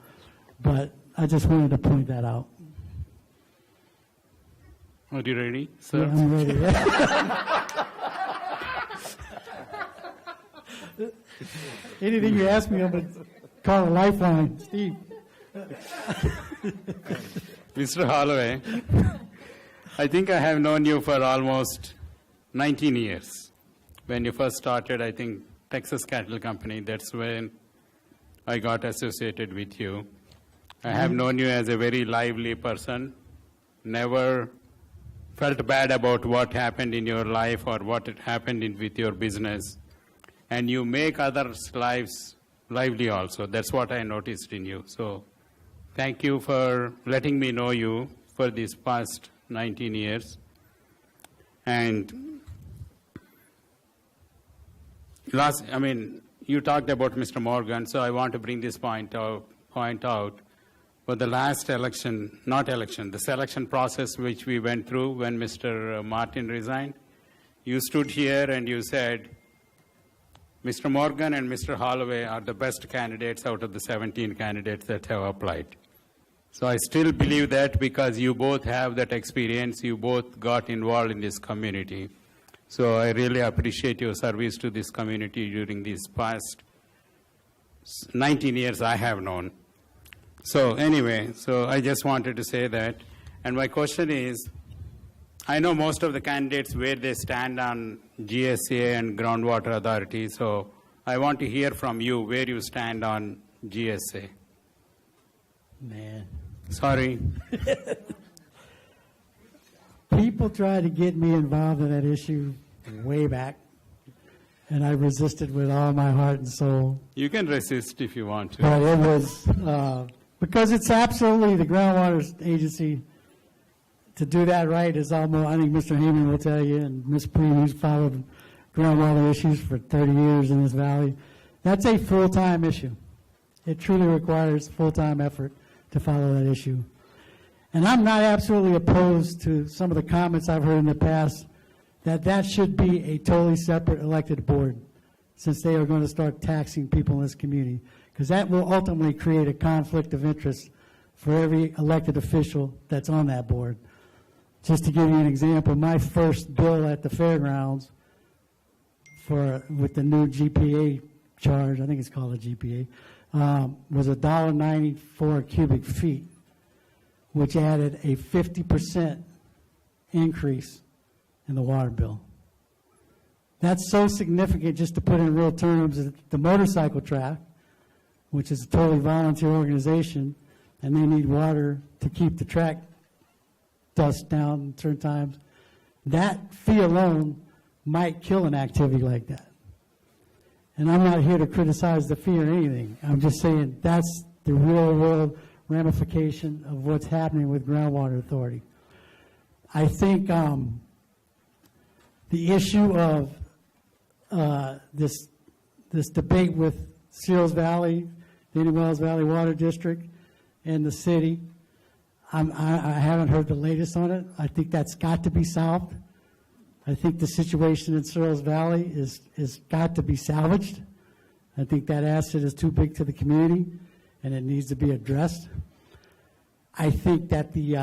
But I just wanted to point that out. Are you ready, sir? Yeah, I'm ready. Anything you ask me, I'm going to call a lifeline. Steve. Mr. Holloway, I think I have known you for almost 19 years. When you first started, I think, Texas Cattle Company, that's when I got associated with you. I have known you as a very lively person, never felt bad about what happened in your life or what had happened with your business. And you make others' lives lively also. That's what I noticed in you. So thank you for letting me know you for these past 19 years. And you talked about Mr. Morgan, so I want to bring this point out. For the last election, the selection process which we went through when Mr. Martin resigned, you stood here and you said, Mr. Morgan and Mr. Holloway are the best candidates out of the 17 candidates that have applied. So I still believe that because you both have that experience, you both got involved in this community. So I really appreciate your service to this community during these past 19 years I have known. So anyway, so I just wanted to say that. And my question is, I know most of the candidates where they stand on GSA and Groundwater Authority, so I want to hear from you where you stand on GSA. Man. Sorry. People tried to get me involved in that issue way back, and I resisted with all my heart and soul. You can resist if you want to. But it was, because it's absolutely the groundwater agency, to do that right is almost, I think Mr. Heyman will tell you, and Ms. Preen, who's followed groundwater issues for 30 years in this valley, that's a full-time issue. It truly requires full-time effort to follow that issue. And I'm not absolutely opposed to some of the comments I've heard in the past that that should be a totally separate elected board, since they are going to start taxing people in this community, because that will ultimately create a conflict of interest for every elected official that's on that board. Just to give you an example, my first bill at the fairgrounds with the new GPA charge, I think it's called a GPA, was $1.94 cubic feet, which added a 50% increase in the water bill. That's so significant, just to put in real terms, that the motorcycle track, which is a totally volunteer organization, and they need water to keep the track dust down at certain times, that fee alone might kill an activity like that. And I'm not here to criticize the fee or anything. I'm just saying that's the real world ramification of what's happening with Groundwater Authority. I think the issue of this debate with Seals Valley, the Indian Wells Valley Water District, and the city, I haven't heard the latest on it. I think that's got to be solved. I think the situation in Searles Valley is got to be salvaged. I think that asset is too big to the community, and it needs to be addressed. I think that the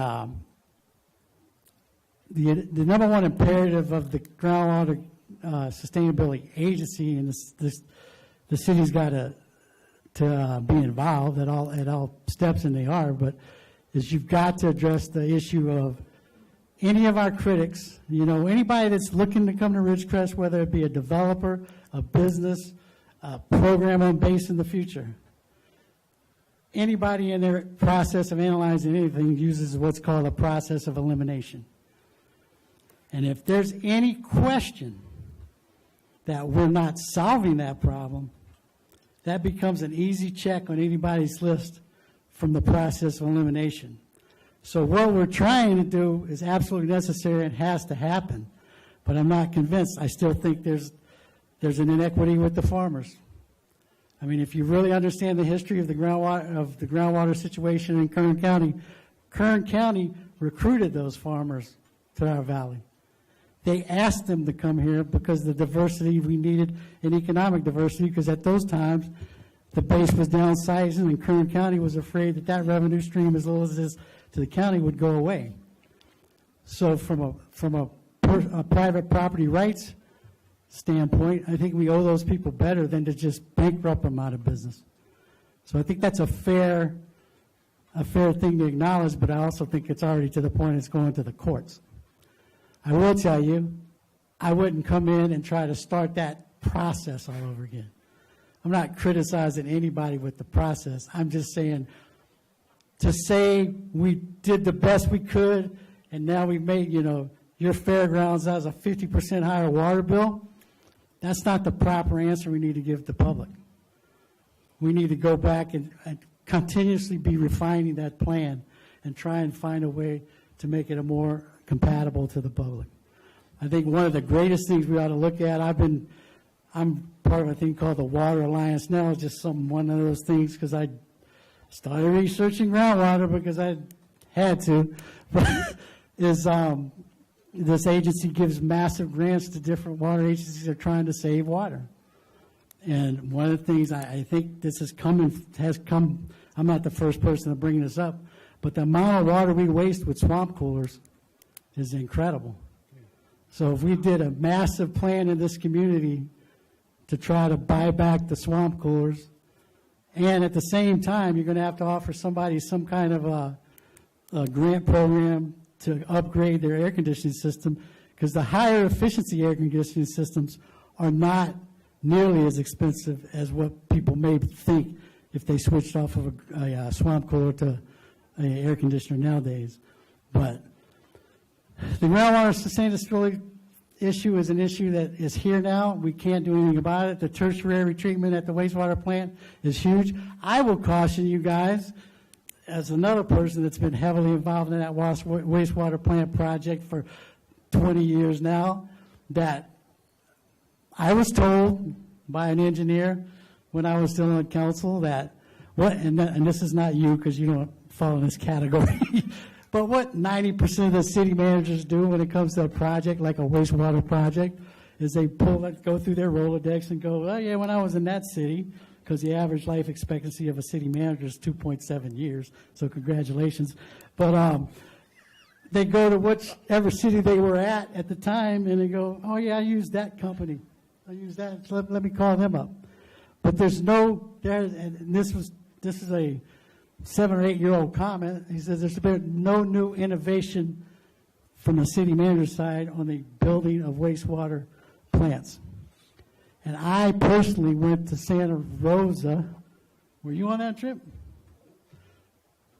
number one imperative of the Groundwater Sustainability Agency, and the city's got to be involved at all steps, and they are, but is you've got to address the issue of any of our critics, anybody that's looking to come to Ridgecrest, whether it be a developer, a business, a program on base in the future. Anybody in their process of analyzing anything uses what's called a process of elimination. And if there's any question that we're not solving that problem, that becomes an easy check on anybody's list from the process of elimination. So what we're trying to do is absolutely necessary and has to happen, but I'm not convinced. I still think there's an inequity with the farmers. I mean, if you really understand the history of the groundwater situation in Kern County recruited those farmers to our valley. They asked them to come here because of the diversity we needed and economic diversity, because at those times the base was downsizing and Kern County was afraid that revenue stream, as little as it is to the county, would go away. So from a private property rights standpoint, I think we owe those people better than to just bankrupt them out of business. So I think that's a fair thing to acknowledge, but I also think it's already to the point it's going to the courts. I will tell you, I wouldn't come in and try to start that process all over again. I'm not criticizing anybody with the process. I'm just saying, to say we did the best we could and now we made, your fairgrounds has a 50% higher water bill, that's not the proper answer we need to give the public. We need to go back and continuously be refining that plan and try and find a way to make it a more compatible to the public. I think one of the greatest things we ought to look at, I'm part of a thing called the Water Alliance now, just one of those things, because I started researching groundwater because I had to, is this agency gives massive grants to different water agencies that are trying to save water. And one of the things I think this has come, I'm not the first person to bring this up, but the amount of water we waste with swamp coolers is incredible. So if we did a massive plan in this community to try to buy back the swamp coolers, And at the same time, you're going to have to offer somebody some kind of a grant program to upgrade their air conditioning system, because the higher efficiency air conditioning systems are not nearly as expensive as what people may think if they switched off of a swamp cooler to an air conditioner nowadays. But the groundwater sustainability issue is an issue that is here now. We can't do anything about it. The tertiary treatment at the wastewater plant is huge. I will caution you guys, as another person that's been heavily involved in that wastewater plant project for 20 years now, that I was told by an engineer when I was still on council that and this is not you because you don't fall in this category, but what 90% of the city managers do when it comes to a project like a wastewater project is they go through their Rolodex and go, oh yeah, when I was in that city, because the average life expectancy of a city manager is 2.7 years, so congratulations. But they go to whichever city they were at the time, and they go, oh yeah, I used that company. I used that, so let me call them up. But and this is a 7 or 8 year old comment. He says there's been no new innovation from the city manager's side on the building of wastewater plants. And I personally went to Santa Rosa. Were you on that trip?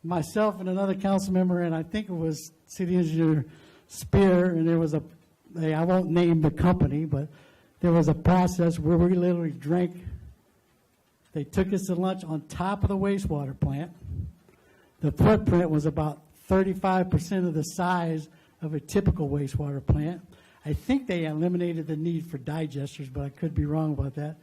Myself and another council member, and I think it was City Engineer Spear, and there was I won't name the company, but there was a process where we literally drank. They took us to lunch on top of the wastewater plant. The footprint was about 35% of the size of a typical wastewater plant. I think they eliminated the need for digesters, but I could be wrong about that.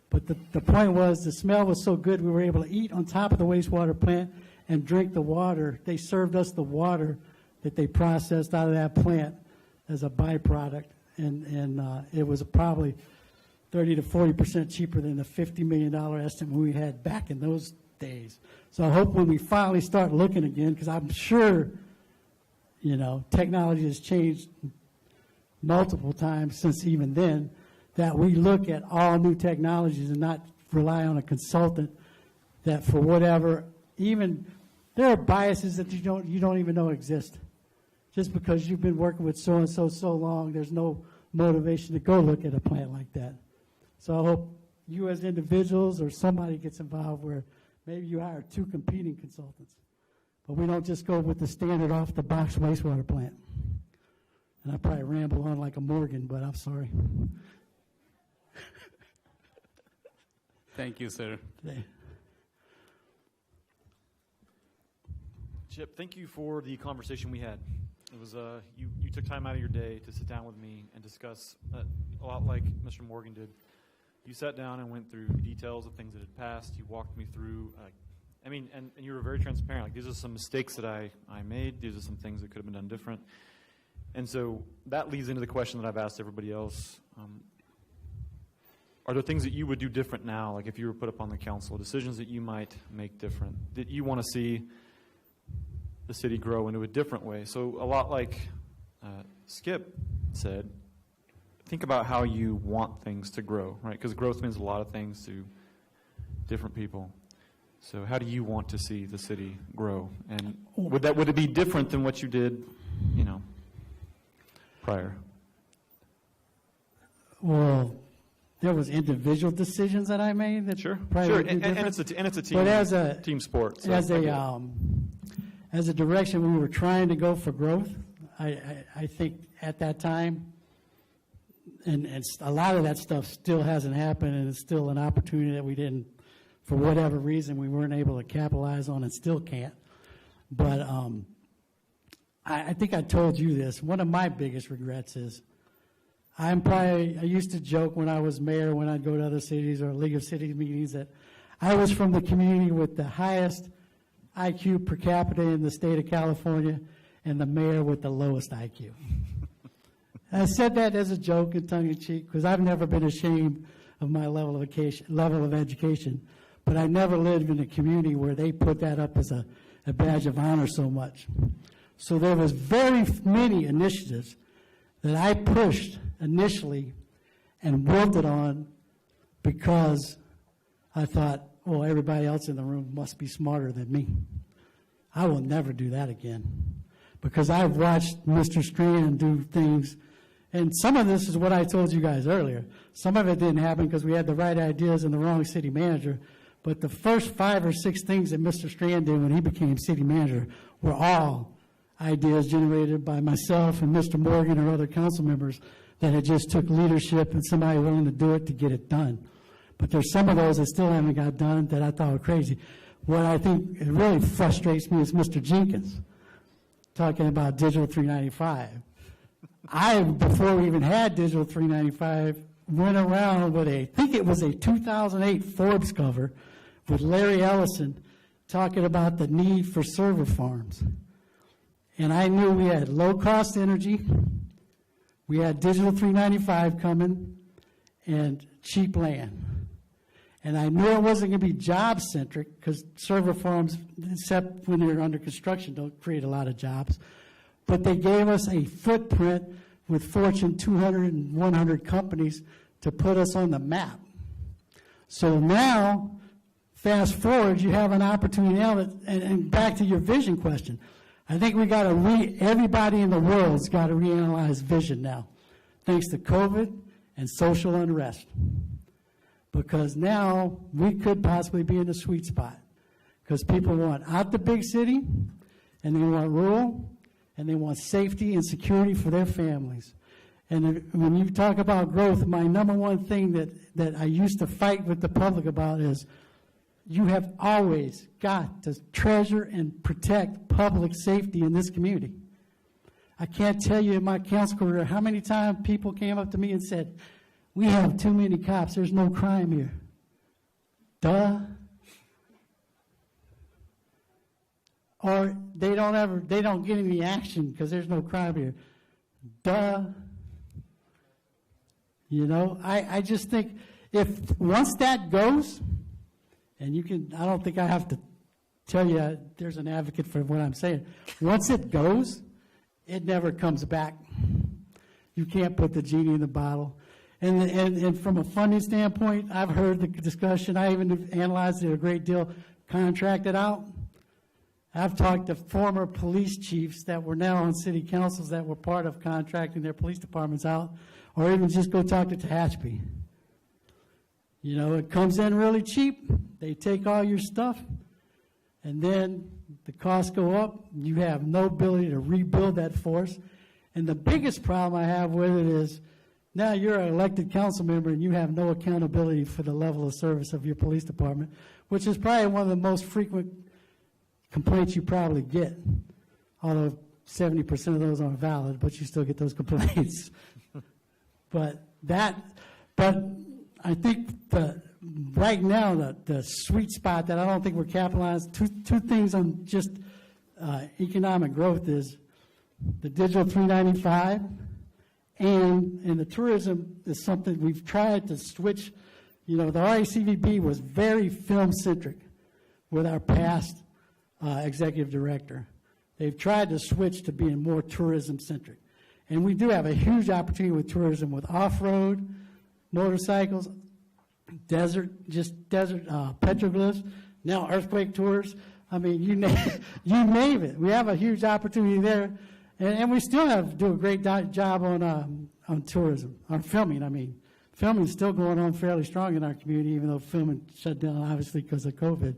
But the point was the smell was so good we were able to eat on top of the wastewater plant and drink the water. They served us the water that they processed out of that plant as a byproduct, and it was probably 30 to 40% cheaper than the $50 million estimate we had back in those days. So I hope when we finally start looking again, because I'm sure, technology has changed multiple times since even then, that we look at all new technologies and not rely on a consultant that for whatever, even there are biases that you don't even know exist. Just because you've been working with so-and-so so long, there's no motivation to go look at a plant like that. So I hope you as individuals or somebody gets involved where maybe you hire 2 competing consultants. But we don't just go with the standard off-the-box wastewater plant. And I probably ramble on like a Morgan, but I'm sorry. Thank you, sir. Chip, thank you for the conversation we had. It was you took time out of your day to sit down with me and discuss a lot like Mr. Morgan did. You sat down and went through details of things that had passed. You walked me through, and you were very transparent. Like, these are some mistakes that I made. These are some things that could have been done different. And so that leads into the question that I've asked everybody else. Are there things that you would do different now, like if you were put up on the council, decisions that you might make different, that you want to see the city grow into a different way? So a lot like Skip said, think about how you want things to grow, right? Because growth means a lot of things to different people. So how do you want to see the city grow? And would it be different than what you did, prior? Well, there was individual decisions that I made that probably and it's a team, but as a team sport. So as a direction we were trying to go for growth, I think at that time, and a lot of that stuff still hasn't happened, and it's still an opportunity that we didn't, for whatever reason, we weren't able to capitalize on and still can't. But I think I told you this. One of my biggest regrets is I used to joke when I was mayor, when I'd go to other cities or League of Cities meetings, that I was from the community with the highest IQ per capita in the state of California and the mayor with the lowest IQ. I said that as a joke and tongue-in-cheek because I've never been ashamed of my level of education, but I never lived in a community where they put that up as a badge of honor so much. So there was very many initiatives that I pushed initially and wilted on because I thought, well, everybody else in the room must be smarter than me. I will never do that again, because I've watched Mr. Strand do things, and some of this is what I told you guys earlier. Some of it didn't happen because we had the right ideas and the wrong city manager, but the first 5 or 6 things that Mr. Strand did when he became city manager were all ideas generated by myself and Mr. Morgan or other council members that had just took leadership and somebody willing to do it to get it done. But there's some of those that still haven't got done that I thought were crazy. What I think it really frustrates me is Mr. Jenkins talking about Digital 395. Before we even had Digital 395, went around with I think it was a 2008 Forbes cover with Larry Ellison talking about the need for server farms. And I knew we had low-cost energy, we had Digital 395 coming, and cheap land. And I knew it wasn't going to be job-centric, because server farms, except when they're under construction, don't create a lot of jobs. But they gave us a footprint with Fortune 200 and 100 companies to put us on the map. So now, fast forward, you have an opportunity now, and back to your vision question. I think we got to everybody in the world's got to reanalyze vision now, thanks to COVID and social unrest. Because now we could possibly be in the sweet spot. Because people want out the big city, and they want rural, and they want safety and security for their families. And when you talk about growth, my number one thing that I used to fight with the public about is you have always got to treasure and protect public safety in this community. I can't tell you in my council career how many times people came up to me and said, we have too many cops, there's no crime here. Duh. Or they don't get any action because there's no crime here. Duh. You know, I just think if once that goes, and I don't think I have to tell you there's an advocate for what I'm saying. Once it goes, it never comes back. You can't put the genie in the bottle. And from a funding standpoint, I've heard the discussion. I even analyzed it a great deal. Contracted out. I've talked to former police chiefs that were now on city councils that were part of contracting their police departments out, or even just go talk to Tehachapi. You know, it comes in really cheap. They take all your stuff, and then the costs go up. You have no ability to rebuild that force. And the biggest problem I have with it is now you're an elected council member and you have no accountability for the level of service of your police department, which is probably one of the most frequent complaints you probably get, although 70% of those aren't valid, but you still get those complaints. But I think right now the sweet spot that I don't think we're capitalized, two things on just economic growth is the Digital 395 and the tourism is something we've tried to switch. You know, the RACVB was very film-centric with our past executive director. They've tried to switch to being more tourism-centric. And we do have a huge opportunity with tourism with off-road, motorcycles, desert petroglyphs, now earthquake tours. I mean, you name it. We have a huge opportunity there. And we still have to do a great job on tourism, on filming. I mean, filming is still going on fairly strong in our community, even though filming shut down, obviously, because of COVID.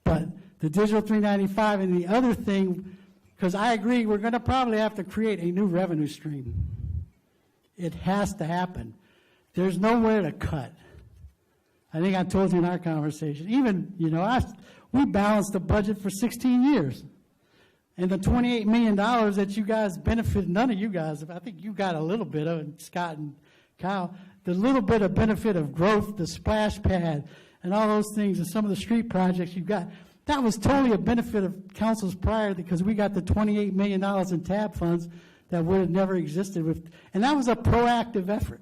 But the Digital 395 and the other thing, because I agree, we're going to probably have to create a new revenue stream. It has to happen. There's nowhere to cut. I think I told you in our conversation. Even, you know, we balanced the budget for 16 years. And the $28 million that you guys benefited, none of you guys, I think you got a little bit of it, Scott and Kyle, the little bit of benefit of growth, the splash pad, and all those things, and some of the street projects you got, that was totally a benefit of councils prior because we got the $28 million in TAB funds that would have never existed. And that was a proactive effort.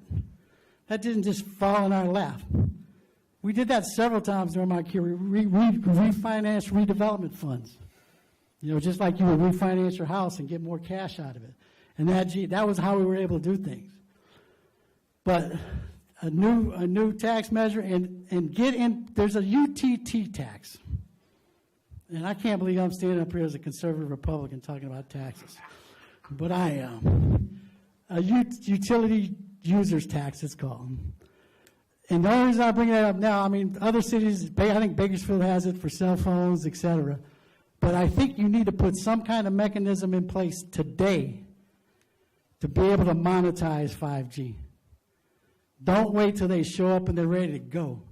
That didn't just fall in our lap. We did that several times during my career. We refinanced redevelopment funds. You know, just like you would refinance your house and get more cash out of it. And that was how we were able to do things. But a new tax measure and get in. There's a UTT tax, and I can't believe I'm standing up here as a conservative Republican talking about taxes, but I am. A utility users tax, it's called. And the only reason I bring that up now, I mean, other cities, I think Bakersfield has it for cell phones, et cetera. But I think you need to put some kind of mechanism in place today to be able to monetize 5G. Don't wait till they show up and they're ready to go.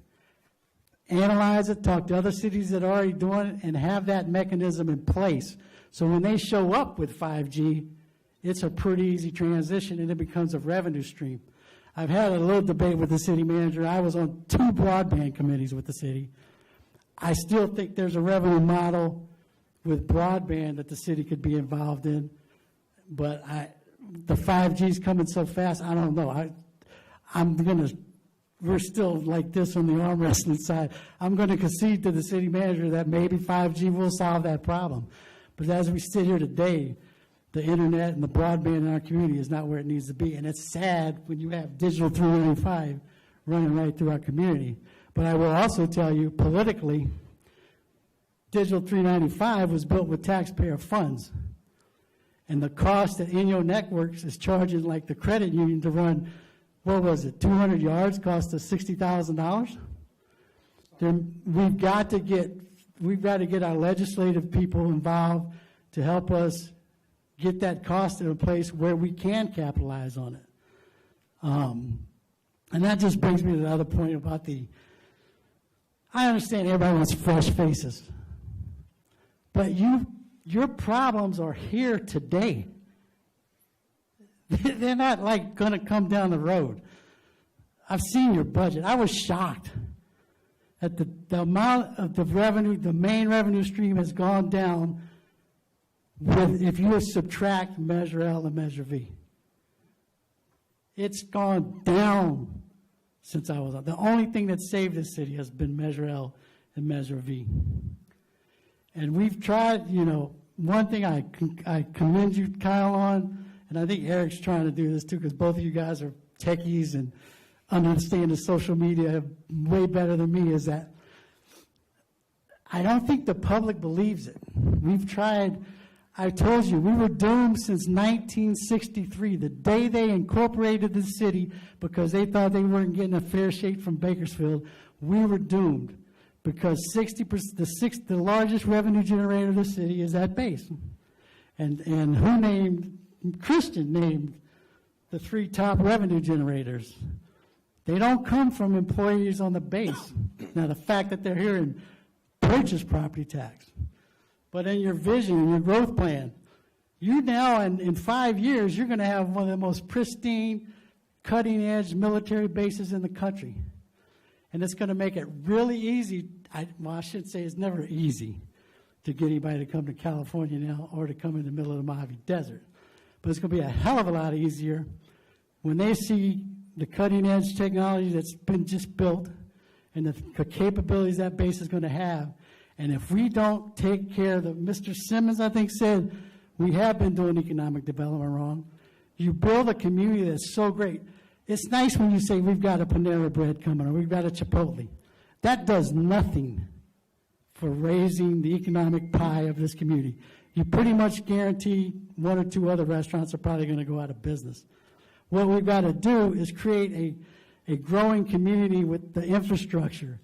Analyze it, talk to other cities that are already doing it, and have that mechanism in place. So when they show up with 5G, it's a pretty easy transition and it becomes a revenue stream. I've had a little debate with the city manager. I was on 2 broadband committees with the city. I still think there's a revenue model with broadband that the city could be involved in, but the 5G is coming so fast, I don't know. We're still like this on the arm wrestling side. I'm going to concede to the city manager that maybe 5G will solve that problem. But as we sit here today, the internet and the broadband in our community is not where it needs to be. And it's sad when you have Digital 395 running right through our community. But I will also tell you, politically, Digital 395 was built with taxpayer funds. And the cost that Inyo Networks is charging, like the credit union, to run, what was it, 200 yards cost us $60,000? Then we've got to get our legislative people involved to help us get that cost in a place where we can capitalize on it. And that just brings me to the other point about I understand everybody wants fresh faces, but your problems are here today. They're not like going to come down the road. I've seen your budget. I was shocked at the amount of the revenue, the main revenue stream has gone down if you subtract Measure L and Measure V. It's gone down since I was on. The only thing that saved this city has been Measure L and Measure V. And we've tried, one thing I commend you, Kyle, on, and I think Eric's trying to do this too, because both of you guys are techies and understand the social media way better than me, is that I don't think the public believes it. We've tried. I told you, we were doomed since 1963, the day they incorporated the city because they thought they weren't getting a fair shake from Bakersfield. We were doomed because 60%, the largest revenue generator of the city is that base. And who named, Christian named the 3 top revenue generators. They don't come from employees on the base. Now, the fact that they're here in purchase property tax. But in your vision, in your growth plan, you now, in 5 years, you're going to have one of the most pristine, cutting-edge military bases in the country. And it's going to make it really easy. I should say it's never easy to get anybody to come to California now or to come in the middle of the Mojave Desert. But it's going to be a hell of a lot easier when they see the cutting-edge technology that's been just built and the capabilities that base is going to have. And if we don't take care of Mr. Simmons, I think, said, we have been doing economic development wrong. You build a community that's so great. It's nice when you say, we've got a Panera Bread coming, or we've got a Chipotle. That does nothing for raising the economic pie of this community. You pretty much guarantee 1 or 2 other restaurants are probably going to go out of business. What we've got to do is create a growing community with the infrastructure.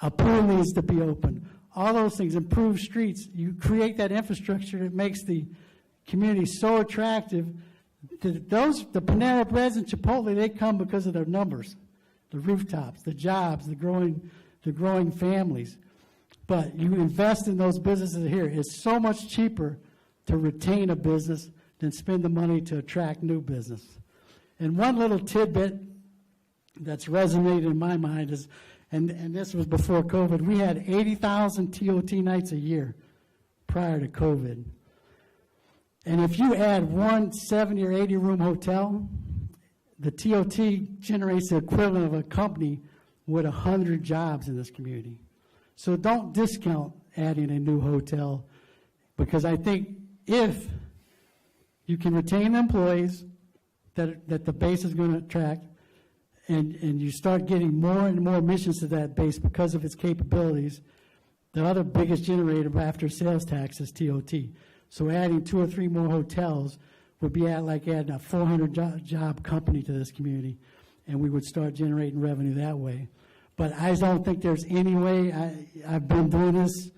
A pool needs to be open. All those things, improve streets. You create that infrastructure that makes the community so attractive. The Panera Breads and Chipotle, they come because of their numbers, the rooftops, the jobs, the growing families. But you invest in those businesses here. It's so much cheaper to retain a business than spend the money to attract new business. And one little tidbit that's resonated in my mind is, and this was before COVID, we had 80,000 TOT nights a year prior to COVID. And if you add one 70 or 80 room hotel, the TOT generates the equivalent of a company with 100 jobs in this community. So don't discount adding a new hotel, because I think if you can retain employees that the base is going to attract, and you start getting more and more missions to that base because of its capabilities, the other biggest generator after sales tax is TOT. So adding 2 or 3 more hotels would be like adding a 400-job company to this community, and we would start generating revenue that way. But I don't think there's any way, I've been doing this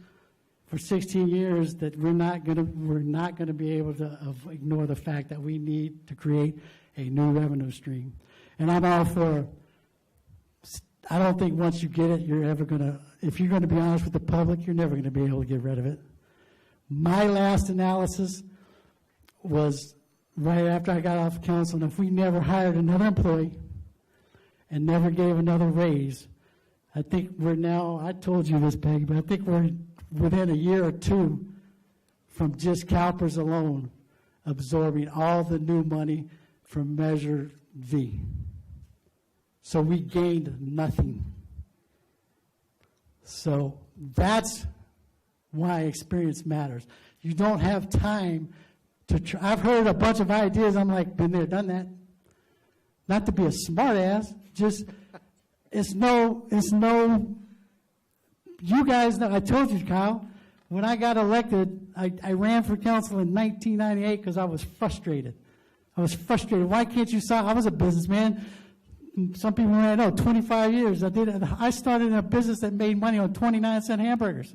for 16 years, that we're not gonna be able to ignore the fact that we need to create a new revenue stream. And I'm all for, I don't think once you get it, you're ever gonna, if you're gonna be honest with the public, you're never gonna be able to get rid of it. My last analysis was right after I got off council, and if we never hired another employee and never gave another raise, I think we're now, I told you this, Peggy, but I think we're within a year or 2 from just CalPERS alone absorbing all the new money from Measure V. So we gained nothing. So that's why experience matters. You don't have time to try. I've heard a bunch of ideas. I'm like, been there, done that. Not to be a smart ass, just it's no, you guys know, I told you, Kyle, when I got elected, I ran for council in 1998 because I was frustrated. Why can't you solve? I was a businessman. Some people may know, 25 years. I started in a business that made money on 29-cent hamburgers.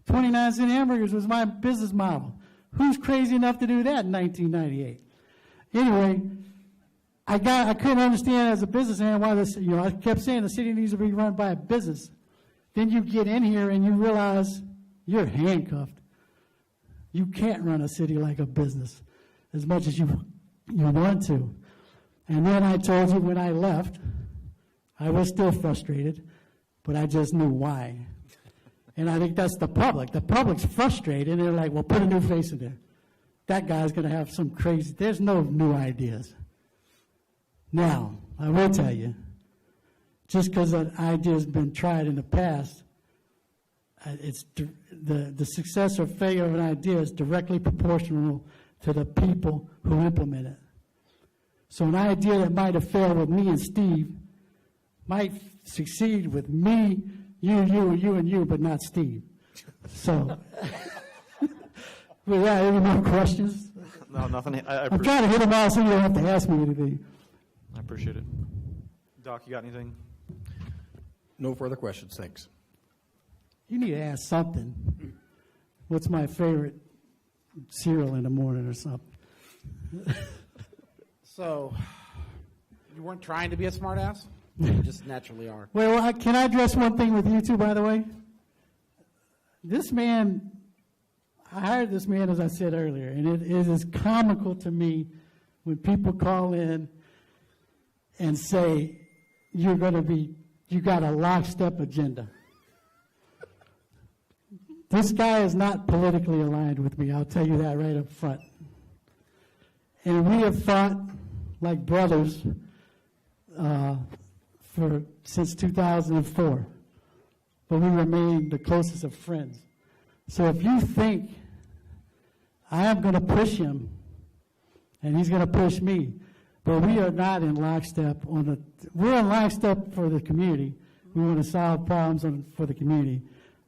29-cent hamburgers was my business model. Who's crazy enough to do that in 1998? Anyway, I couldn't understand as a businessman why this, I kept saying the city needs to be run by a business. Then you get in here and you realize you're handcuffed. You can't run a city like a business as much as you want to. And then I told you when I left, I was still frustrated, but I just knew why. And I think that's the public. The public's frustrated, and they're like, well, put a new face in there. That guy's going to have some crazy, there's no new ideas. Now, I will tell you, just because an idea has been tried in the past, it's the success or failure of an idea is directly proportional to the people who implement it. So an idea that might have failed with me and Steve might succeed with me, you, but not Steve. So, well, yeah, any more questions? No, nothing. I'm trying to hit them all so you don't have to ask me anything. I appreciate it. Doc, you got anything? No further questions, thanks. You need to ask something. What's my favorite cereal in the morning or something? So, you weren't trying to be a smartass? You just naturally are. Well, can I address one thing with you two, by the way? This man, I hired this man, as I said earlier, and it is comical to me when people call in and say, you got a lockstep agenda. This guy is not politically aligned with me, I'll tell you that right up front. And we have fought like brothers since 2004, but we remain the closest of friends. So if you think I am going to push him and he's going to push me, but we are not in lockstep we're in lockstep for the community. We want to solve problems for the community,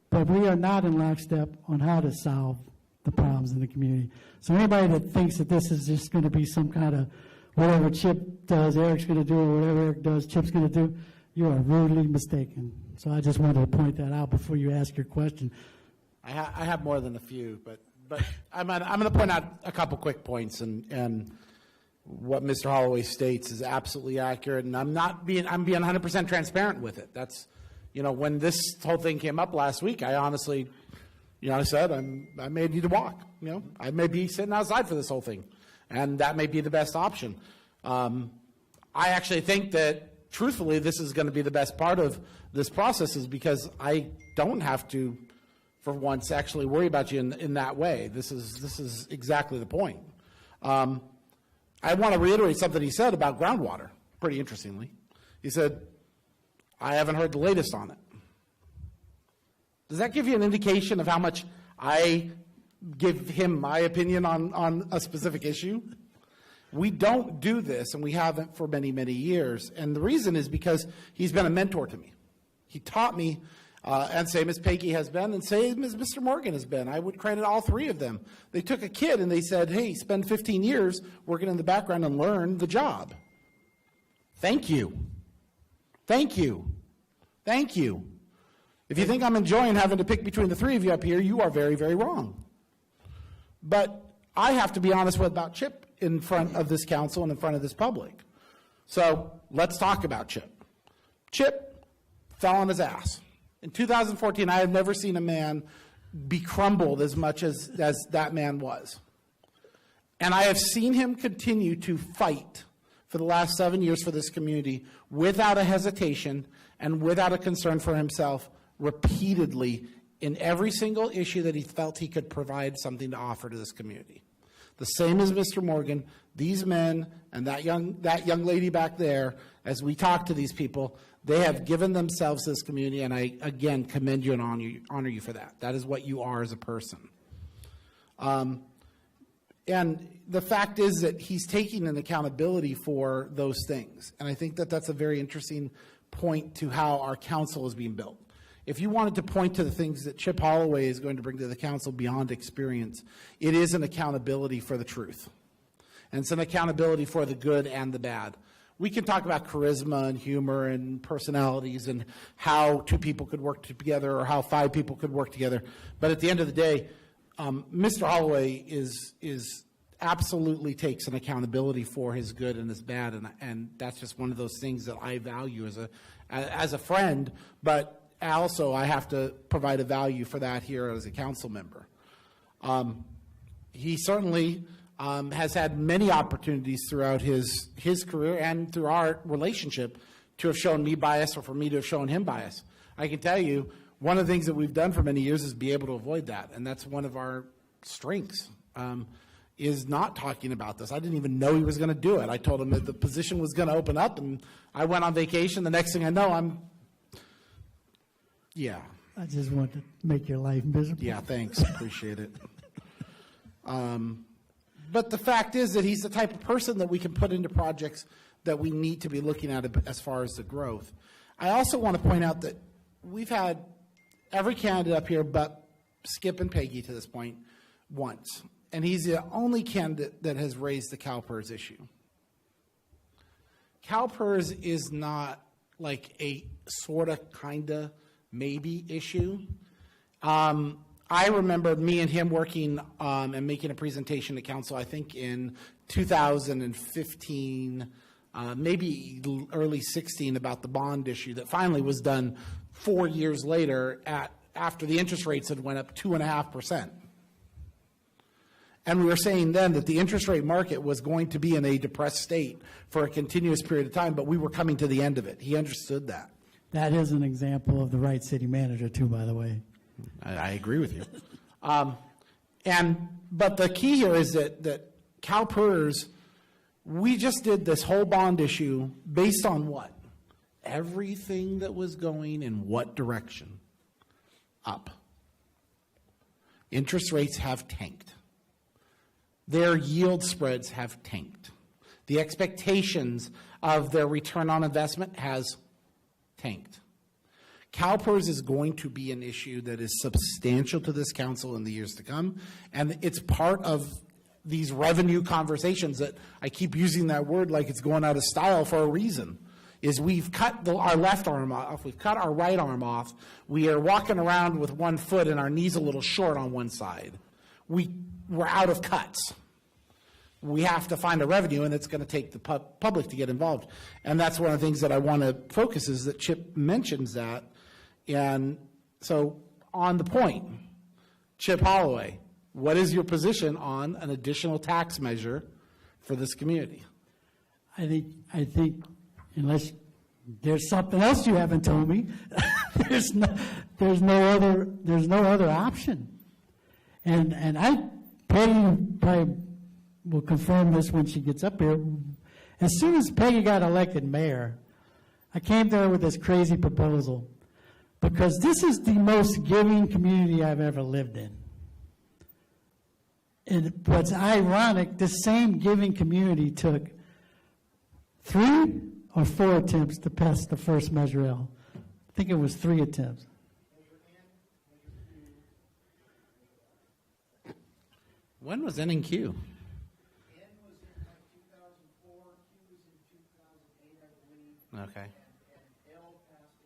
but we are not in lockstep on how to solve the problems in the community. So anybody that thinks that this is just going to be some kind of whatever Chip does, Eric's going to do, or whatever Eric does, Chip's going to do, you are rudely mistaken. So I just wanted to point that out before you ask your question. I have more than a few, but I'm going to point out a couple quick points, and what Mr. Holloway states is absolutely accurate, and I'm being 100% transparent with it. That's, when this whole thing came up last week, I honestly, I said I may need to walk. I may be sitting outside for this whole thing, and that may be the best option. I actually think that, truthfully, this is going to be the best part of this process, is because I don't have to, for once, actually worry about you in that way. This is exactly the point. I want to reiterate something he said about groundwater, pretty interestingly. He said, I haven't heard the latest on it. Does that give you an indication of how much I give him my opinion on a specific issue? We don't do this, and we haven't for many, many years. And the reason is because he's been a mentor to me. He taught me, and same as Peggy has been, and same as Mr. Morgan has been. I would credit all three of them. They took a kid and they said, hey, spend 15 years working in the background and learn the job. Thank you. Thank you. Thank you. If you think I'm enjoying having to pick between the three of you up here, you are very, very wrong. But I have to be honest about Chip in front of this council and in front of this public. So let's talk about Chip. Chip fell on his ass. In 2014, I have never seen a man be crumbled as much as that man was. And I have seen him continue to fight for the last 7 years for this community without a hesitation and without a concern for himself, repeatedly in every single issue that he felt he could provide something to offer to this community. The same as Mr. Morgan, these men and that young lady back there, as we talk to these people, they have given themselves to this community, and I, again, commend you and honor you for that. That is what you are as a person. And the fact is that he's taking an accountability for those things. And I think that that's a very interesting point to how our council is being built. If you wanted to point to the things that Chip Holloway is going to bring to the council beyond experience, it is an accountability for the truth. And it's an accountability for the good and the bad. We can talk about charisma and humor and personalities and how two people could work together or how five people could work together. But at the end of the day, Mr. Holloway is absolutely takes an accountability for his good and his bad, and that's just one of those things that I value as a friend, but also I have to provide a value for that here as a council member. He certainly has had many opportunities throughout his career and through our relationship to have shown me bias or for me to have shown him bias. I can tell you, one of the things that we've done for many years is be able to avoid that, and that's one of our strengths, is not talking about this. I didn't even know he was going to do it. I told him that the position was going to open up, and I went on vacation. The next thing I know, I just want to make your life miserable. Yeah, thanks. Appreciate it. But the fact is that he's the type of person that we can put into projects that we need to be looking at as far as the growth. I also want to point out that we've had every candidate up here but Skip and Peggy to this point once. And he's the only candidate that has raised the CalPERS issue. CalPERS is not like a sort of, kind of, maybe issue. I remember me and him working and making a presentation to council, I think in 2015, maybe early 16, about the bond issue that finally was done 4 years later after the interest rates had went up 2.5%. And we were saying then that the interest rate market was going to be in a depressed state for a continuous period of time, but we were coming to the end of it. He understood that. That is an example of the right city manager, too, by the way. I agree with you. But the key here is that CalPERS, we just did this whole bond issue based on what? Everything that was going in what direction? Up. Interest rates have tanked. Their yield spreads have tanked. The expectations of their return on investment has tanked. CalPERS is going to be an issue that is substantial to this council in the years to come, and it's part of these revenue conversations that I keep using that word like it's going out of style for a reason, is we've cut our left arm off, we've cut our right arm off, we are walking around with one foot and our knees a little short on one side. We're out of cuts. We have to find a revenue, and it's going to take the public to get involved. And that's one of the things that I want to focus is that Chip mentions that. And so on the point, Chip Holloway, what is your position on an additional tax measure for this community? I think unless there's something else you haven't told me, there's no other option. And Peggy probably will confirm this when she gets up here. As soon as Peggy got elected mayor, I came to her with this crazy proposal because this is the most giving community I've ever lived in. And what's ironic, the same giving community took 3 or 4 attempts to pass the first Measure L. I think it was 3 attempts. When was N and Q? N was in like 2004, Q was in 2008, I believe. Okay. And L passed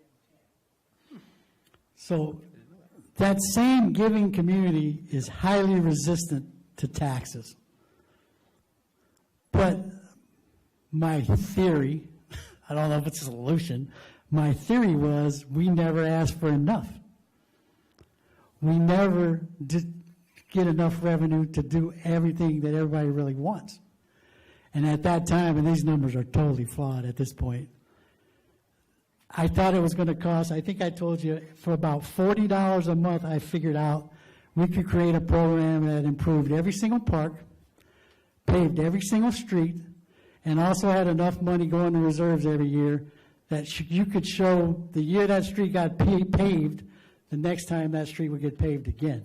in 10. So that same giving community is highly resistant to taxes. But my theory, I don't know if it's a solution, my theory was we never asked for enough. We never did get enough revenue to do everything that everybody really wants. And at that time, and these numbers are totally flawed at this point, I thought it was going to cost, I think I told you, for about $40 a month, I figured out we could create a program that improved every single park, paved every single street, and also had enough money going to reserves every year that you could show the year that street got paved, the next time that street would get paved again.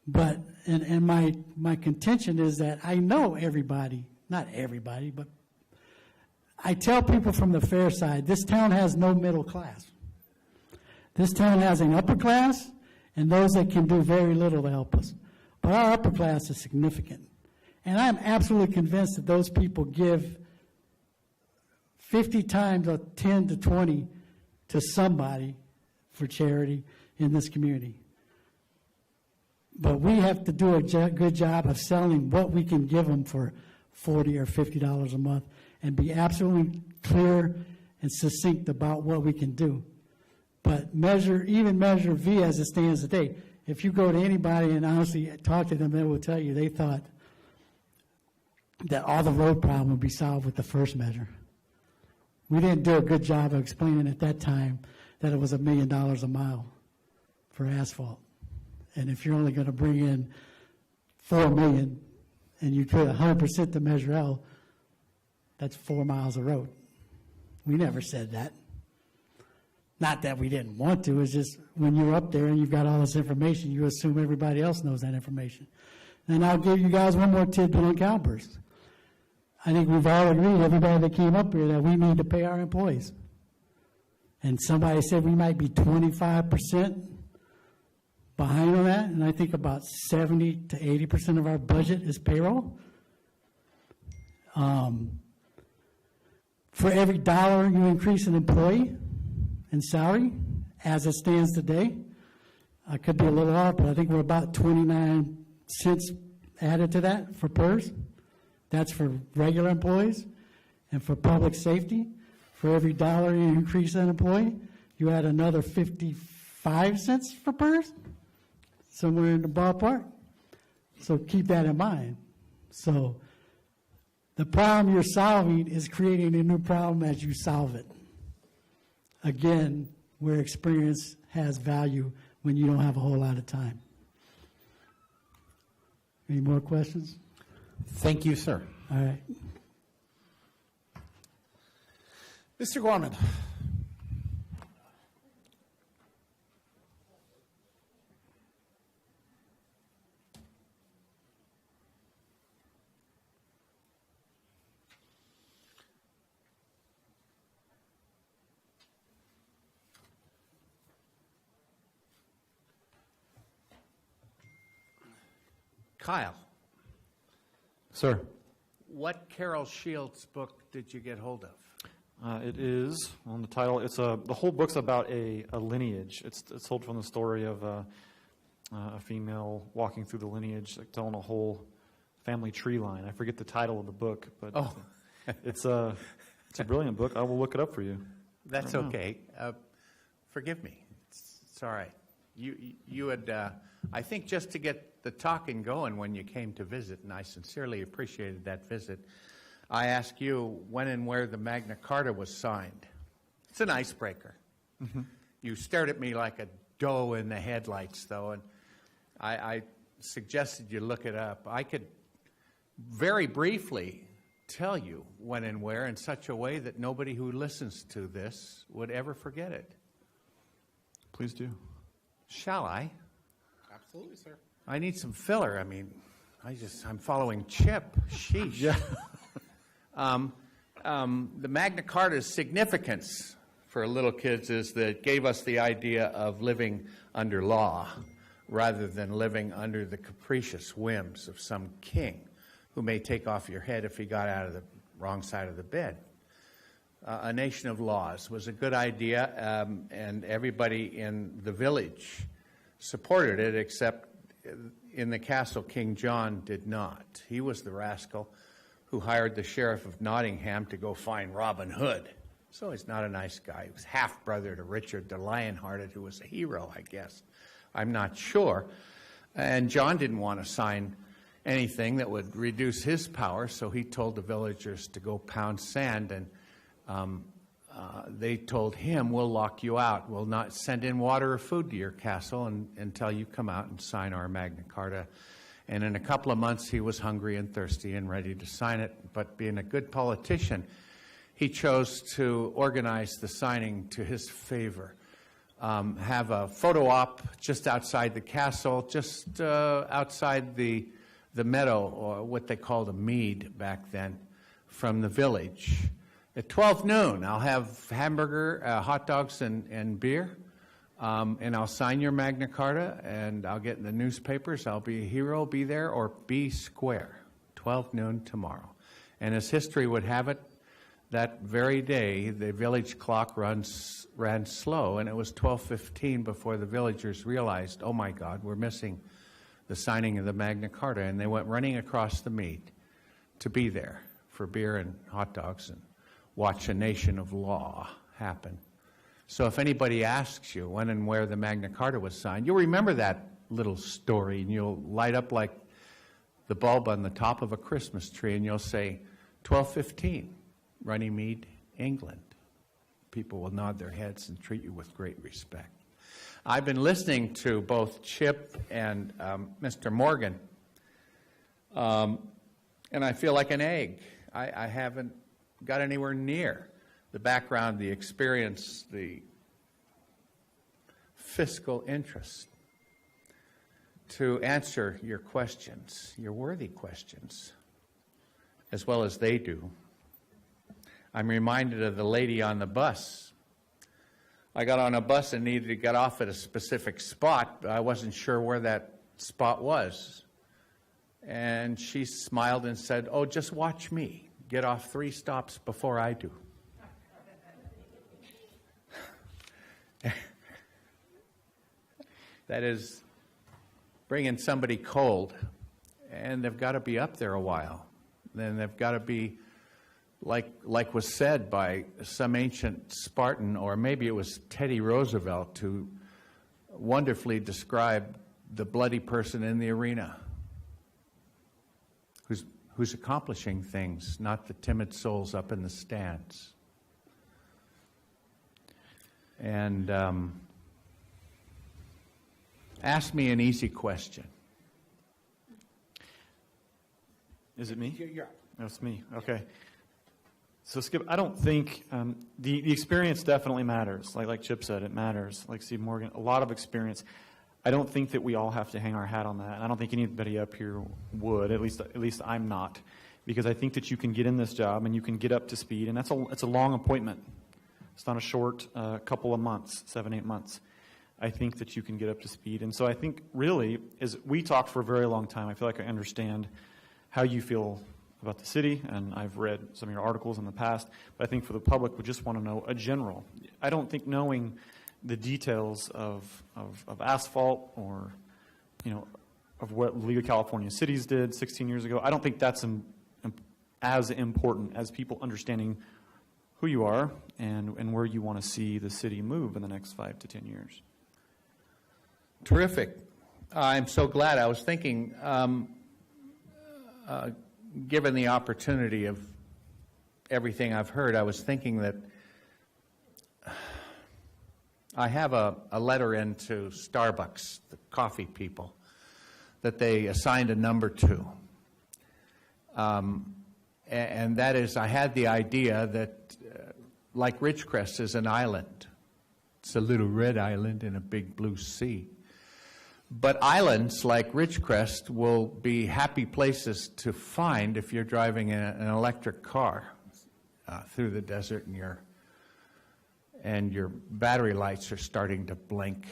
But, and my contention is that I know everybody, not everybody, but I tell people from the fair side, this town has no middle class. This town has an upper class and those that can do very little to help us. But our upper class is significant. And I'm absolutely convinced that those people give 50 times or 10 to 20 to somebody for charity in this community. But we have to do a good job of selling what we can give them for $40 or $50 a month and be absolutely clear and succinct about what we can do. But even measure V as it stands today, if you go to anybody and honestly talk to them, they will tell you they thought that all the road problem would be solved with the first measure. We didn't do a good job of explaining at that time that it was $1 million a mile for asphalt. And if you're only going to bring in $4 million and you put 100% to Measure L, that's 4 miles of road. We never said that. Not that we didn't want to, it's just when you're up there and you've got all this information, you assume everybody else knows that information. And I'll give you guys one more tidbit on CalPERS. I think we've all agreed, everybody that came up here, that we need to pay our employees. And somebody said we might be 25% behind on that, and I think about 70 to 80% of our budget is payroll. For every dollar you increase an employee in salary, as it stands today, I could be a little off, but I think we're about 29 cents added to that for PERS. That's for regular employees. And for public safety, for every dollar you increase an employee, you add another 55 cents for PERS, somewhere in the ballpark. So keep that in mind. So the problem you're solving is creating a new problem as you solve it. Again, where experience has value when you don't have a whole lot of time. Any more questions? Thank you, sir. All right. Mr. Gorman. Kyle. Sir. What Carol Shields book did you get hold of? It is on the title. It's the whole book's about a lineage. It's told from the story of a female walking through the lineage, like telling a whole family tree line. I forget the title of the book, but it's a brilliant book. I will look it up for you. That's right okay. Forgive me. It's all right. You had, I think, just to get the talking going when you came to visit, and I sincerely appreciated that visit. I asked you when and where the Magna Carta was signed. It's an icebreaker. Mm-hmm. You stared at me like a doe in the headlights, though, and I suggested you look it up. I could very briefly tell you when and where in such a way that nobody who listens to this would ever forget it. Please do. Shall I? Absolutely, sir. I need some filler. I mean, I'm following Chip. Sheesh. Yeah. The Magna Carta's significance for little kids is that it gave us the idea of living under law rather than living under the capricious whims of some king who may take off your head if he got out of the wrong side of the bed. A nation of laws was a good idea, and everybody in the village supported it, except in the castle, King John did not. He was the rascal who hired the sheriff of Nottingham to go find Robin Hood. So he's not a nice guy. He was half-brother to Richard the Lionhearted, who was a hero, I guess. I'm not sure. And John didn't want to sign anything that would reduce his power, so he told the villagers to go pound sand, and they told him, we'll lock you out. We'll not send in water or food to your castle until you come out and sign our Magna Carta. And in a couple of months, he was hungry and thirsty and ready to sign it. But being a good politician, he chose to organize the signing to his favor. Have a photo op just outside the castle, just outside the meadow, or what they called a mead back then, from the village. At 12 noon, I'll have hamburger, hot dogs, and beer, and I'll sign your Magna Carta, and I'll get in the newspapers. I'll be a hero, be there, or be square. 12 noon tomorrow. And as history would have it, that very day, the village clock ran slow, and it was 12:15 before the villagers realized, oh my God, we're missing the signing of the Magna Carta, and they went running across the mead to be there for beer and hot dogs and watch a nation of law happen. So if anybody asks you when and where the Magna Carta was signed, you'll remember that little story, and you'll light up like the bulb on the top of a Christmas tree, and you'll say, 12:15, Runnymede, England. People will nod their heads and treat you with great respect. I've been listening to both Chip and Mr. Morgan, and I feel like an egg. I haven't got anywhere near the background, the experience, the fiscal interest to answer your questions, your worthy questions, as well as they do. I'm reminded of the lady on the bus. I got on a bus and needed to get off at a specific spot, but I wasn't sure where that spot was. And she smiled and said, oh, just watch me get off 3 stops before I do. That is bringing somebody cold, and they've got to be up there a while. Then they've got to be, like was said by some ancient Spartan, or maybe it was Teddy Roosevelt, who wonderfully described the bloody person in the arena, who's accomplishing things, not the timid souls up in the stands. And ask me an easy question. Is it me? Yeah. No, it's me. Okay. So, Skip, I don't think the experience definitely matters. Like Chip said, it matters. Like Steve Morgan, a lot of experience. I don't think that we all have to hang our hat on that. I don't think anybody up here would. At least I'm not, because I think that you can get in this job and you can get up to speed, and it's a long appointment. It's not a short couple of months, 7-8 months. I think that you can get up to speed, and so I think really, as we talked for a very long time, I feel like I understand how you feel about the city, and I've read some of your articles in the past, but I think for the public, we just want to know a general. I don't think knowing the details of asphalt or, of what League of California Cities did 16 years ago, I don't think that's as important as people understanding who you are and where you want to see the city move in the next 5 to 10 years. Terrific. I'm so glad. I was thinking, given the opportunity of everything I've heard, I was thinking that I have a letter into Starbucks, the coffee people, that they assigned a number to. And that is, I had the idea that, like Ridgecrest is an island. It's a little red island in a big blue sea. But islands like Ridgecrest will be happy places to find if you're driving an electric car through the desert and your battery lights are starting to blink.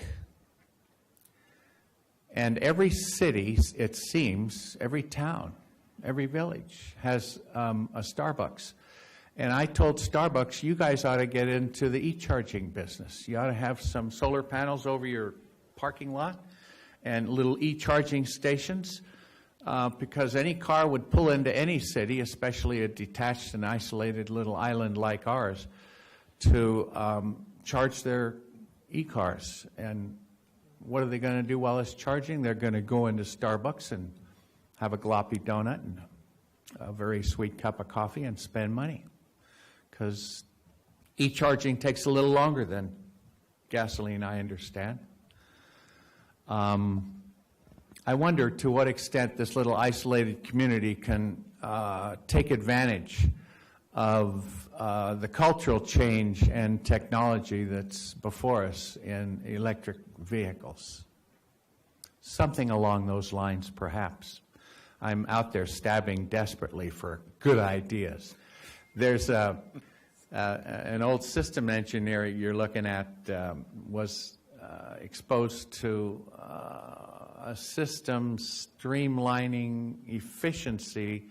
And every city, it seems, every town, every village has a Starbucks. And I told Starbucks, you guys ought to get into the e-charging business. You ought to have some solar panels over your parking lot and little e-charging stations, because any car would pull into any city, especially a detached and isolated little island like ours, to charge their e-cars. And what are they going to do while it's charging? They're going to go into Starbucks and have a gloppy donut and a very sweet cup of coffee and spend money, because e-charging takes a little longer than gasoline, I understand. I wonder to what extent this little isolated community can take advantage of the cultural change and technology that's before us in electric vehicles. Something along those lines, perhaps. I'm out there stabbing desperately for good ideas. There's an old system engineer you're looking at was exposed to a system streamlining efficiency,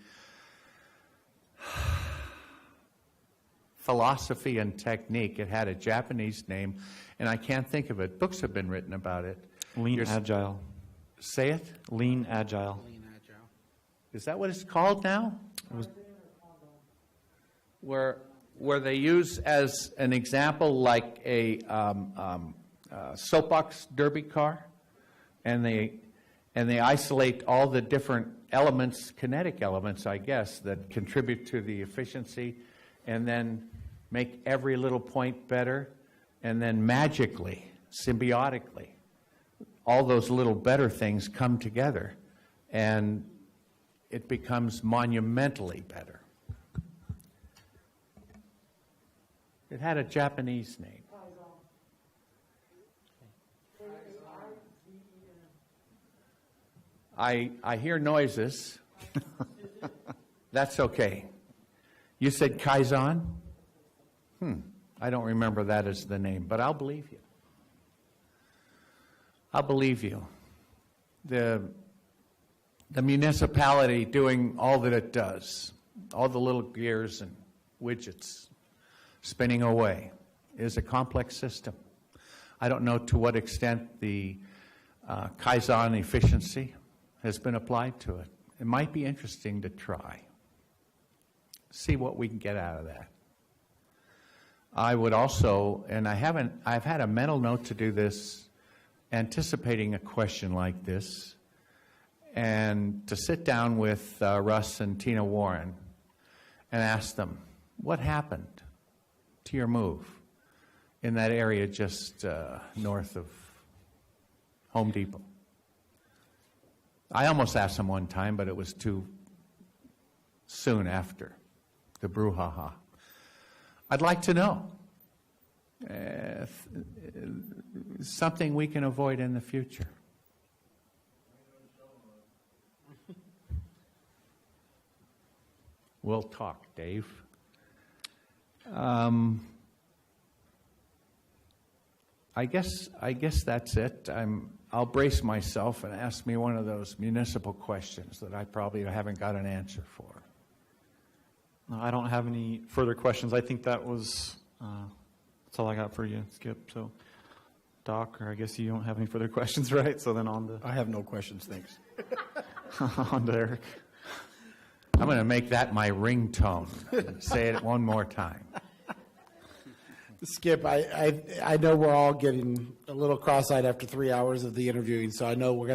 philosophy and technique. It had a Japanese name, and I can't think of it. Books have been written about it. Lean Agile. Say it? Lean Agile. Is that what it's called now? Where they use as an example like a soapbox derby car, and they isolate all the different elements, kinetic elements, I guess, that contribute to the efficiency, and then make every little point better, and then magically, symbiotically, all those little better things come together, and it becomes monumentally better. It had a Japanese name. I hear noises. That's okay. You said Kaizen? I don't remember that as the name, but I'll believe you. I'll believe you. The municipality doing all that it does, all the little gears and widgets spinning away, is a complex system. I don't know to what extent the Kaizen efficiency has been applied to it. It might be interesting to try. See what we can get out of that. I would also, and I've had a mental note to do this, anticipating a question like this, and to sit down with Russ and Tina Warren and ask them, what happened to your move in that area just north of Home Depot? I almost asked them one time, but it was too soon after the brouhaha. I'd like to know. Something we can avoid in the future. We'll talk, Dave. I guess that's it. I'll brace myself and ask me one of those municipal questions that I probably haven't got an answer for. No, I don't have any further questions. I think that's all I got for you, Skip. So, Doc, or I guess you don't have any further questions, right? So then on to... I have no questions, thanks. On to Eric. I'm going to make that my ringtone. Say it one more time. Skip, I know we're all getting a little cross-eyed after 3 hours of the interviewing, so I know we're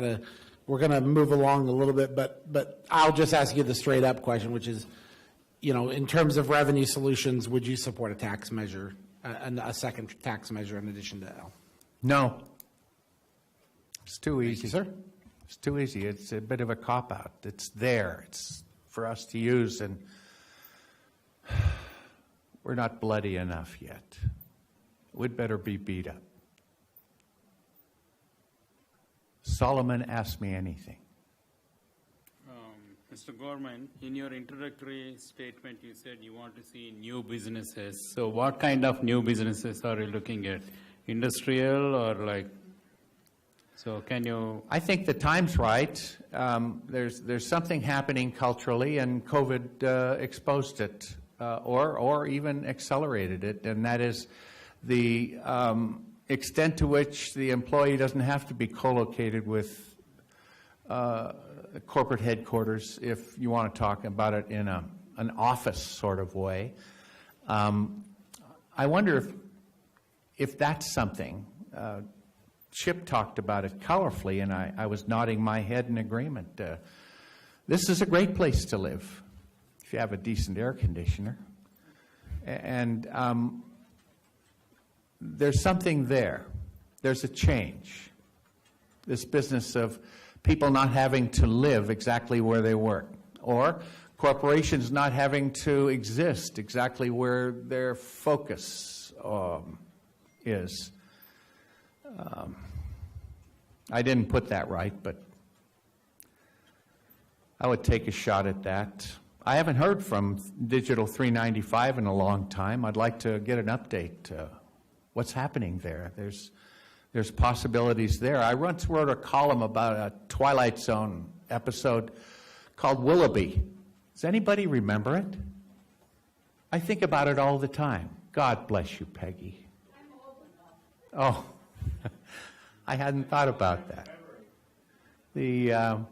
gonna move along a little bit, but I'll just ask you the straight-up question, which is, in terms of revenue solutions, would you support a tax measure, a second tax measure in addition to L? No. It's too easy. Thank you, sir. It's too easy. It's a bit of a cop-out. It's there. It's for us to use, and we're not bloody enough yet. We'd better be beat up. Solomon Ask Me Anything. Mr. Gorman, in your introductory statement, you said you want to see new businesses. So what kind of new businesses are you looking at? Industrial or like, so can you? I think the time's right. There's something happening culturally, and COVID exposed it, or even accelerated it, and that is the extent to which the employee doesn't have to be co-located with corporate headquarters, if you want to talk about it in an office sort of way. I wonder if that's something. Chip talked about it colorfully, and I was nodding my head in agreement. This is a great place to live if you have a decent air conditioner. And there's something there. There's a change. This business of people not having to live exactly where they work, or corporations not having to exist exactly where their focus is. I didn't put that right, but I would take a shot at that. I haven't heard from Digital 395 in a long time. I'd like to get an update. What's happening there? There's possibilities there. I once wrote a column about a Twilight Zone episode called Willoughby. Does anybody remember it? I think about it all the time. God bless you, Peggy. Oh, I hadn't thought about that. The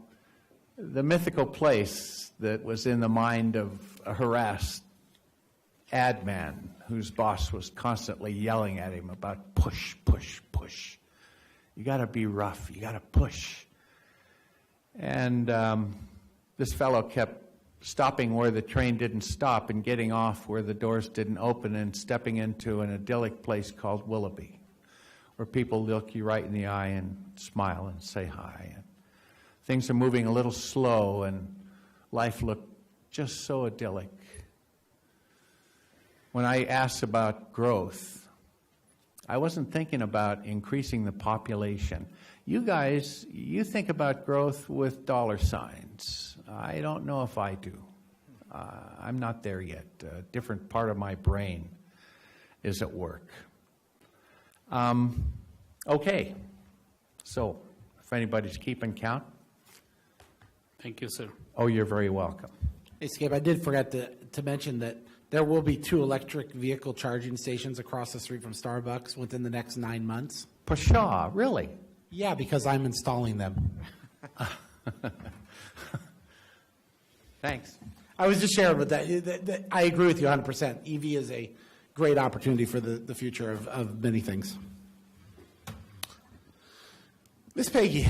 mythical place that was in the mind of a harassed ad man whose boss was constantly yelling at him about push, push, push. You got to be rough. You got to push. And this fellow kept stopping where the train didn't stop and getting off where the doors didn't open and stepping into an idyllic place called Willoughby, where people look you right in the eye and smile and say hi. And things are moving a little slow and life looked just so idyllic. When I asked about growth, I wasn't thinking about increasing the population. You guys, you think about growth with dollar signs. I don't know if I do. I'm not there yet. A different part of my brain is at work. Okay. So, if anybody's keeping count. Thank you, sir. Oh, you're very welcome. Hey, Skip, I did forget to mention that there will be 2 electric vehicle charging stations across the street from Starbucks within the next 9 months. Pshaw, really? Yeah, because I'm installing them. Thanks. I was just sharing with that. I agree with you 100%. EV is a great opportunity for the future of many things. Miss Peggy.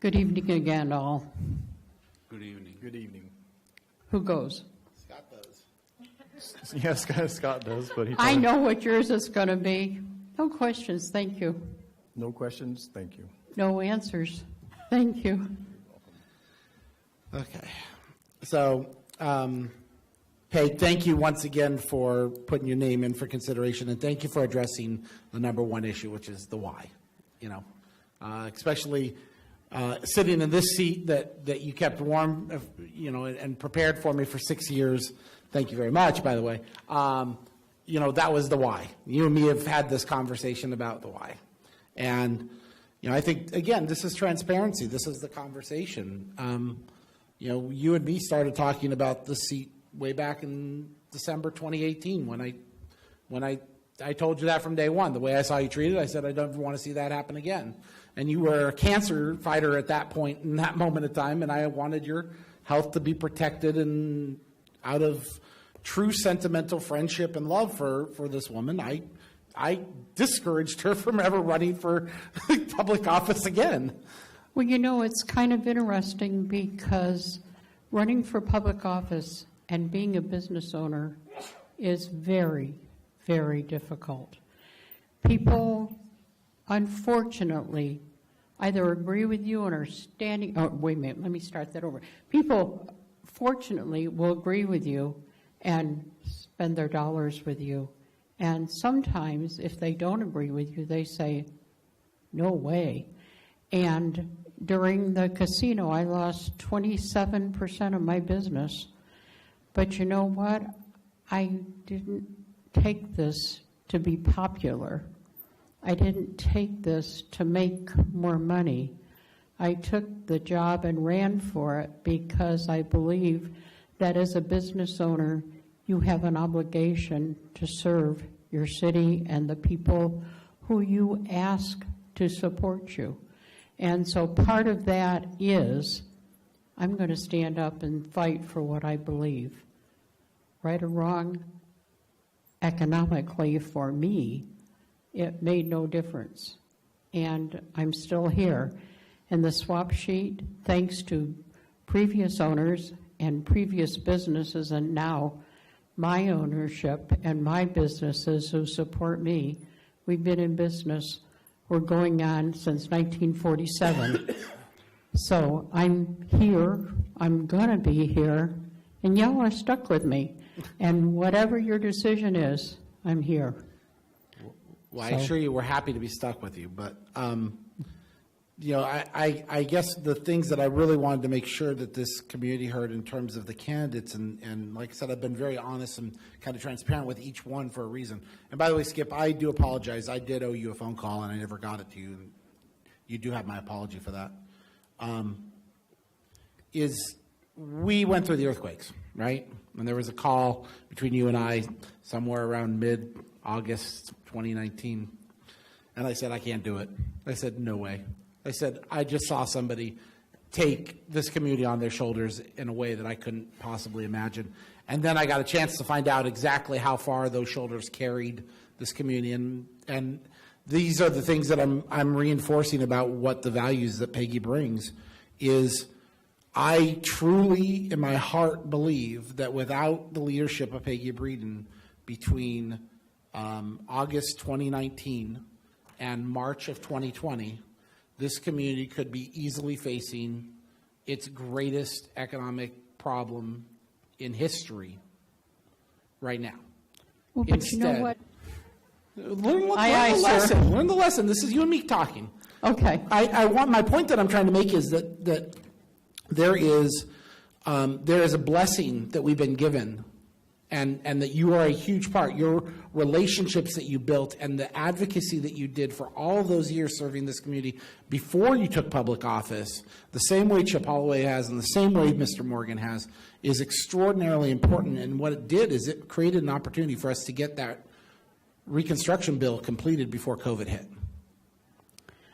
Good evening again, all. Good evening. Good evening. Who goes? Scott does. Yes, Scott does, but he. I know what yours is going to be. No questions, thank you. No questions, thank you. No answers, thank you. Okay. So, Peg, thank you once again for putting your name in for consideration, and thank you for addressing the number one issue, which is the why. You know, especially sitting in this seat that you kept warm, you know, and prepared for me for 6 years. Thank you very much, by the way. You know, that was the why. You and me have had this conversation about the why. And, you know, I think, again, this is transparency. This is the conversation. You know, you and me started talking about the seat way back in December 2018 when I told you that from day one. The way I saw you treated, I said I don't want to see that happen again. And you were a cancer fighter at that point, in that moment of time, and I wanted your health to be protected, and out of true sentimental friendship and love for this woman, I discouraged her from ever running for public office again. Well, you know, it's kind of interesting because running for public office and being a business owner is very, very difficult. People unfortunately, either agree with you and are standing, oh, wait a minute, let me start that over. People, fortunately, will agree with you and spend their dollars with you. And sometimes, if they don't agree with you, they say, no way. And during the casino, I lost 27% of my business. But you know what? I didn't take this to be popular. I didn't take this to make more money. I took the job and ran for it because I believe that as a business owner, you have an obligation to serve your city and the people who you ask to support you. And so part of that is I'm going to stand up and fight for what I believe. Right or wrong, economically for me, it made no difference. And I'm still here. And the swap sheet, thanks to previous owners and previous businesses, and now my ownership and my businesses who support me, we've been in business. We're going on since 1947. So I'm here, I'm going to be here, and y'all are stuck with me. And whatever your decision is, I'm here. Well, I assure you we're happy to be stuck with you. But, I guess the things that I really wanted to make sure that this community heard in terms of the candidates, and like I said, I've been very honest and kind of transparent with each one for a reason. And by the way, Skip, I do apologize. I did owe you a phone call, and I never got it to you. You do have my apology for that. We went through the earthquakes, right? And there was a call between you and I somewhere around mid-August 2019. And I said, I can't do it. I said, no way. I said, I just saw somebody take this community on their shoulders in a way that I couldn't possibly imagine. And then I got a chance to find out exactly how far those shoulders carried this community. And these are the things that I'm reinforcing about what the values that Peggy brings is I truly, in my heart, believe that without the leadership of Peggy Breeden between August 2019 and March of 2020, this community could be easily facing its greatest economic problem in history right now. Well, but Instead, you know what? Learn the lesson. Learn the lesson. This is you and me talking. Okay. I want my point that I'm trying to make is that there is a blessing that we've been given, and that you are a huge part. Your relationships that you built and the advocacy that you did for all of those years serving this community before you took public office, the same way Chip Holloway has and the same way Mr. Morgan has, is extraordinarily important. And what it did is it created an opportunity for us to get that reconstruction bill completed before COVID hit.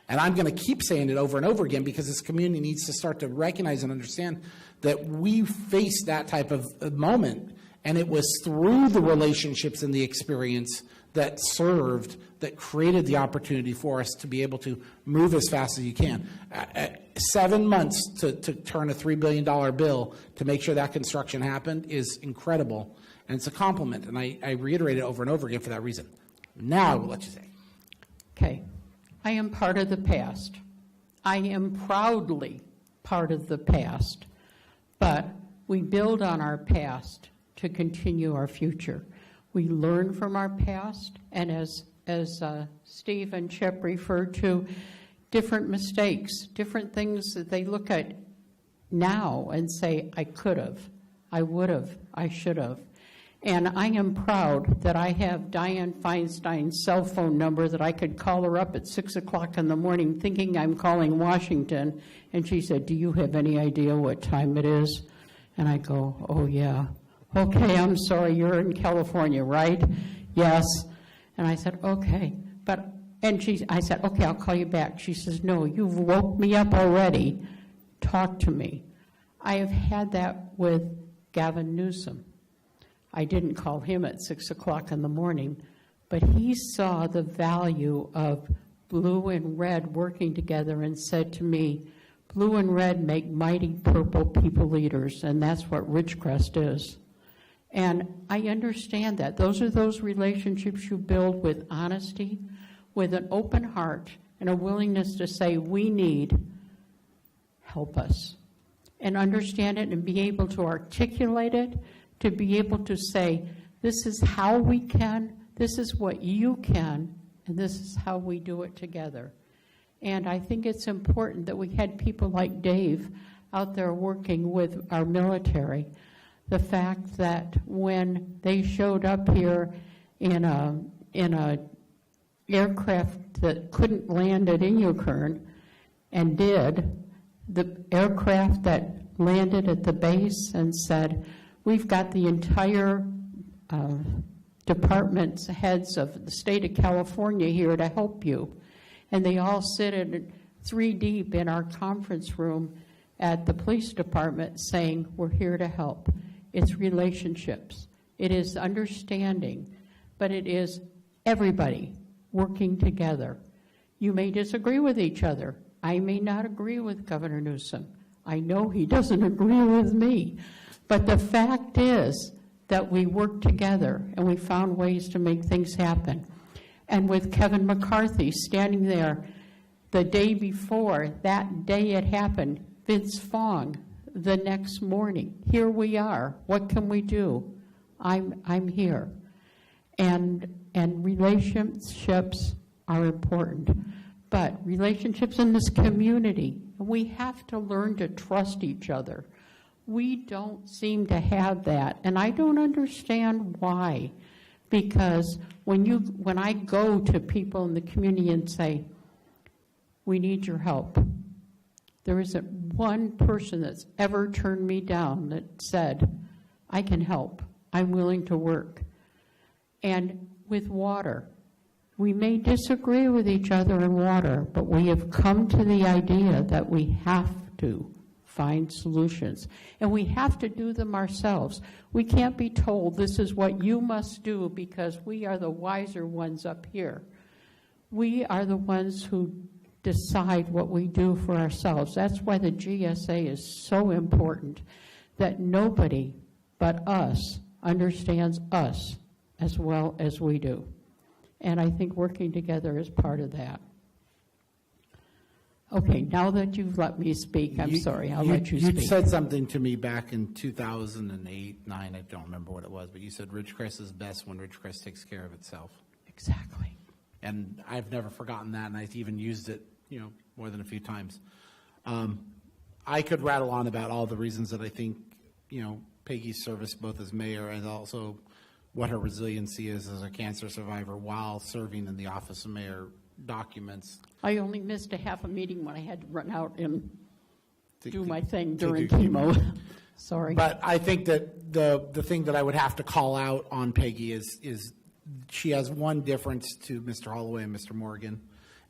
And I'm going to keep saying it over and over again because this community needs to start to recognize and understand that we faced that type of moment, and it was through the relationships and the experience that served, that created the opportunity for us to be able to move as fast as you can. 7 months to turn a $3 billion bill to make sure that construction happened is incredible, and it's a compliment, and I reiterate it over and over again for that reason. Now, what you say? Okay. I am part of the past. I am proudly part of the past. But we build on our past to continue our future. We learn from our past, and as Steve and Chip referred to, different mistakes, different things that they look at now and say, I could have, I would have, I should have. And I am proud that I have Dianne Feinstein's cell phone number that I could call her up at 6 o'clock in the morning thinking I'm calling Washington. And she said, do you have any idea what time it is? And I go, oh, yeah. Okay, I'm sorry, you're in California, right? Yes. And I said, okay. I said, okay, I'll call you back. She says, no, you've woke me up already. Talk to me. I have had that with Gavin Newsom. I didn't call him at 6 o'clock in the morning, but he saw the value of blue and red working together and said to me, blue and red make mighty purple people leaders, and that's what Ridgecrest is. And I understand that. Those are those relationships you build with honesty, with an open heart and a willingness to say, we need, help us. And understand it and be able to articulate it, to be able to say, this is how we can, this is what you can, and this is how we do it together. And I think it's important that we had people like Dave out there working with our military. The fact that when they showed up here in a aircraft that couldn't land at Inyokern and did, the aircraft that landed at the base and said, we've got the entire department's heads of the state of California here to help you. And they all sit in 3 deep in our conference room at the police department saying, we're here to help. It's relationships. It is understanding, but it is everybody working together. You may disagree with each other. I may not agree with Governor Newsom. I know he doesn't agree with me. But the fact is that we worked together and we found ways to make things happen. And with Kevin McCarthy standing there the day before, that day it happened, Vince Fong, the next morning, here we are. What can we do? I'm here. And relationships are important. But relationships in this community, we have to learn to trust each other. We don't seem to have that, and I don't understand why. Because when I go to people in the community and say, we need your help, there isn't one person that's ever turned me down that said, I can help, I'm willing to work. And with water, we may disagree with each other in water, but we have come to the idea that we have to find solutions, and we have to do them ourselves. We can't be told this is what you must do because we are the wiser ones up here. We are the ones who decide what we do for ourselves. That's why the GSA is so important, that nobody but us understands us as well as we do. And I think working together is part of that. Okay, now that you've let me speak, I'm sorry, I'll let you speak. You said something to me back in 2008, 9, I don't remember what it was, but you said Ridgecrest is best when Ridgecrest takes care of itself. Exactly. And I've never forgotten that, and I've even used it, more than a few times. I could rattle on about all the reasons that I think, Peggy's service both as mayor and also what her resiliency is as a cancer survivor while serving in the office of mayor documents. I only missed a half a meeting when I had to run out and do my thing to during do chemo. Sorry. But I think that the thing that I would have to call out on Peggy is she has one difference to Mr. Holloway and Mr. Morgan,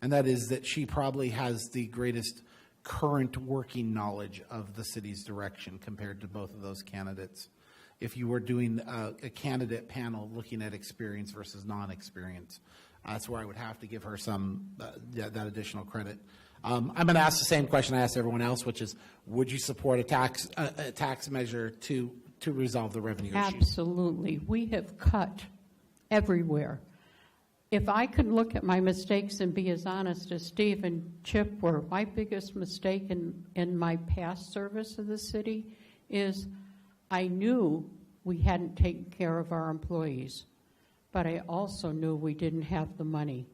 and that is that she probably has the greatest current working knowledge of the city's direction compared to both of those candidates. If you were doing a candidate panel looking at experience versus non-experience, that's where I would have to give her some that additional credit. I'm going to ask the same question I asked everyone else, which is, would you support a tax measure to resolve the revenue issues? Absolutely. We have cut everywhere. If I could look at my mistakes and be as honest as Steve and Chip were, my biggest mistake in my past service of the city is I knew we hadn't taken care of our employees, but I also knew we didn't have the money.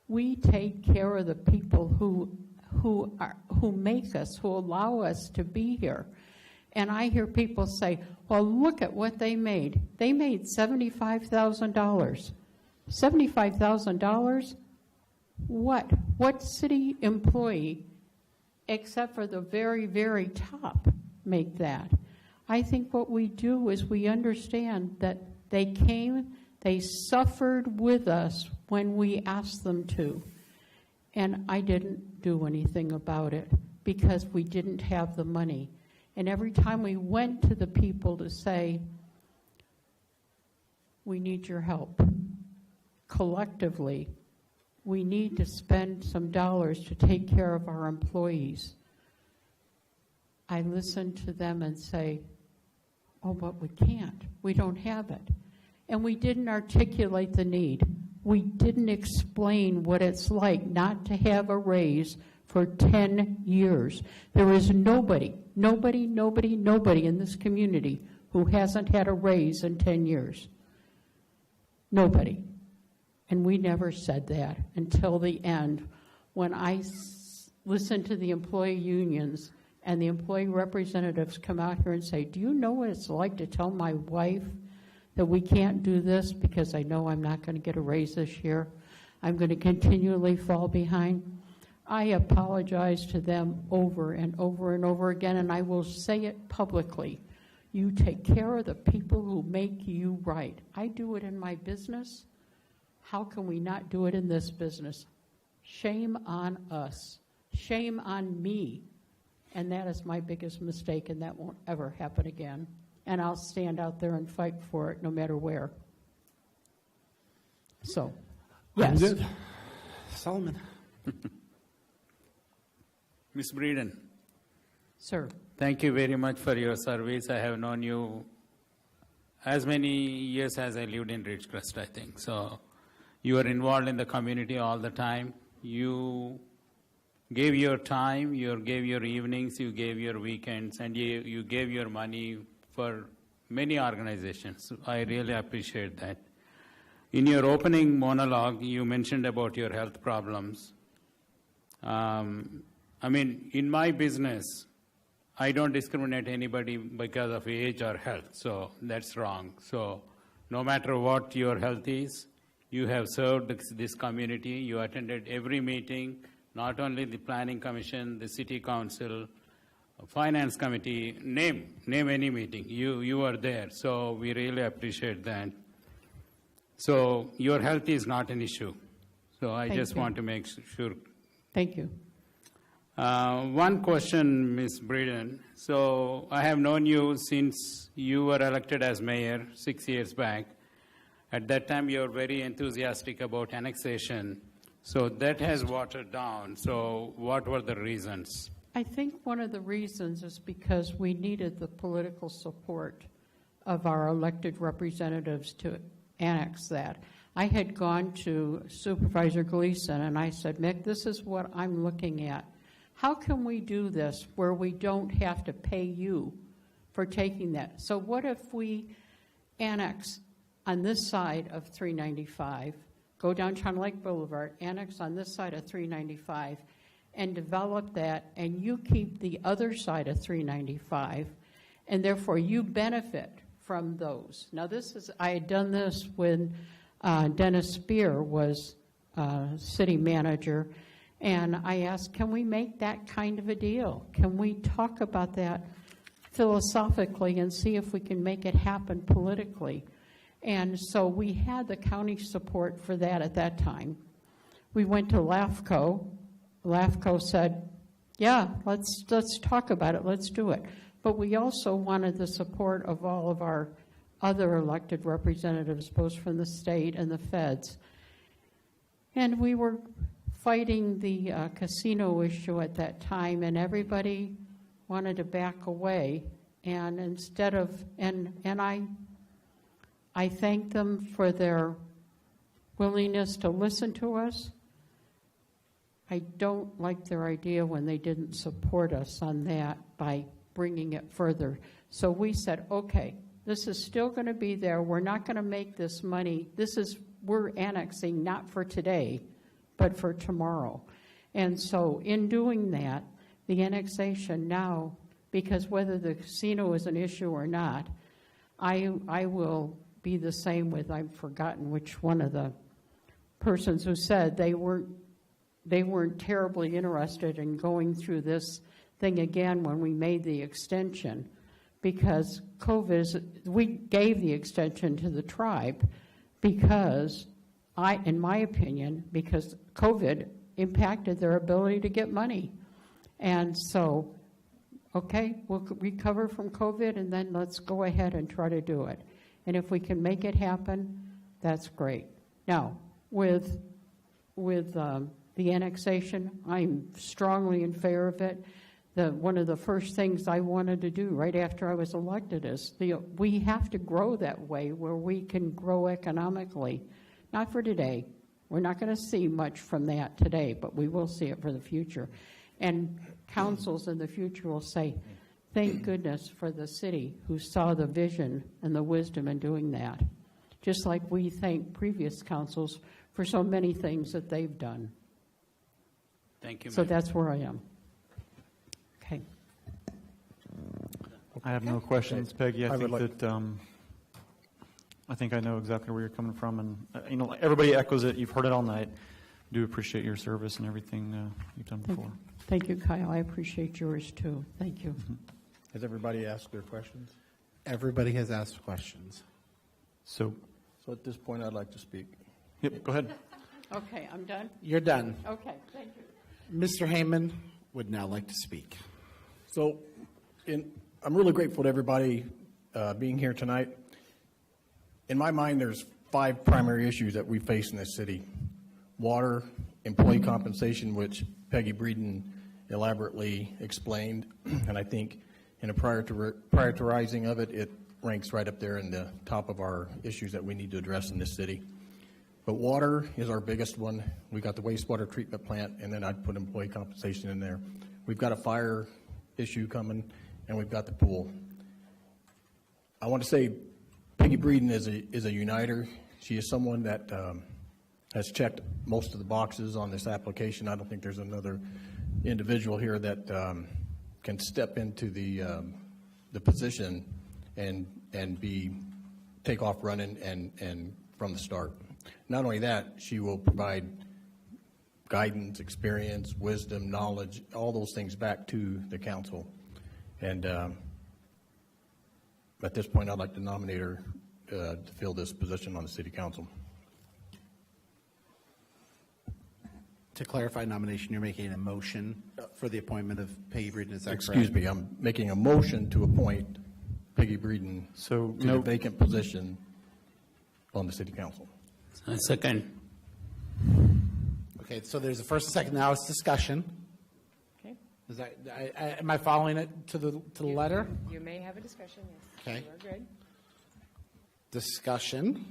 We take care of the people who make us, who allow us to be here. And I hear people say, well, look at what they made. They made $75,000. $75,000? What city employee, except for the very, very top, make that? I think what we do is we understand that they came, they suffered with us when we asked them to. And I didn't do anything about it because we didn't have the money. And every time we went to the people to say, we need your help, collectively, we need to spend some dollars to take care of our employees, I listen to them and say, oh, but we can't. We don't have it. And we didn't articulate the need. We didn't explain what it's like not to have a raise for 10 years. There is nobody in this community who hasn't had a raise in 10 years. Nobody. And we never said that until the end, when I listened to the employee unions and the employee representatives come out here and say, do you know what it's like to tell my wife that we can't do this because I know I'm not going to get a raise this year? I'm going to continually fall behind. I apologize to them over and over and over again, and I will say it publicly. You take care of the people who make you right. I do it in my business. How can we not do it in this business? Shame on us. Shame on me. And that is my biggest mistake, and that won't ever happen again. And I'll stand out there and fight for it no matter where. So, yes. I'm good. Solomon. Ms. Breeden. Sir. Thank you very much for your service. I have known you as many years as I lived in Ridgecrest, I think. So you are involved in the community all the time. You gave your time, you gave your evenings, you gave your weekends, and you gave your money for many organizations. I really appreciate that. In your opening monologue, you mentioned about your health problems. I mean, in my business, I don't discriminate anybody because of age or health, so that's wrong. So no matter what your health is, you have served this community, you attended every meeting, not only the Planning Commission, the City Council, Finance Committee, name any meeting, you are there, so we really appreciate that. So your health is not an issue, so I just want to make sure. Thank you. One question, Ms. Breeden. So I have known you since you were elected as mayor 6 years back. At that time, you were very enthusiastic about annexation. So that has watered down. So what were the reasons? I think one of the reasons is because we needed the political support of our elected representatives to annex that. I had gone to Supervisor Gleason and I said, Mick, this is what I'm looking at. How can we do this where we don't have to pay you for taking that? So what if we annex on this side of 395, go down China Lake Boulevard, annex on this side of 395, and develop that, and you keep the other side of 395, and therefore you benefit from those. Now I had done this when Dennis Spear was city manager, and I asked, can we make that kind of a deal? Can we talk about that philosophically and see if we can make it happen politically? And so we had the county support for that at that time. We went to LAFCO. LAFCO said, yeah, let's talk about it, let's do it. But we also wanted the support of all of our other elected representatives, both from the state and the feds. And we were fighting the casino issue at that time, and everybody wanted to back away. And instead of, and I thank them for their willingness to listen to us. I don't like their idea when they didn't support us on that by bringing it further. So we said, okay, this is still going to be there. We're not going to make this money. We're annexing not for today, but for tomorrow. And so in doing that, the annexation now, because whether the casino is an issue or not, I will be the same with, I've forgotten which one of the persons who said they weren't terribly interested in going through this thing again when we made the extension, because we gave the extension to the tribe because in my opinion, because COVID impacted their ability to get money. And so, okay, we'll recover from COVID and then let's go ahead and try to do it. And if we can make it happen, that's great. Now, with the annexation, I'm strongly in favor of it. One of the first things I wanted to do right after I was elected is we have to grow that way where we can grow economically. Not for today, We're not going to see much from that today, but we will see it for the future. And councils in the future will say, thank goodness for the city who saw the vision and the wisdom in doing that. Just like we thank previous councils for so many things that they've done. Thank you, So ma'am. that's where I am. Okay. I have no questions, Peggy. I I would think that I think I know exactly where you're coming from, and everybody echoes it. You've heard it all night. Do appreciate your service and everything you've done before. Thank you, Kyle. I appreciate yours too. Thank you. Has everybody asked their questions? Everybody has asked questions. So at this point, I'd like to speak. Yep, go ahead. Okay, I'm done. You're done. Okay, thank you. Mr. Heyman would now like to speak. So I'm really grateful to everybody being here tonight. In my mind, there's 5 primary issues that we face in this city. Water, employee compensation, which Peggy Breeden elaborately explained, and I think in a prioritizing of it, it ranks right up there in the top of our issues that we need to address in this city. But water is our biggest one. We got the wastewater treatment plant, and then I'd put employee compensation in there. We've got a fire issue coming, and we've got the pool. I want to say Peggy Breeden is a uniter. She is someone that has checked most of the boxes on this application. I don't think there's another individual here that can step into the position and take off running and from the start. Not only that, she will provide guidance, experience, wisdom, knowledge, all those things back to the council. And at this point, I'd like to nominate her to fill this position on the city council. To clarify nomination, you're making a motion for the appointment of Peggy Breeden, is that Excuse correct? me, I'm making a motion to appoint Peggy Breeden to the vacant position on the city council. Second. Okay, so there's a first and second. Now it's discussion. Okay. Is that, am I following it to the letter? You may have a discussion, yes. Okay. You are good. Discussion.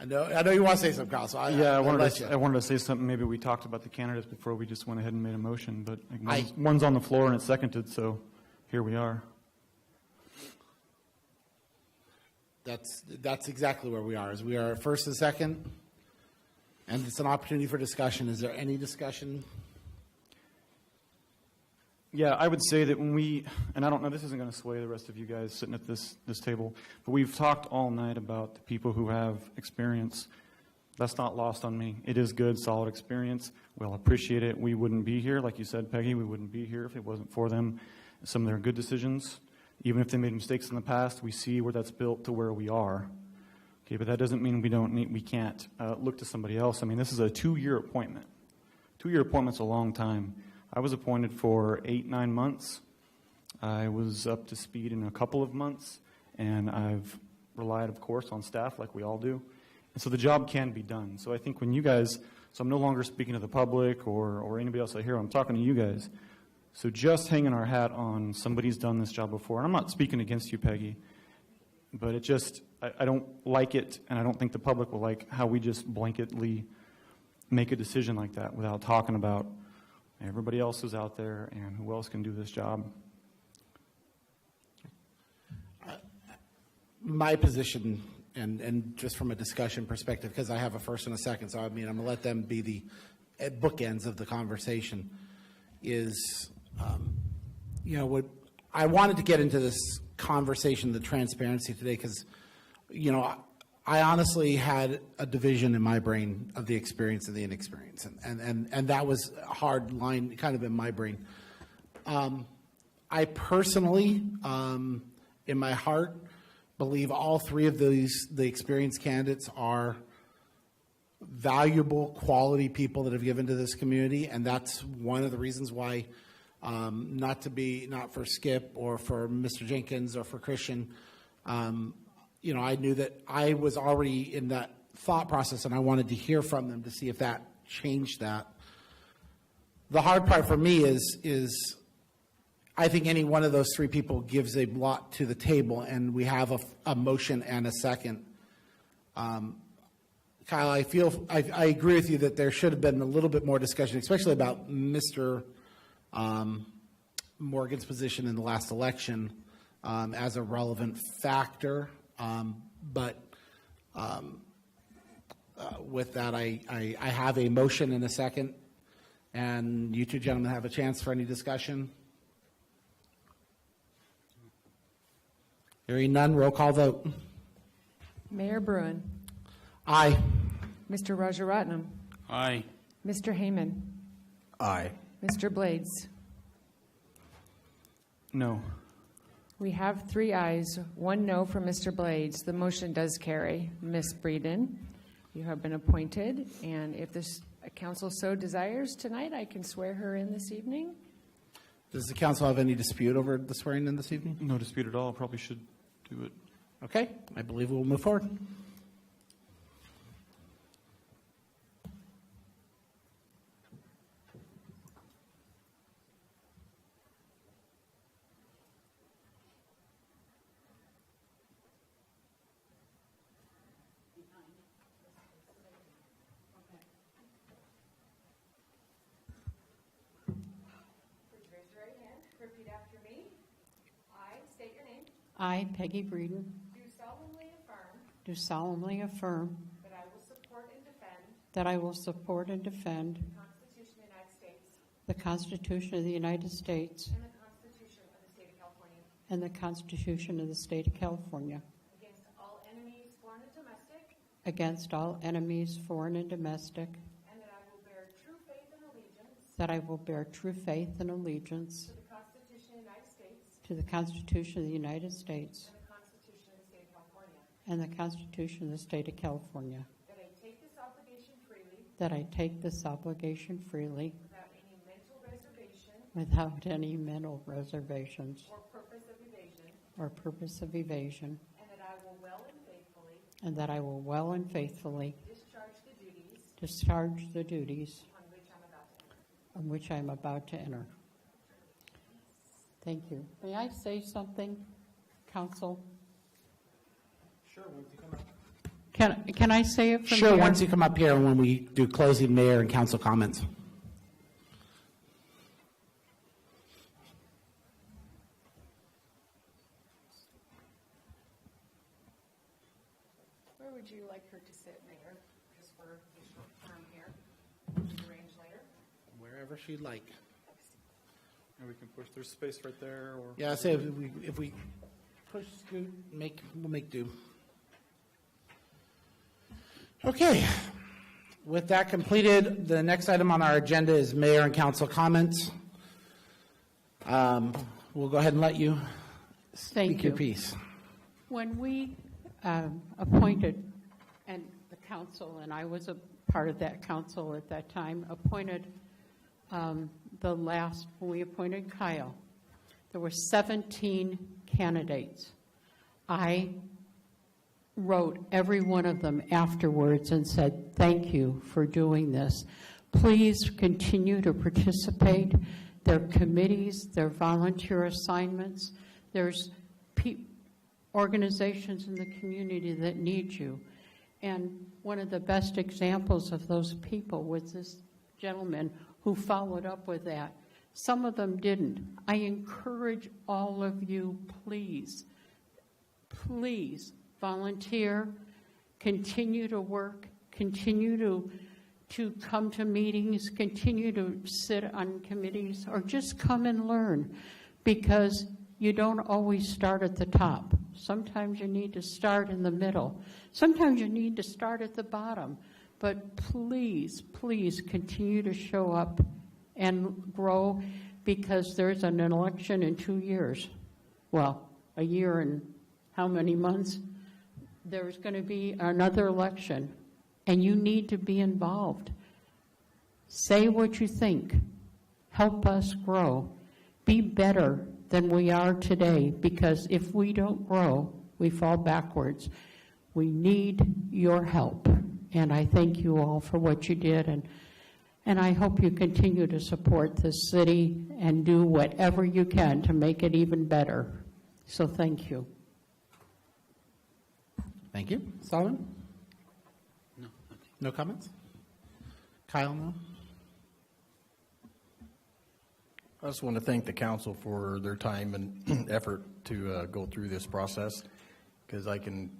I know you want to say something, Kyle, so I wanted to say something. Maybe we talked about the candidates before we just went ahead and made a motion, but one's on the floor and it's seconded, so here we are. That's exactly where we are. Is we are first and second, and it's an opportunity for discussion. Is there any discussion? Yeah, I would say that when and I don't know, this isn't going to sway the rest of you guys sitting at this table, but we've talked all night about the people who have experience. That's not lost on me. It is good, solid experience. We'll appreciate it. We wouldn't be here, like you said, Peggy, we wouldn't be here if it wasn't for them. Some of their good decisions. Even if they made mistakes in the past, we see where that's built to where we are. Okay, but that doesn't mean we can't look to somebody else. I mean, this is a 2-year appointment. 2-year appointment's a long time. I was appointed for 8-9 months. I was up to speed in a couple of months, and I've relied, of course, on staff like we all do. And so the job can be done. So I think when you guys, so I'm no longer speaking to the public or anybody else out here, I'm talking to you guys. So just hanging our hat on somebody's done this job before, and I'm not speaking against you, Peggy, but it just, I don't like it, and I don't think the public will like how we just blanketly make a decision like that without talking about everybody else who's out there and who else can do this job. My position, and just from a discussion perspective, because I have a first and a second, so I mean, I'm going to let them be the bookends of the conversation, is, what I wanted to get into this conversation, the transparency today, because, I honestly had a division in my brain of the experience and the inexperience, and that was a hard line kind of in my brain. I personally, in my heart, believe all 3 of the experienced candidates are valuable, quality people that have given to this community, and that's one of the reasons why, not for Skip or for Mr. Jenkins or for Christian, I knew that I was already in that thought process, and I wanted to hear from them to see if that changed that. The hard part for me is I think any one of those 3 people gives a lot to the table, and we have a motion and a second. Kyle, I agree with you that there should have been a little bit more discussion, especially about Mr. Morgan's position in the last election as a relevant factor. With that, I have a motion and a second, and you two gentlemen have a chance for any discussion. Hearing none, roll call vote. Mayor Bruin. Aye. Mr. Rajaratnam. Aye. Mr. Heyman. Aye. Mr. Blades. No. We have 3 ayes, 1 no for Mr. Blades. The motion does carry. Ms. Breeden, you have been appointed, and if this council so desires tonight, I can swear her in this evening. Does the council have any dispute over the swearing in this evening? No dispute at all. Probably should do it. Okay, I believe we'll move forward. I, Peggy Breeden, do solemnly affirm that I will support and defend that I will support and defend the Constitution of the United States the Constitution of the United States and the Constitution of the State of California and the Constitution of the State of California against all enemies, foreign and domestic, against all enemies, foreign and domestic, and that I will bear true faith and allegiance that I will bear true faith and allegiance to the Constitution of the United States to the Constitution of the United States and the Constitution of the State of California, and the Constitution of the State of California, that I take this obligation freely that I take this obligation freely without any mental reservation without any mental reservations or purpose of evasion, or purpose of evasion, and that I will well and faithfully and that I will well and faithfully discharge the duties on which I'm about to enter. Thank you. May I say something, council? Sure, once you come up. Can I say it from Sure, here? once you come up here and when we do closing mayor and council comments. Where would you like her to sit, Mayor, just for the short term here? Arrange later. Wherever she'd like. And we can push. There's space right there. Or Yeah, say if we push, scoot, we'll make do. Okay. With that completed, the next item on our agenda is mayor and council comments. We'll go ahead and let you speak your piece. When we appointed, and the council, and I was a part of that council at that time, appointed when we appointed Kyle, there were 17 candidates. I wrote every one of them afterwards and said, thank you for doing this. Please continue to participate. There are committees, there are volunteer assignments, there's organizations in the community that need you. And one of the best examples of those people was this gentleman who followed up with that. Some of them didn't. I encourage all of you, please volunteer, continue to work, continue to come to meetings, continue to sit on committees, or just come and learn, because you don't always start at the top. Sometimes you need to start in the middle. Sometimes you need to start at the bottom. But please continue to show up and grow, because there's an election in 2 years. Well, a year and how many months? There's going to be another election, and you need to be involved. Say what you think. Help us grow. Be better than we are today, because if we don't grow, we fall backwards. We need your help, and I thank you all for what you did, and I hope you continue to support this city and do whatever you can to make it even better. So thank you. Thank you. Solomon? No, okay. No comments? Kyle, no? I just want to thank the council for their time and effort to go through this process, because and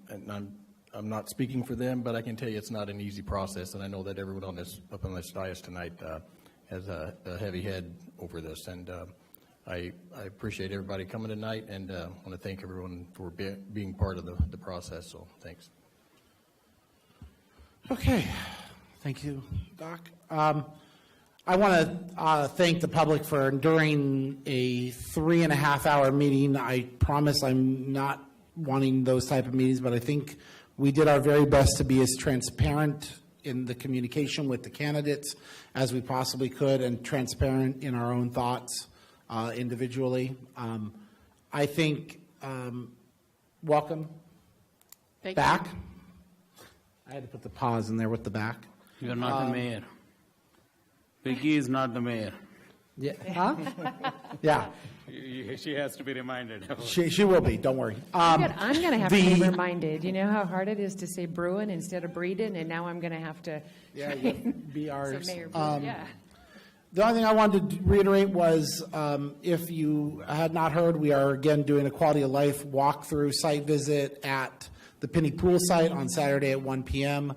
I'm not speaking for them, but I can tell you it's not an easy process, and I know that everyone up on this dais tonight has a heavy head over this, and I appreciate everybody coming tonight, and want to thank everyone for being part of the process, so thanks. Okay. Thank you, Doc. I want to thank the public for enduring a 3.5-hour meeting. I promise I'm not wanting those type of meetings, but I think we did our very best to be as transparent in the communication with the candidates as we possibly could, and transparent in our own thoughts individually. I think, welcome Thank back. I had to put the pause in there with the back. You're not the mayor. Vicky is not the mayor. Yeah. Huh? Yeah. She has to be reminded. She will be. Don't worry. I'm going to have to be reminded. You know how hard it is to say Bruin instead of Breeden, and now I'm going to have to be ours. say Mayor Bruin. Yeah. The only thing I wanted to reiterate was, if you had not heard, we are again doing a quality of life walkthrough site visit at the Penny Pool site on Saturday at 1 p.m.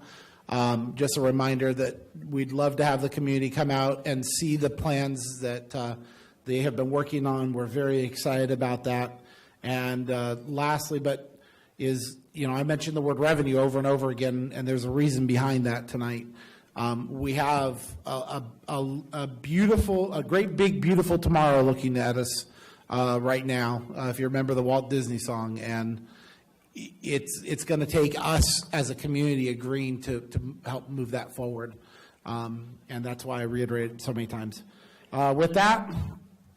Just a reminder that we'd love to have the community come out and see the plans that they have been working on. We're very excited about that. And lastly, I mentioned the word revenue over and over again, and there's a reason behind that tonight. We have a great big beautiful tomorrow looking at us right now. If you remember the Walt Disney song, and it's going to take us as a community agreeing to help move that forward, and that's why I reiterated so many times. With that,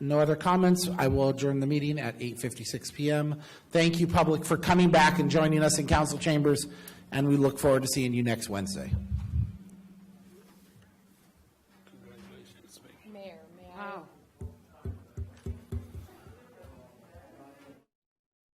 no other comments. I will adjourn the meeting at 8:56 p.m. Thank you, public, for coming back and joining us in council chambers, and we look forward to seeing you next Wednesday.